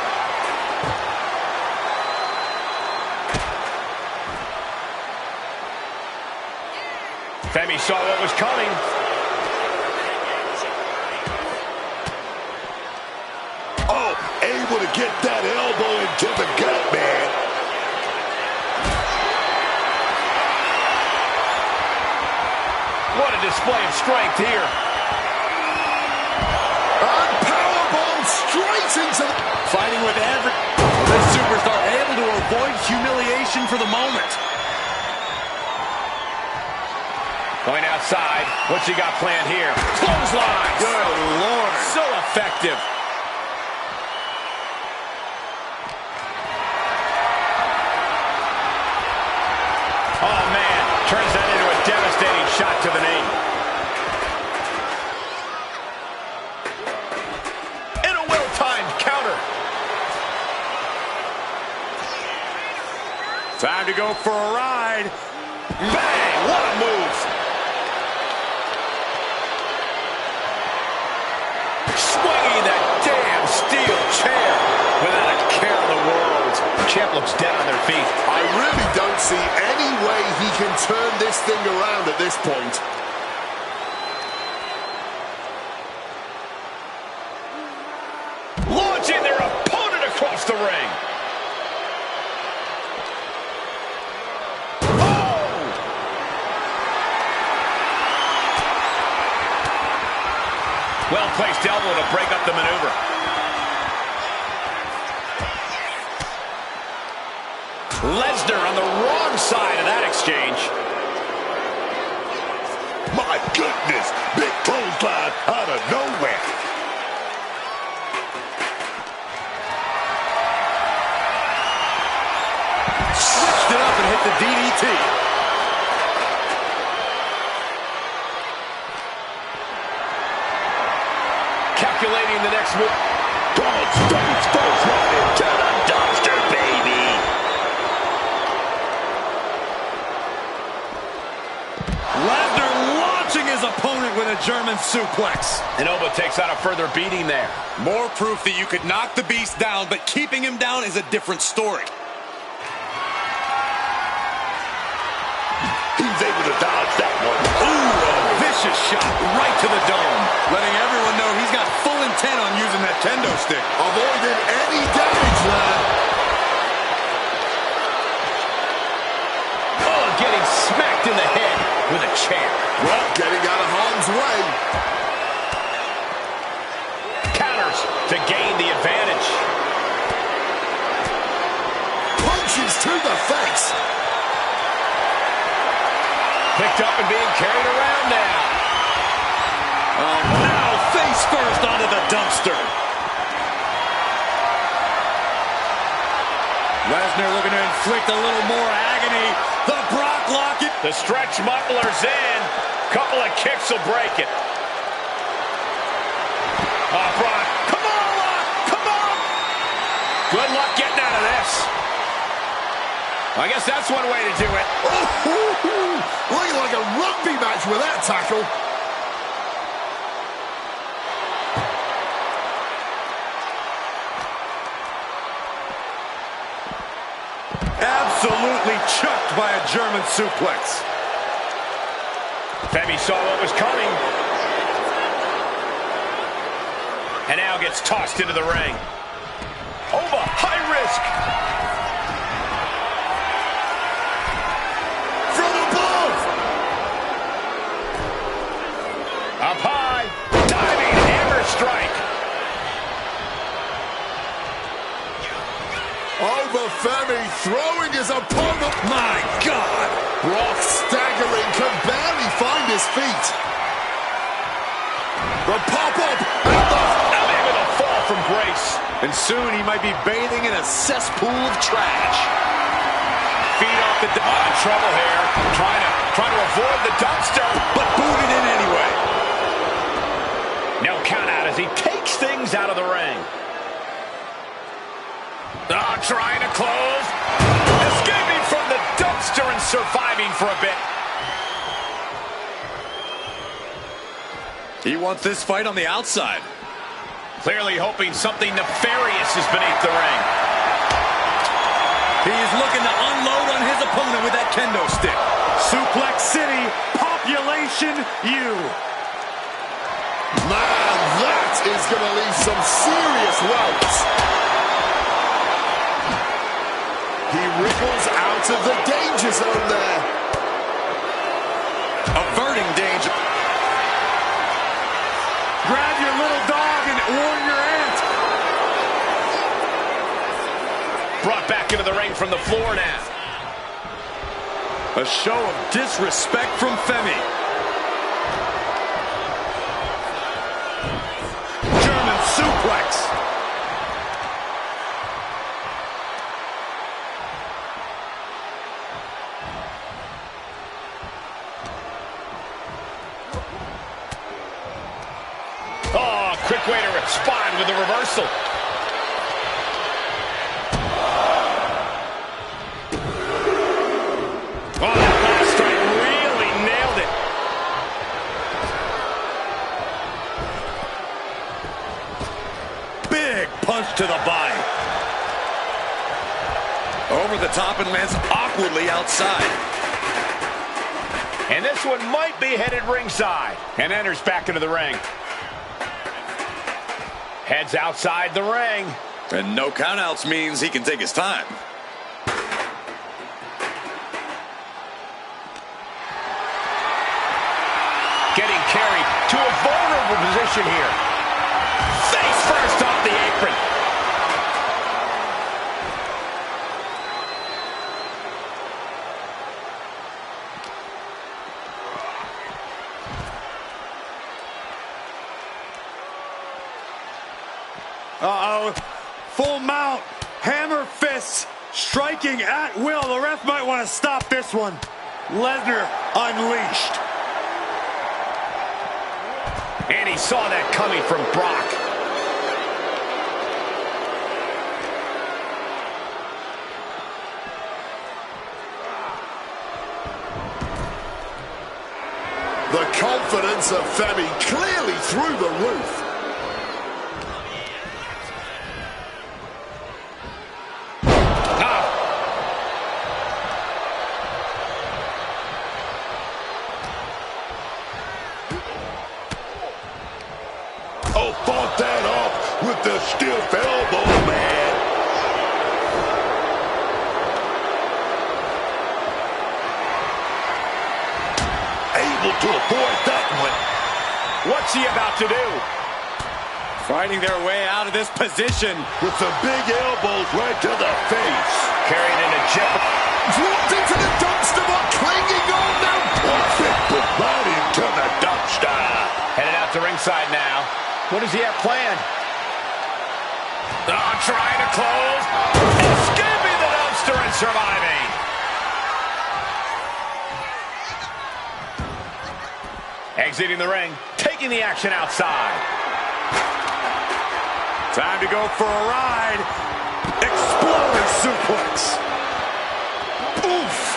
Femi saw what was coming. Oh, able to get that elbow into the gut, man. What a display of strength here. And powerbomb straight into the... Fighting with every... This superstar able to avoid humiliation for the moment. Going outside. What's he got planned here? Clothesline. Good Lord. So effective. Oh, man. Turns that into a devastating shot to the knee. And a well-timed counter. Time to go for a ride. Bang! What a move. Swinging that damn steel chair without a care in the world. The champ looks dead on their feet. I really don't see any way he can turn this thing around at this point. Launching their opponent across the ring. Well-placed elbow to break up the maneuver. Lesnar on the wrong side of that exchange. My goodness, big clothesline out of nowhere. Switched it up and hit the DDT. Calculating the next move. Dog State's first right into the dumpster, baby. Lesnar launching his opponent with a German suplex. And Oba takes out a further beating there. More proof that you could knock the beast down, but keeping him down is a different story. He's able to dodge that one. Ooh, a vicious shot right to the dome. Letting everyone know he's got full intent on using that kendo stick. Avoided any damage there. Oh, getting smacked in the head with a chair. Brock getting out of harm's way. Counters to gain the advantage. Punches to the face. Picked up and being carried around now. Oh, now face first onto the dumpster. Lesnar looking to inflict a little more agony. The Brock locket. The stretch muffler's in. Couple of kicks will break it. Oh, Brock. Come on, Brock. Come on. Good luck getting out of this. I guess that's one way to do it. Looking like a rugby match with that tackle. Absolutely chucked by a German suplex. Femi saw what was coming. And now gets tossed into the ring. Oba, high risk. Up high, diving hammer strike. Oba Femi throwing his opponent. My God! Brock staggering, can barely find his feet. The pop-up and the... With a fall from grace. And soon he might be bathing in a cesspool of trash. Feet off the... trouble here. Trying to avoid the dumpster. But booted in anyway. No count out as he takes things out of the ring. Oh, trying to close. Escaping from the dumpster and surviving for a bit. He wants this fight on the outside. Clearly hoping something nefarious is beneath the ring. He's looking to unload on his opponent with that kendo stick. Suplex City, population U. Man, that is going to leave some serious welts. He wriggles out of the danger zone there. Averting danger. Grab your little dog and warn your aunt. Brought back into the ring from the floor now. A show of disrespect from Femi. German suplex. Oh, quick way to respond with a reversal. Oh, that last strike really nailed it. Big punch to the body. Over the top and lands awkwardly outside. And this one might be headed ringside. And enters back into the ring. Heads outside the ring. And no countouts means he can take his time. Getting carried to a vulnerable position here. Face first off the apron. Uh-oh. Full mount. Hammer fists. Striking at will. The ref might want to stop this one. Lesnar unleashed. And he saw that coming from Brock. The confidence of Femi clearly through the roof. Oh, fought that off with the stiff elbow, man. Able to avoid that one. What's he about to do? Fighting their way out of this position. With some big elbows right to the face. Carried into jeopardy. Dropped into the dumpster, but clinging on now. Perfect, put right into the dumpster. Headed out to ringside now. What does he have planned? Oh, trying to close. Escaping the dumpster and surviving. Exiting the ring, taking the action outside. Time to go for a ride. Exploder suplex. Oof.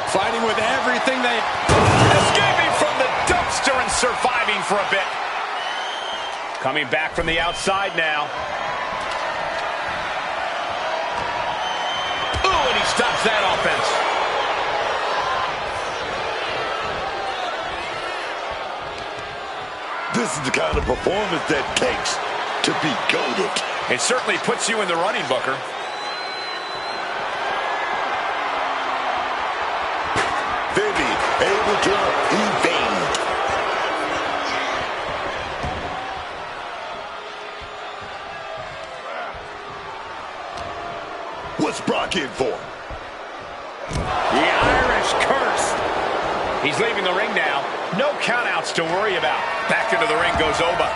Fighting with everything they... Escaping from the dumpster and surviving for a bit. Coming back from the outside now. Ooh, and he stops that offense. This is the kind of performance that takes to be goated. It certainly puts you in the running, Booker. Femi able to evade. What's Brock in for? The Irish curse. He's leaving the ring now. No countouts to worry about. Back into the ring goes Oba.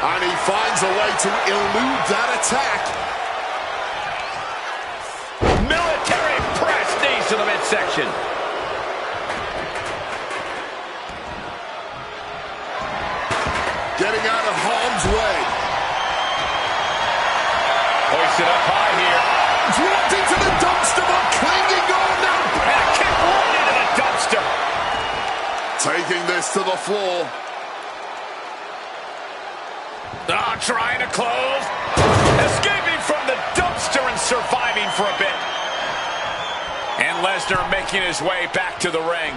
And he finds a way to elude that attack. Military midsection. Getting out of harm's way. Hoisted up high here. Dropped into the dumpster, but clinging on now. And a kick right into the dumpster. Taking this to the floor. Trying to close. Escaping from the dumpster and surviving for a bit. And Lesnar making his way back to the ring.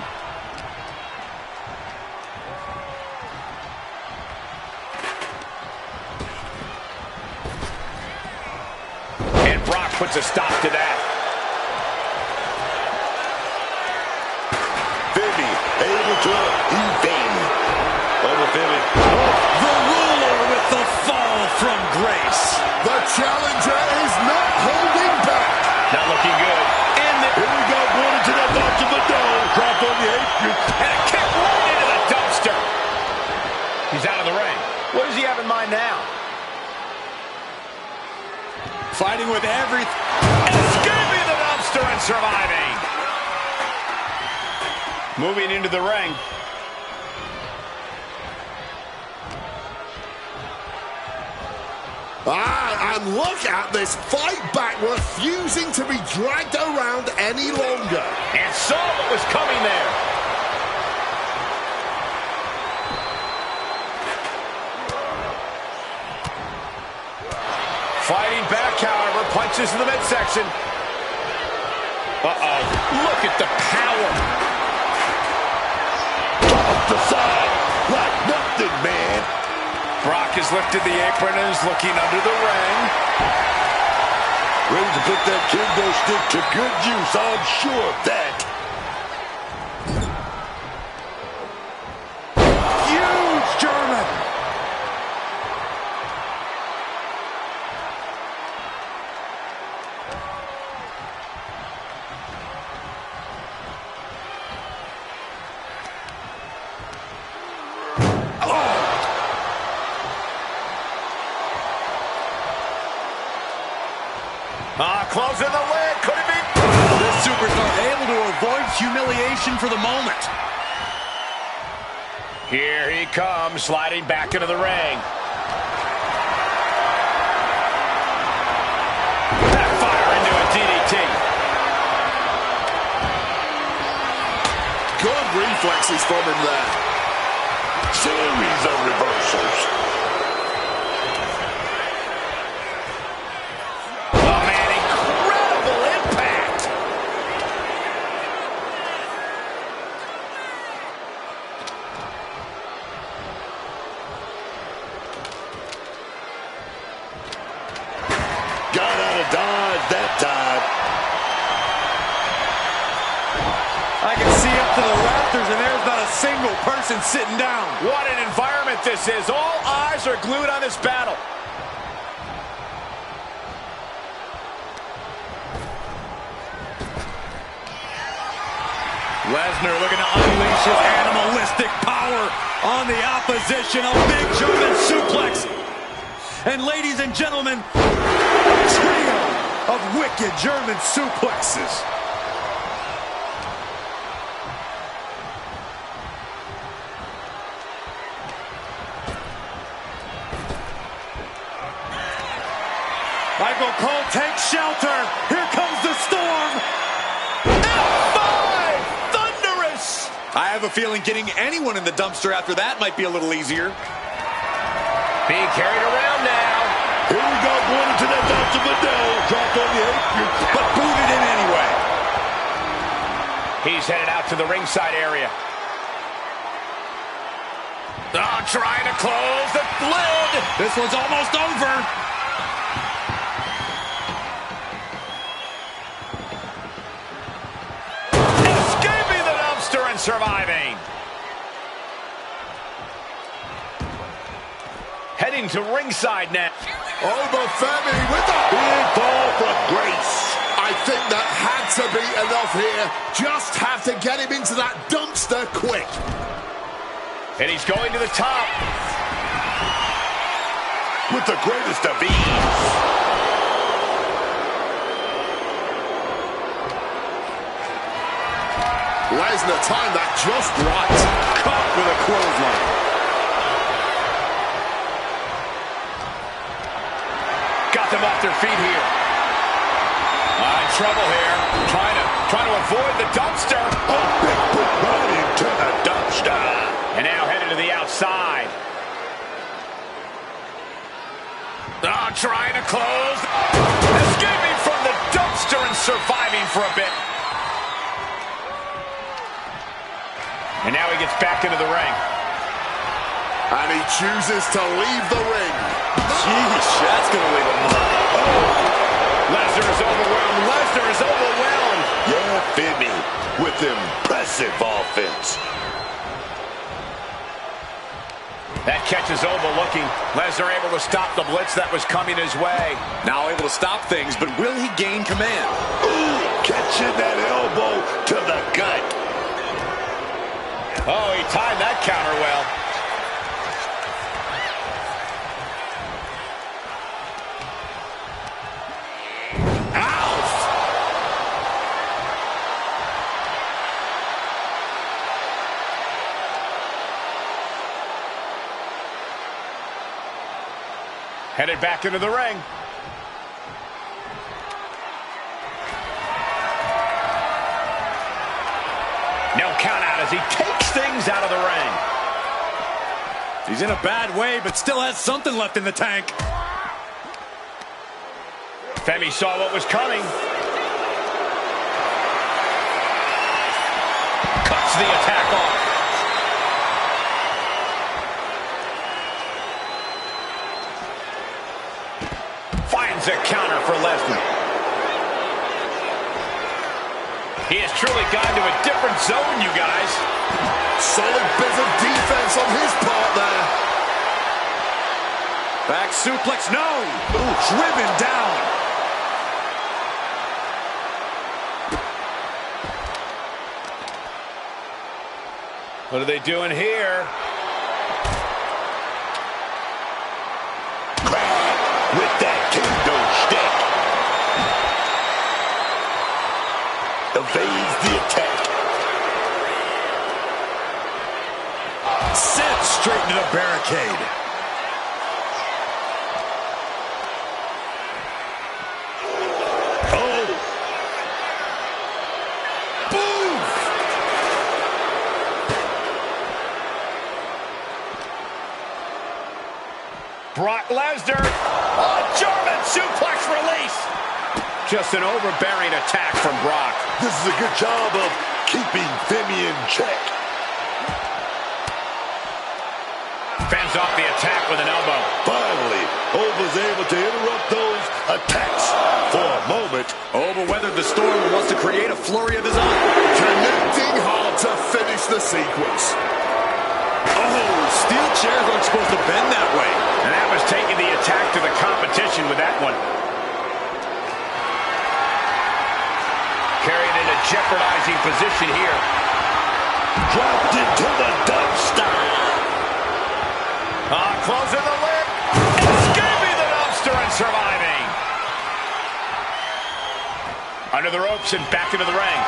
And Brock puts a stop to that. Femi able to evade. Oba Femi. The ruler with the fall from grace. The challenger is not holding back. Not looking good. Here we go, going into that notch of the door. Drop on the apron. And a kick right into the dumpster. He's out of the ring. What does he have in mind now? Fighting with everything. Escaping the dumpster and surviving. Moving into the ring. And look at this fight back, refusing to be dragged around any longer. And saw what was coming there. Fighting back, however, punches in the midsection. Uh-oh, look at the power. Off the side. Like nothing, man. Brock has lifted the apron and is looking under the ring. Ready to put that kendo stick to good use, I'm sure of that. Huge German. Closing the lid. Could it be? This superstar able to avoid humiliation for the moment. Here he comes, sliding back into the ring. Backfire into a DDT. Good reflexes from him there. Series of reversals. Dodge that time. I can see up to the rafters, and there's not a single person sitting down. What an environment this is. All eyes are glued on this battle. Lesnar looking to unleash his animalistic power on the opposition. A big German suplex. And ladies and gentlemen, a trio of wicked German suplexes. Michael Cole takes shelter. Here comes the storm. F5! Thunderous! I have a feeling getting anyone in the dumpster after that might be a little easier. Being carried around now. Here we go, going into that notch of the door. Dropped on the apron, But booted in anyway. He's headed out to the ringside area. Trying to close the lid. This one's almost over. Escaping the dumpster and surviving. Heading to ringside now. Oba Femi with the big fall from grace. I think that had to be enough here. Just have to get him into that dumpster quick. And he's going to the top. With the greatest of ease. Lesnar timed that just right. Caught with a clothesline. Got them off their feet here. In trouble here. Trying to avoid the dumpster. A big boot right into the dumpster. And now headed to the outside. Trying to close. Escaping from the dumpster and surviving for a bit. And now he gets back into the ring. And he chooses to leave the ring. Jeez, that's going to leave a mark. Lesnar is overwhelmed. Lesnar is overwhelmed. Yeah, Femi with impressive offense. That catches Oba looking. Lesnar able to stop the blitz that was coming his way. Now able to stop things, but will he gain command? Ooh, catching that elbow to the gut. Oh, he timed that counter well. Headed back into the ring. No count out as he takes things out of the ring. He's in a bad way, but still has something left in the tank. Femi saw what was coming. Cuts the attack off. Finds a counter for Lesnar. He has truly gotten to a different zone, you guys. Solid bit of defense on his part there. Back suplex, no! Ooh, driven down. What are they doing here? With that kendo stick. Evades the attack. Sent straight into the barricade. Oh. Boom. Brock Lesnar. A German suplex release. Just an overbearing attack from Brock. This is a good job of keeping Femi in check. Fends off the attack with an elbow. Finally, Oba's able to interrupt those attacks for a moment. Oba weathered the storm and wants to create a flurry of his own. Connecting hard to finish the sequence. Oh, steel chairs aren't supposed to bend that way. And that was taking the attack to the competition with that one. Carried in a jeopardizing position here. Dropped into the dumpster. Closing the lid. Escaping the dumpster and surviving. Under the ropes and back into the ring.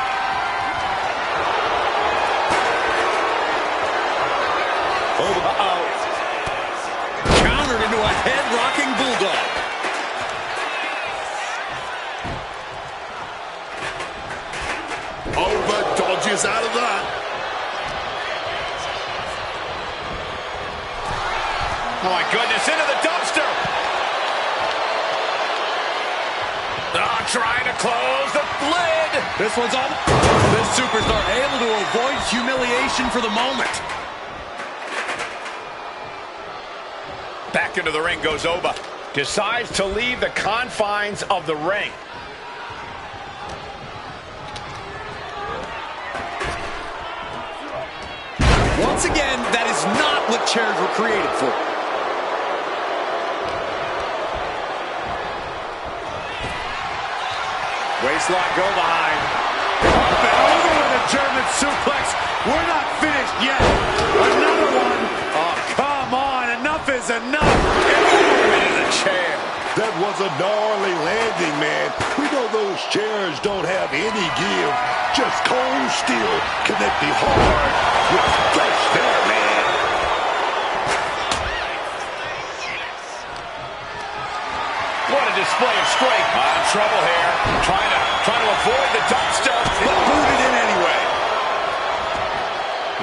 Uh-oh. Countered into a head-rocking bulldog. Oba dodges out of that. Oh my goodness, into the dumpster. Trying to close the lid. This one's on. This superstar able to avoid humiliation for the moment. Back into the ring goes Oba. Decides to leave the confines of the ring. Once again, that is not what chairs were created for. Waistlock go behind. Up and over with a German suplex. We're not finished yet. Another one. Oh, come on. Enough is enough. Into the chair. That was a gnarly landing, man. We know those chairs don't have any give. Just cold steel connecting hard with flesh there, man. What a display of strength. Trouble here. Trying to avoid the dumpster. But booted in anyway.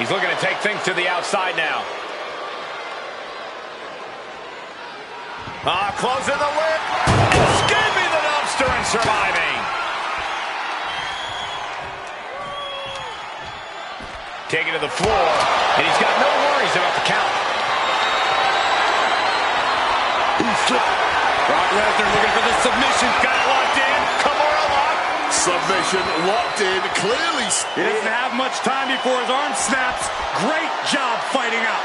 He's looking to take things to the outside now. Closing the lip. Escaping the dumpster and surviving. Taking to the floor, and he's got no worries about the count. Brock Lesnar looking for the submission. Got it locked in. Kimura lock. Submission locked in. Clearly. He doesn't have much time before his arm snaps. Great job fighting out.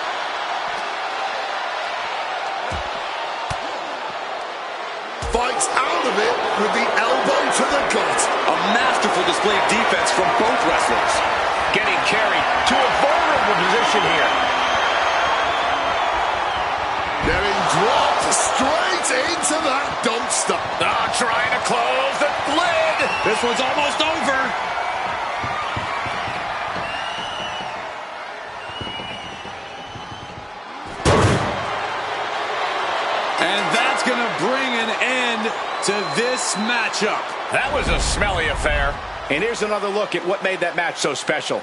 Fights out of it with the elbow to the gut. A masterful display of defense from both wrestlers. Getting carried to a vulnerable position here. Getting dropped straight into that dumpster. Trying to close the lid. This one's almost over. And that's going to bring an end to this matchup. That was a smelly affair. And here's another look at what made that match so special.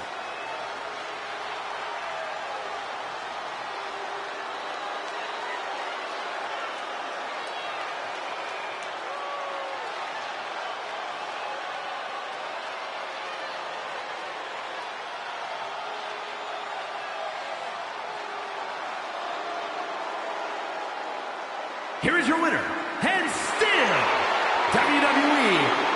Here is your winner, and still WWE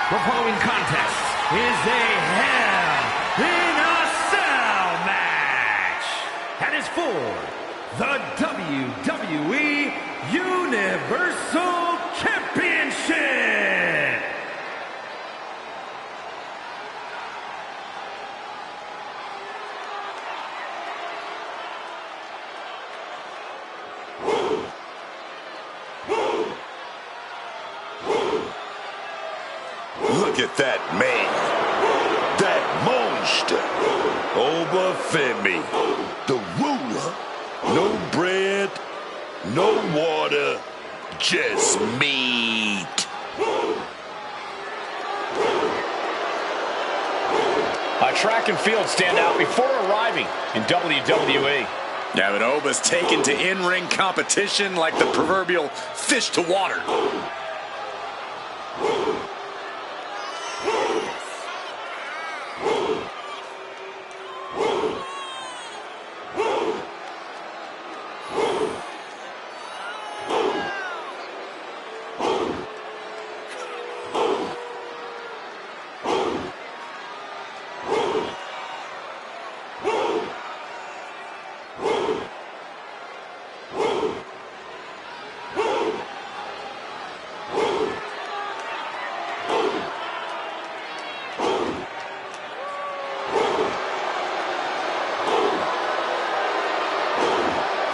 The following contest is a Hell in a Cell match and is for the WWE Universal Championship. Look at that man, that monster, Oba Femi, the ruler. No bread, no water, just meat. A track and field standout before arriving in WWE. Yeah, but Oba's taken to in-ring competition like the proverbial fish to water.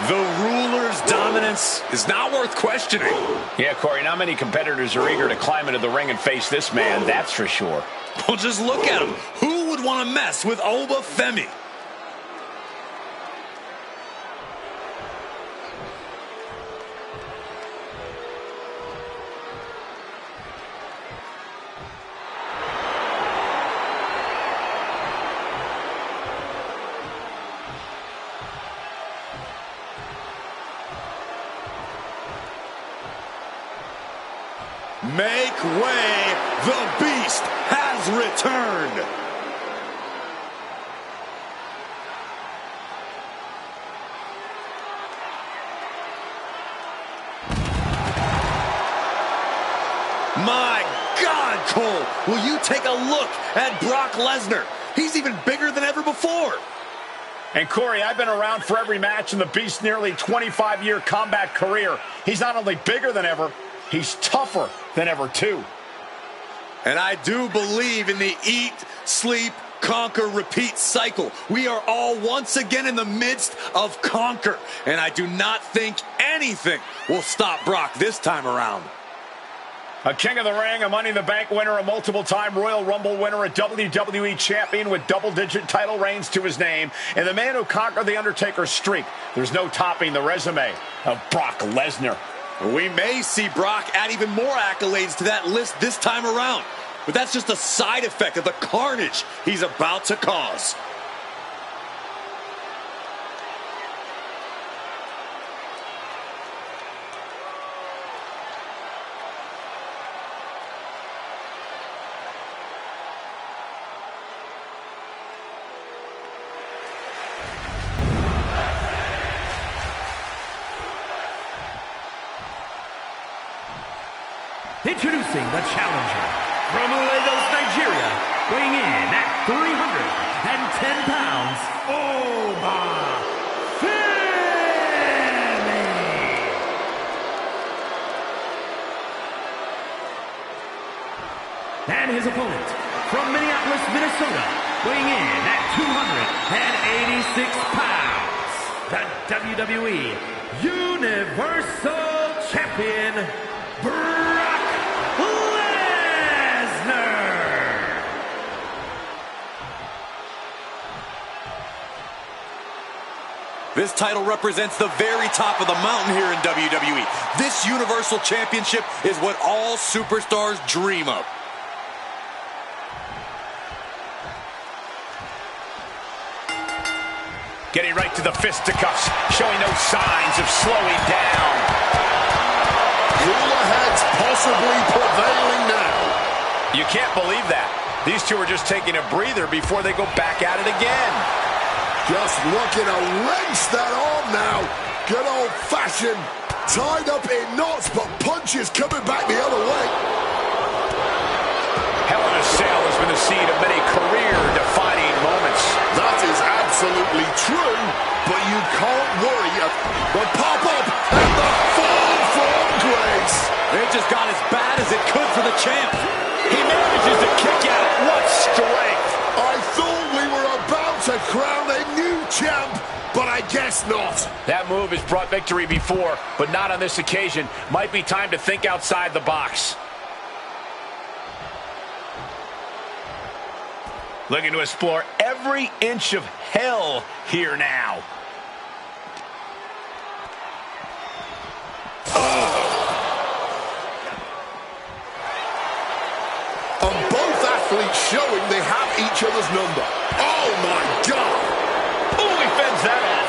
The ruler's dominance is not worth questioning. Yeah, Corey, not many competitors are eager to climb into the ring and face this man, that's for sure. Well, just look at him. Who would want to mess with Oba Femi? Make way, the beast has returned. My God, Cole, will you take a look at Brock Lesnar? He's even bigger than ever before. And Corey, I've been around for every match in the Beast's nearly 25-year combat career. He's not only bigger than ever, he's tougher than ever, too. And I do believe in the eat, sleep, conquer, repeat cycle. We are all once again in the midst of conquer. And I do not think anything will stop Brock this time around. A King of the Ring, a Money in the Bank winner, a multiple-time Royal Rumble winner, a WWE champion with double-digit title reigns to his name, and the man who conquered The Undertaker's streak. There's no topping the resume of Brock Lesnar. We may see Brock add even more accolades to that list this time around. But that's just a side effect of the carnage he's about to cause. Introducing the challenger from Lagos, Nigeria, weighing in at 310 pounds, Oba Femi. And his opponent from Minneapolis, Minnesota, weighing in at 286 pounds, the WWE Universal Champion, Brock Lesnar. This title represents the very top of the mountain here in WWE. This Universal Championship is what all superstars dream of. Getting right to the fisticuffs, showing no signs of slowing down. Cooler heads possibly prevailing now. You can't believe that. These two are just taking a breather before they go back at it again. Just looking to wrench that arm now. Good old-fashioned, tied up in knots, but punches coming back the other way. seed of many career-defining moments. That is absolutely true, but you can't worry. The pop-up and the fall from grace. It just got as bad as it could for the champ. He manages to kick out. What strength! I thought we were about to crown a new champ, but I guess not. That move has brought victory before, but not on this occasion. Might be time to think outside the box. Looking to explore every inch of hell here now. And both athletes showing they have each other's number. Oh my God! Oh, he fends that off.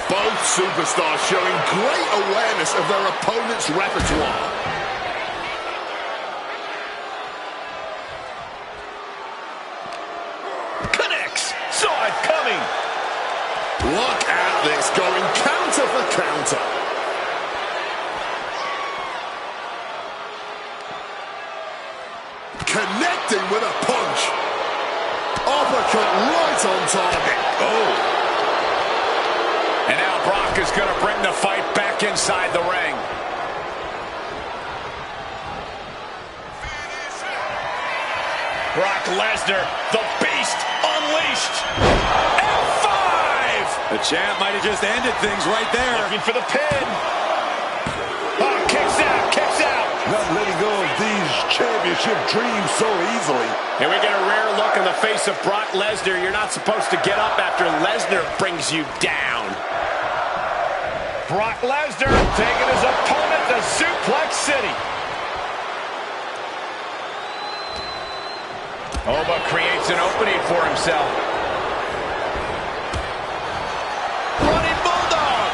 Both superstars showing great awareness of their opponent's repertoire. Connects. Saw it coming. Look at this, going counter for counter. Connecting with a punch. Uppercut right on target. Oh. And now Brock is going to bring the fight back inside the ring. Brock Lesnar, the beast, unleashed. F5! The champ might have just ended things right there. Looking for the pin. Oh, kicks out, kicks out. Not letting go of these championship dreams so easily. And we get a rare look in the face of Brock Lesnar. You're not supposed to get up after Lesnar brings you down. Brock Lesnar taking his opponent to Suplex City. Oba creates an opening for himself. Running Bulldog.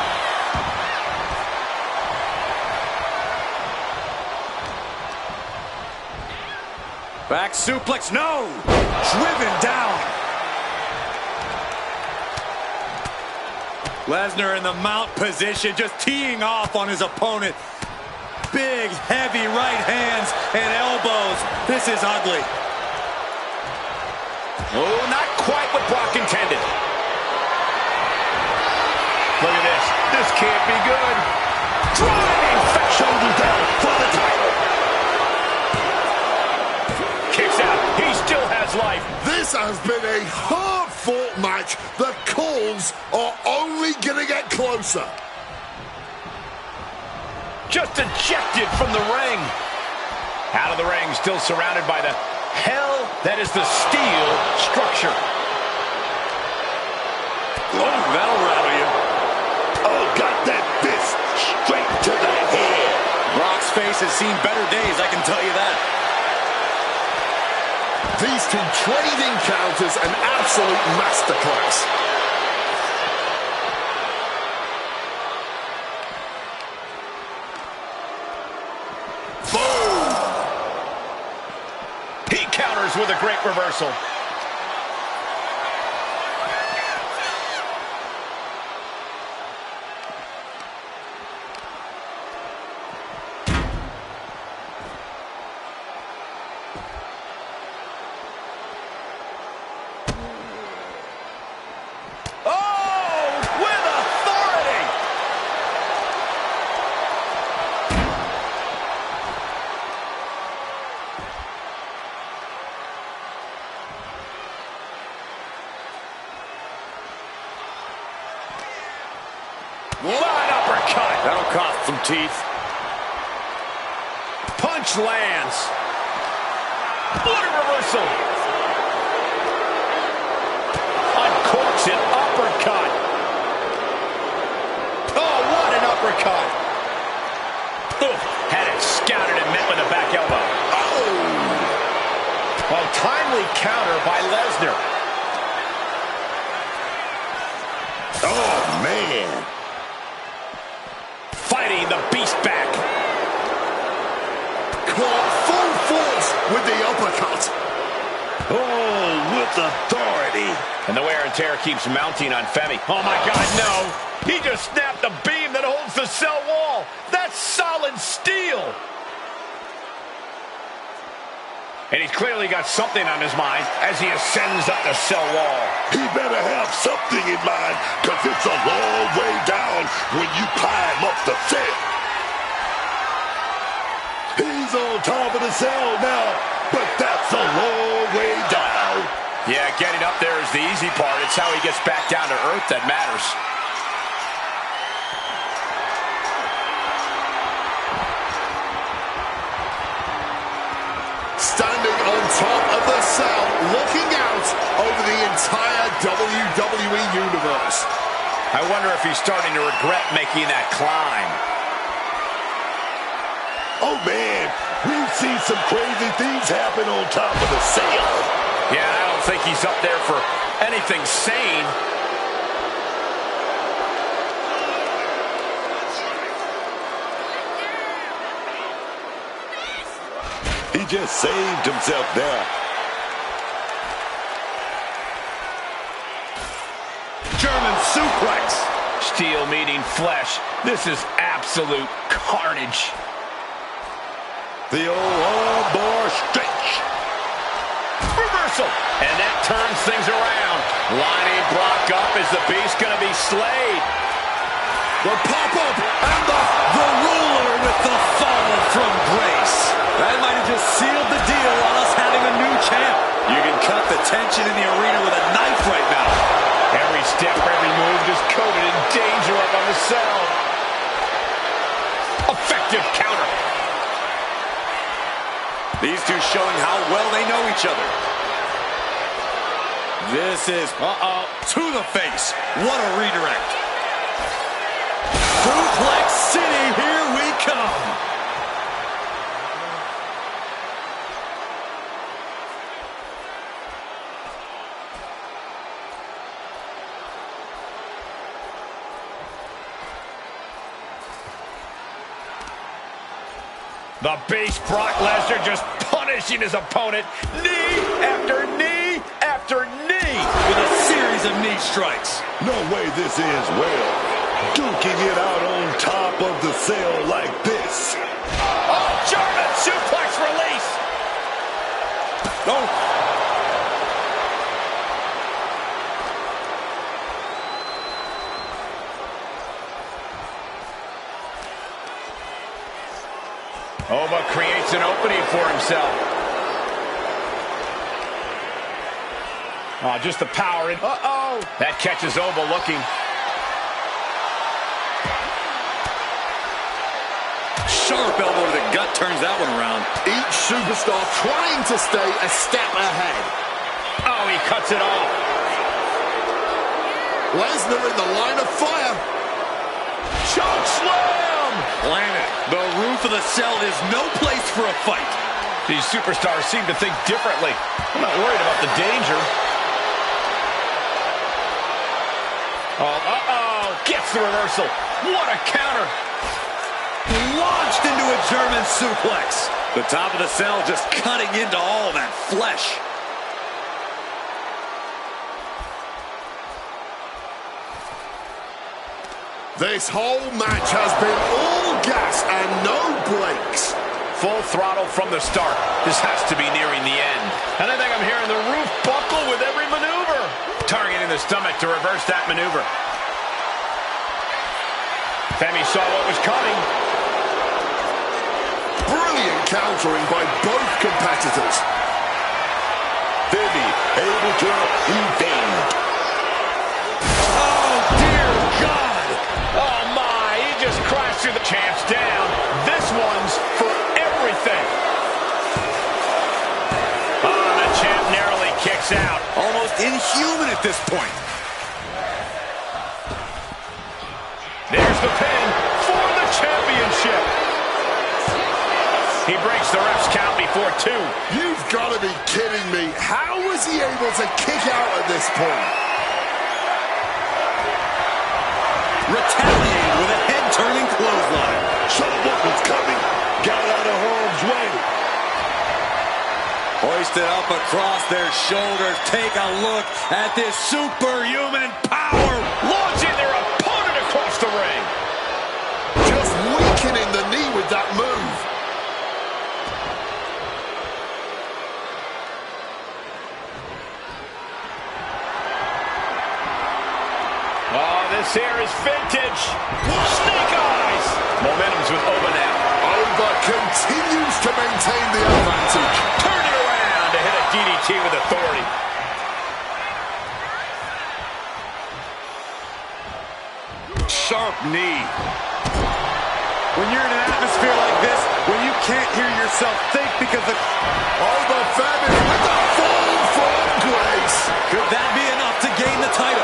Back suplex, no! Driven down. Lesnar in the mount position, just teeing off on his opponent. Big, heavy right hands and elbows. This is ugly. Oh, not quite what Brock intended. Look at this. This can't be good. Driving shoulder down for the title. Kicks out. He still has life. This has been a hard-fought match. The calls are only going to get closer. Just ejected from the ring. Out of the ring, still surrounded by the hell that is the steel structure. Oh, that'll rattle you. Oh, got that fist straight to the head. Brock's face has seen better days, I can tell you that. These two trading counters, an absolute masterclass. Boom! He counters with a great reversal. Fine uppercut. That'll cost some teeth. Punch lands. What a reversal. Uncorks it. Uppercut. Oh, what an uppercut. Oof. Had it scouted and met with a back elbow. Oh. Well, timely counter by Lesnar. Oh, man. Fighting the beast back. Caught full force with the uppercut. Oh, with authority. And the wear and tear keeps mounting on Femi. Oh, my God, no. He just snapped the beam that holds the cell wall. That's solid steel. And he's clearly got something on his mind as he ascends up the cell wall. He better have something in mind, because it's a long way down when you climb up the cell. He's on top of the cell now, but that's a long way down. Yeah, getting up there is the easy part. It's how he gets back down to earth that matters. Standing on top of the cell, looking out over the entire WWE Universe. I wonder if he's starting to regret making that climb. Oh, man, we've seen some crazy things happen on top of the cell. Yeah, I don't think he's up there for anything sane. He just saved himself there. German suplex. Steel meeting flesh. This is absolute carnage. The old armbar stretch. Reversal. And that turns things around. Lining Brock up. Is the Beast going to be slayed? The pop-up and the ruler with the fall from grace. That might have just sealed the deal on us having a new champ. You can cut the tension in the arena with a knife right now. Every step, every move just coated in danger up on the cell. Effective counter. These two showing how well they know each other. This is, to the face. What a redirect. Suplex City, here we come. The Beast, Brock Lesnar, just punishing his opponent. Knee after knee after knee. With a series of knee strikes. No way this ends well. Duking it out on top of the cell like this. Oh, German suplex release. Oh. Oba creates an opening for himself. Oh, just the power in. Uh-oh. That catches Oba looking. Sharp elbow to the gut turns that one around. Each superstar trying to stay a step ahead. Oh, he cuts it off. Lesnar in the line of fire. Choke slam! Planet. The roof of the cell is no place for a fight. These superstars seem to think differently. I'm not worried about the danger. Oh, gets the reversal. What a counter. Launched into a German suplex. The top of the cell just cutting into all that flesh. This whole match has been all gas and no breaks. Full throttle from the start. This has to be nearing the end. And I think I'm hearing the roof buckle with every maneuver. Targeting the stomach to reverse that maneuver. Femi saw what was coming. Brilliant countering by both competitors. Femi able to evade. Oh, dear God. Oh, my. He just crashed through the champ's down. This one's for everything. Oh, the champ narrowly kicks out. Almost inhuman at this point. There's the pin for the championship. He breaks the ref's count before 2. You've got to be kidding me. How was he able to kick out at this point? Retaliated with a head-turning clothesline. Saw what was coming. Got out of harm's way. Hoisted up across their shoulders. Take a look at this superhuman power. Launching their opponent across the ring. Just weakening the knee with that move. This here is vintage. Snake eyes. Momentum's with Oba now. Oba continues to maintain the advantage. Turn it around to hit a DDT with authority. Sharp knee. When you're in an atmosphere like this, when you can't hear yourself think because of... Oba Femi with the fall from grace. Could that be enough to gain the title?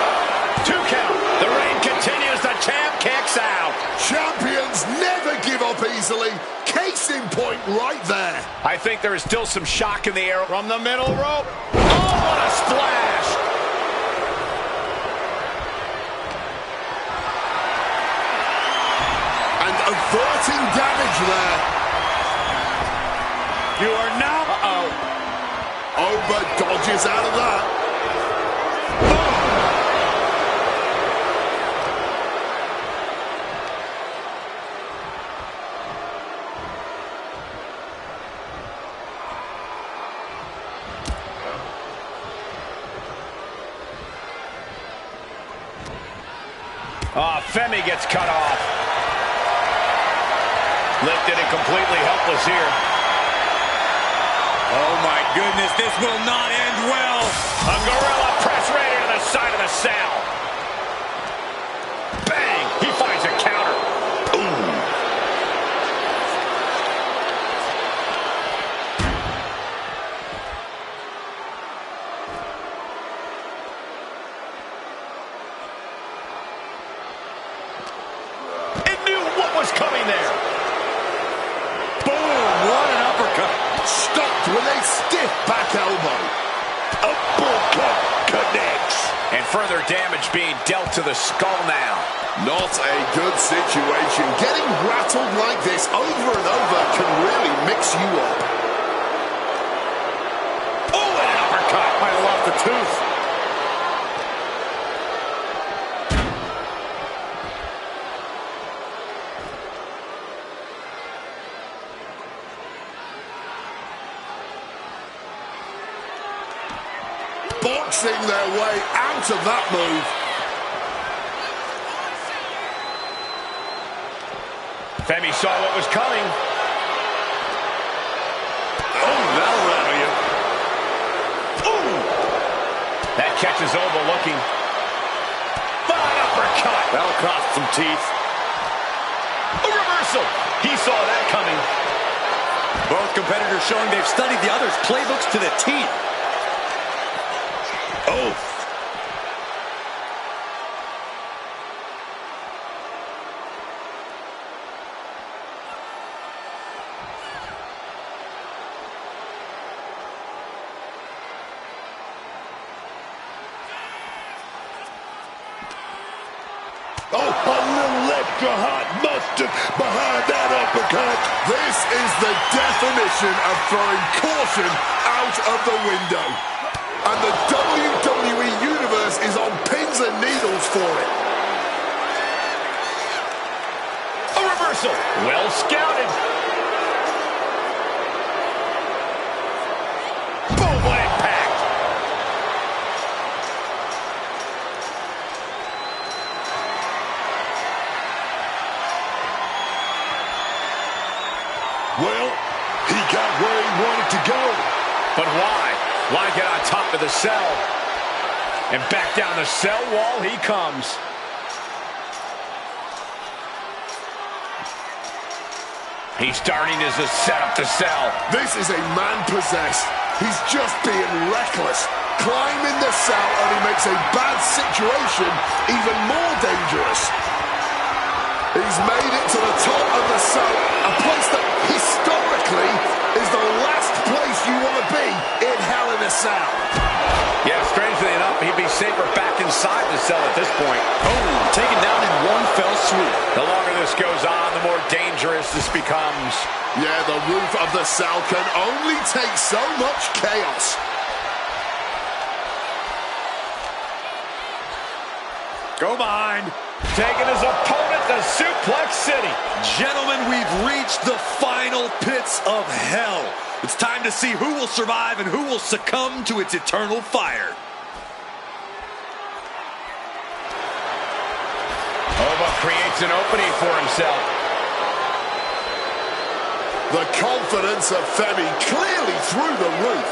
2 count. The reign continues. The champ kicks out. Champions never give up easily. Case in point right there. I think there is still some shock in the air from the middle rope. Oh, what a splash. And averting damage there. You are now... Oba dodges out of that. Femi gets cut off. Lifted and completely helpless here. Oh my goodness, this will not end well. A gorilla press right into the side of the cell. Bang! He finds a counter. Ooh. It knew what was coming there. Boom! What an uppercut. Stopped with a stiff back elbow. Uppercut connects. And further damage being dealt to the skull now. Not a good situation. Getting rattled like this over and over can really mix you up. Oh, and an uppercut. Might have lost a tooth. Boxing their way out of that move. Femi saw what was coming. Oh, that'll rattle you. Ooh! That catches Oba looking. Fine uppercut. That'll cost some teeth. A reversal. He saw that coming. Both competitors showing they've studied the other's playbooks to the teeth. Oh. Oh, a little extra hot mustard behind that uppercut. This is the definition of throwing caution out of the window. And the WWE Universe is on pins and needles for it. A reversal. Well scouted. Boom, what impact. Well, he got where he wanted to go. But why? Why get on top of the cell? And back down the cell wall he comes. He's starting as a setup to sell. This is a man possessed. He's just being reckless. Climbing the cell only makes a bad situation even more dangerous. He's made it to the top of the cell, a place that historically is the last place you want to be in Hell in a Cell. Yeah, strangely enough, he'd be safer back inside the cell at this point. Oh, taken down in one fell swoop. The longer this goes on, the more dangerous this becomes. Yeah, the roof of the cell can only take so much chaos. Go behind. Taking his opponent to Suplex City. Gentlemen, we've reached the final pits of hell. It's time to see who will survive and who will succumb to its eternal fire. creates an opening for himself. The confidence of Femi clearly through the roof.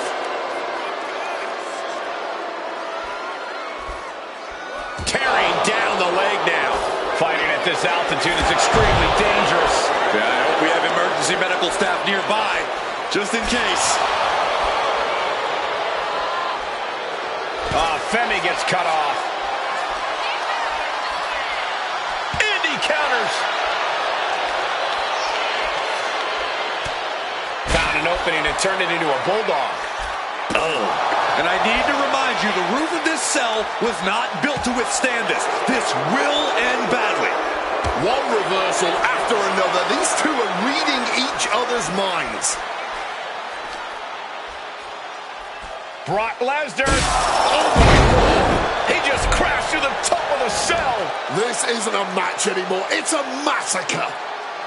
Tearing down the leg now. Fighting at this altitude is extremely dangerous. Yeah, I hope we have emergency medical staff nearby, just in case. Femi gets cut off. And he counters. Found an opening and turned it into a bulldog. And I need to remind you, the roof of this cell was not built to withstand this. This will end badly. One reversal after another. These two are reading each other's minds. Brock Lesnar. Oh my God. He just crashed through the top of the cell. This isn't a match anymore. It's a massacre.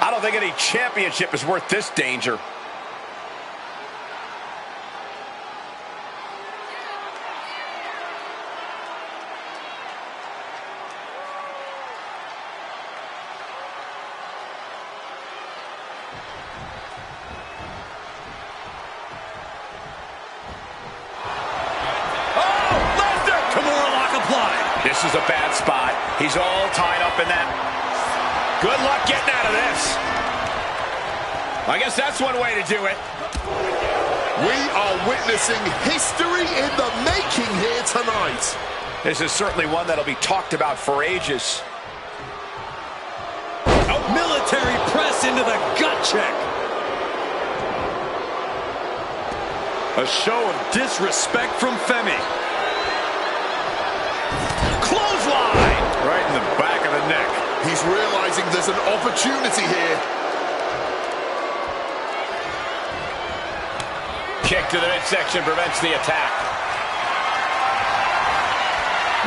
I don't think any championship is worth this danger. This is a bad spot. He's all tied up in that. Good luck getting out of this. I guess that's one way to do it. We are witnessing history in the making here tonight. This is certainly one that'll be talked about for ages. A military press into the gut check. A show of disrespect from Femi. Right in the back of the neck. He's realizing there's an opportunity here. Kick to the midsection prevents the attack.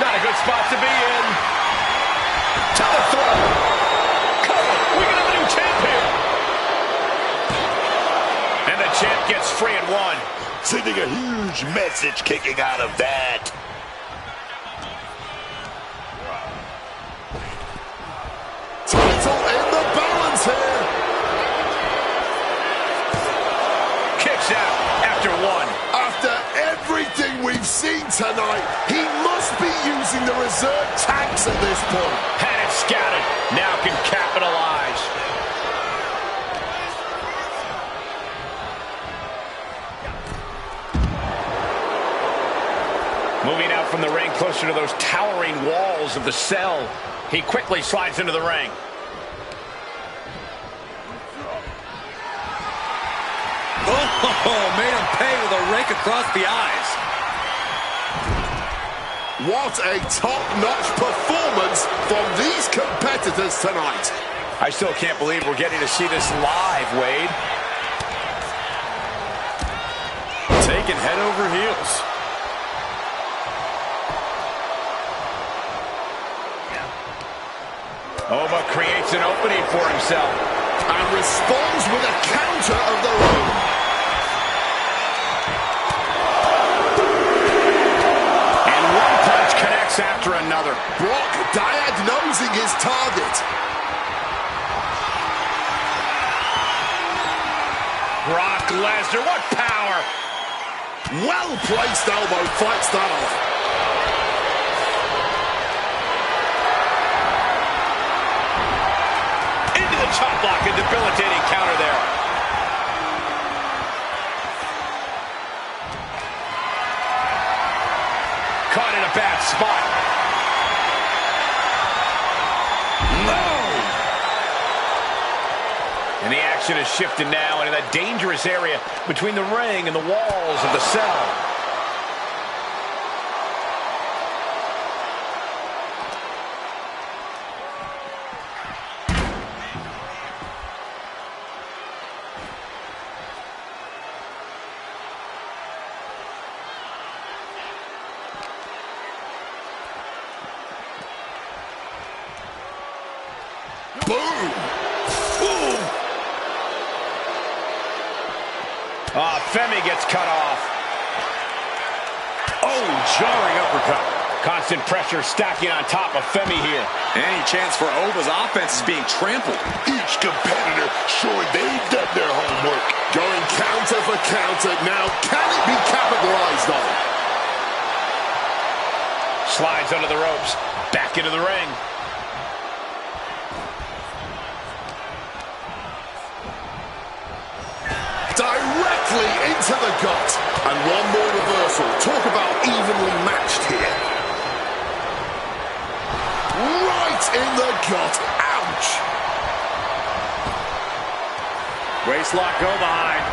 Not a good spot to be in. To the throat. Cover. We can have a new champ here. And the champ gets free at one. Sending a huge message kicking out of that. Title in the balance here. Kicks out after one. After everything we've seen tonight, he must be using the reserve tanks at this point. Had it scouted. Now can capitalize. Moving out from the ring closer to those towering walls of the cell. He quickly slides into the ring. Oh, made him pay with a rake across the eyes. What a top-notch performance from these competitors tonight. I still can't believe we're getting to see this live, Wade. Taken head over heels. Oba creates an opening for himself. And responds with a counter of their own. And one punch connects after another. Brock diagnosing his target. Brock Lesnar, what power! Well-placed elbow fights that off. Chop block, a debilitating counter there. Caught in a bad spot. No! And the action is shifted now into that dangerous area between the ring and the walls of the cell. Boom! Boom! Femi gets cut off. Oh, jarring uppercut. Constant pressure stacking on top of Femi here. Any chance for Oba's offense is being trampled. Each competitor showing they've done their homework. Going counter for counter now. Can it be capitalized on? Slides under the ropes. Back into the ring. Directly into the gut. And one more reversal. Talk about evenly matched here. Right in the gut. Ouch. Waistlock go behind.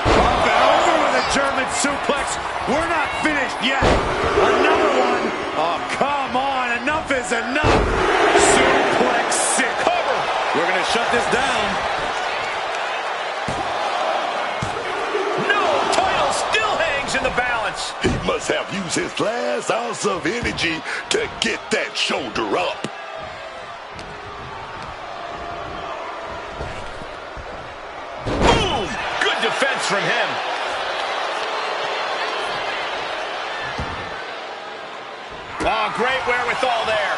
Up and over with a German suplex. We're not finished yet. Another one. Oh, come on. Enough is enough. Suplex sick. Cover. We're going to shut this down. No, title still hangs in the balance. He must have used his last ounce of energy to get that shoulder up. Boom! Good defense from him. Oh, great wherewithal there.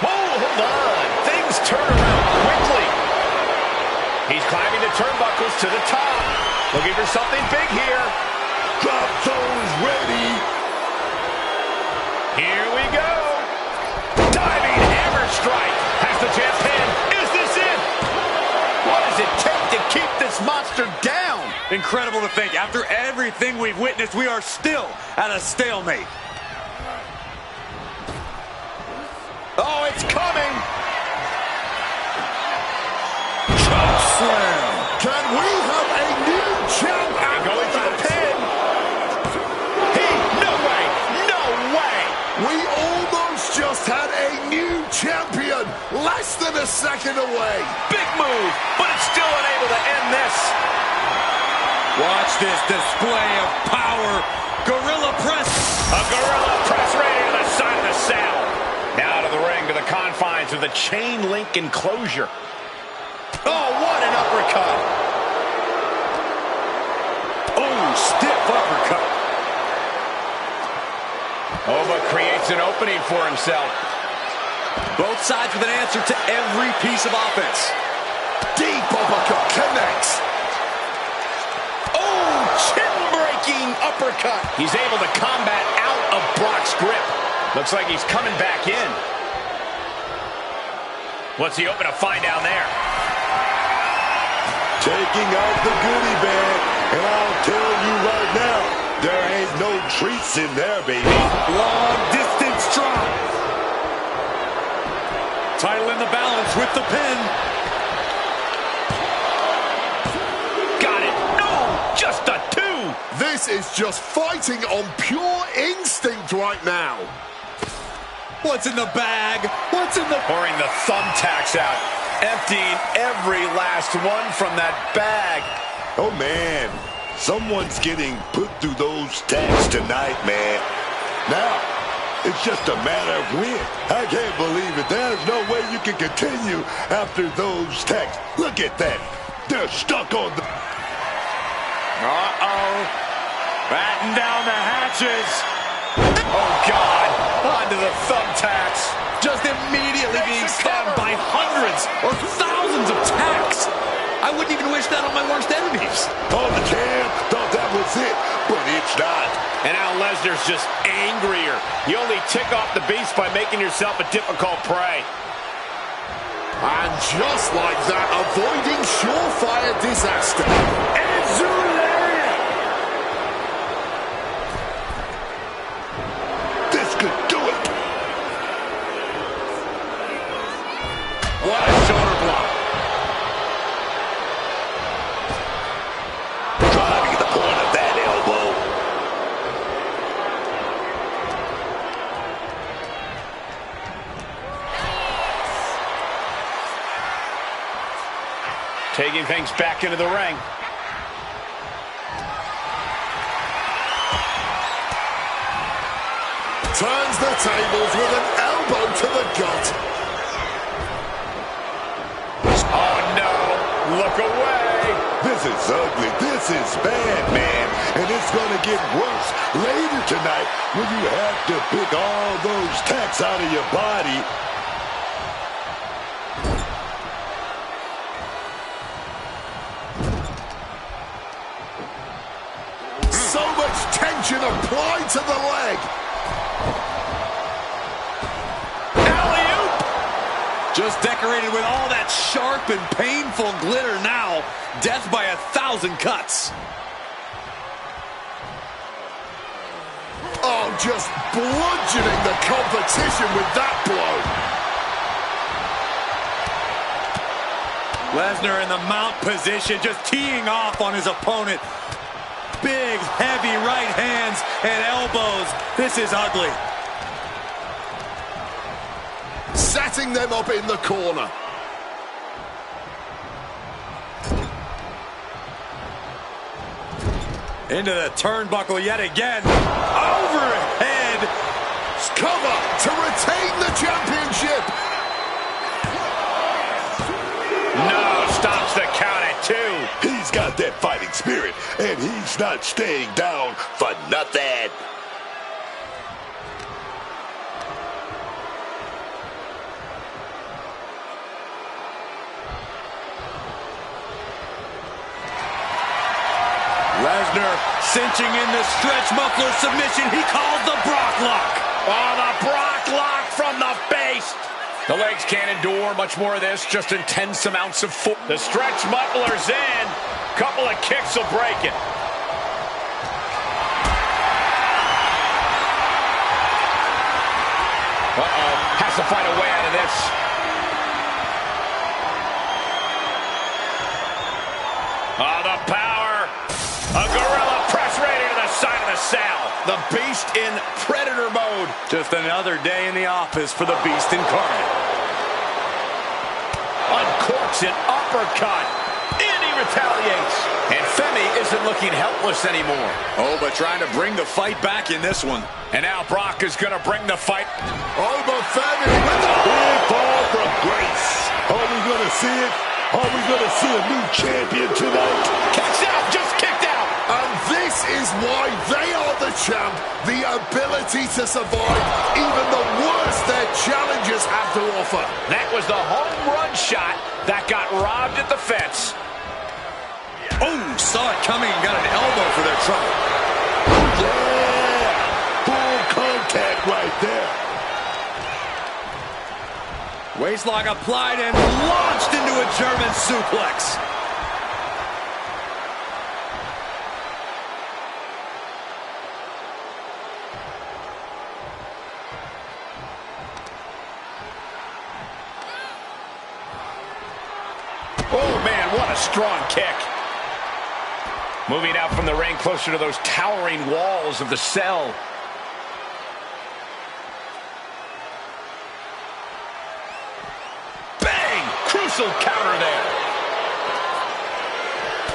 Oh, hold on. Things turn around quickly. He's climbing the turnbuckles to the top. Looking for something big here. Drop zone's ready. Here we go. Diving hammer strike. Has the champ pinned. Is this it? What does it take to keep this monster down? Incredible to think. After everything we've witnessed, we are still at a stalemate. Oh, it's coming. Choke slam. Can we have a new champ? And going for the pin. No way. No way. We almost just had a new champion. Less than a second away. Big move, but it's still unable to end this. Watch this display of power. Gorilla press. A gorilla press right into the side of the saddle. Now to the ring, to the confines of the chain link enclosure. Oh, what an uppercut. Oh, stiff uppercut. Oba creates an opening for himself. Both sides with an answer to every piece of offense. Deep uppercut connects. Oh, chin-breaking uppercut. He's able to combat out of Brock's grip. Looks like he's coming back in. What's he hoping to find down there? Taking out the goodie bag. And I'll tell you right now, there ain't no treats in there, baby. Long distance drop. Title in the balance with the pin. Got it. No, just a 2. This is just fighting on pure instinct right now. What's in the bag? What's in the... Pouring the thumbtacks out. Emptying every last one from that bag. Oh, man. Someone's getting put through those tacks tonight, man. Now, it's just a matter of when. I can't believe it. There's no way you can continue after those tacks. Look at that. They're stuck on the... Uh-oh. Batten down the hatches. Oh, God. Onto the thumbtacks. Just immediately being stabbed by hundreds or thousands of tacks. I wouldn't even wish that on my worst enemies. Oh, the champ thought that was it, but it's not. And now Lesnar's just angrier. You only tick off the beast by making yourself a difficult prey. And just like that, avoiding surefire disaster. This could do it. What a shoulder block. Driving the point of that elbow. Taking things back into the ring. Turns the tables with an elbow to the gut. Oh, no. Look away. This is ugly. This is bad, man. And it's going to get worse later tonight when you have to pick all those tacks out of your body. So much tension applied to the leg. Just decorated with all that sharp and painful glitter now. Death by 1,000 cuts. Oh, just bludgeoning the competition with that blow. Lesnar in the mount position, just teeing off on his opponent. Big, heavy right hands and elbows. This is ugly. Setting them up in the corner. Into the turnbuckle yet again. Overhead. Cover to retain the championship. No, stops the count at 2. He's got that fighting spirit, and he's not staying down for nothing. Lesnar cinching in the stretch muffler submission. He calls the Brock lock. Oh, the Brock lock from the base. The legs can't endure much more of this. Just intense amounts of force. The stretch muffler's in. Couple of kicks will break it. Uh-oh. Has to find a way out of this. Oh, the power. A gorilla press right into the side of the cell. The Beast in Predator mode. Just another day in the office for the Beast incarnate. Uncorks an uppercut. And he retaliates. And Femi isn't looking helpless anymore. Oba trying to bring the fight back in this one. And now Brock is going to bring the fight. Oba Femi with the Big fall from Grace. Are we going to see it? Are we going to see a new champion tonight? Kicks out, just kicked out. And this is why they are the champ. The ability to survive even the worst their challengers have to offer. That was the home run shot that got robbed at the fence. Oh, saw it coming and got an elbow for their trouble. Yeah! Full contact right there. Waistlock applied and launched into a German suplex. Oh, man, what a strong kick. Moving out from the ring closer to those towering walls of the cell. Crucial counter there.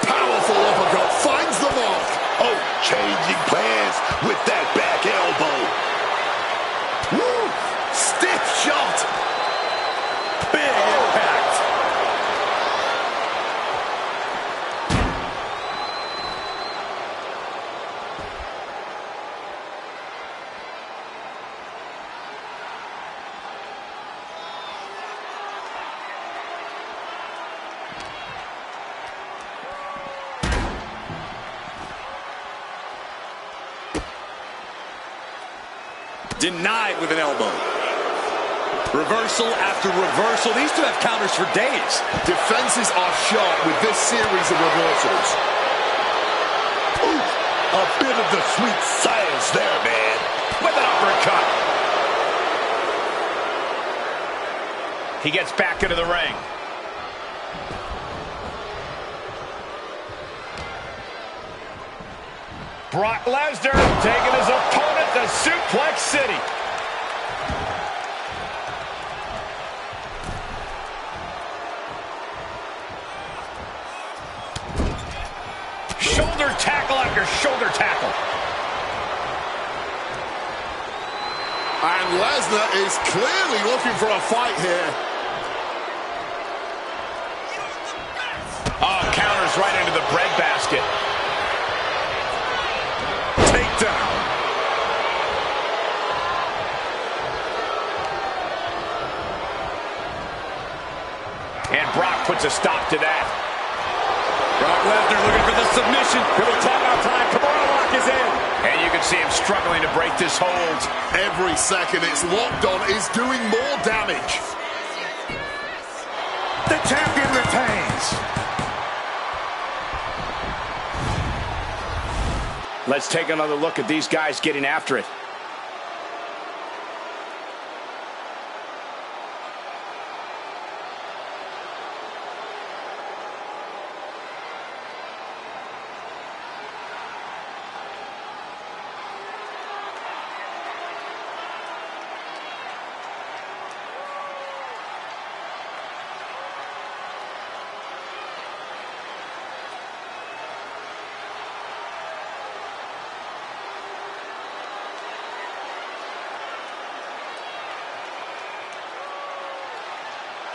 Powerful uppercut finds the mark. Oh, changing plans with that back elbow. Woo! Stiff shot. Big impact. Denied with an elbow. Reversal after reversal. These two have counters for days. Defenses are sharp with this series of reversals. Ooh, a bit of the sweet science there, man. With an uppercut. He gets back into the ring. Brock Lesnar taking his opponent to Suplex City. Shoulder tackle after shoulder tackle. And Lesnar is clearly looking for a fight here. Oh, counters right into the breadbasket. puts a stop to that. Brock Lesnar looking for the submission. Could be tap out time. Kimura lock is in. And you can see him struggling to break this hold. Every second it's locked on is doing more damage. The champion retains. Let's take another look at these guys getting after it.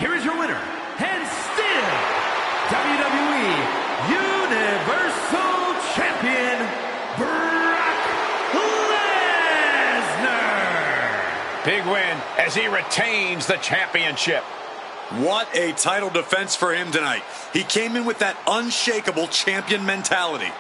Here is your winner, and still WWE Universal Champion, Brock Lesnar. Big win as he retains the championship. What a title defense for him tonight. He came in with that unshakable champion mentality.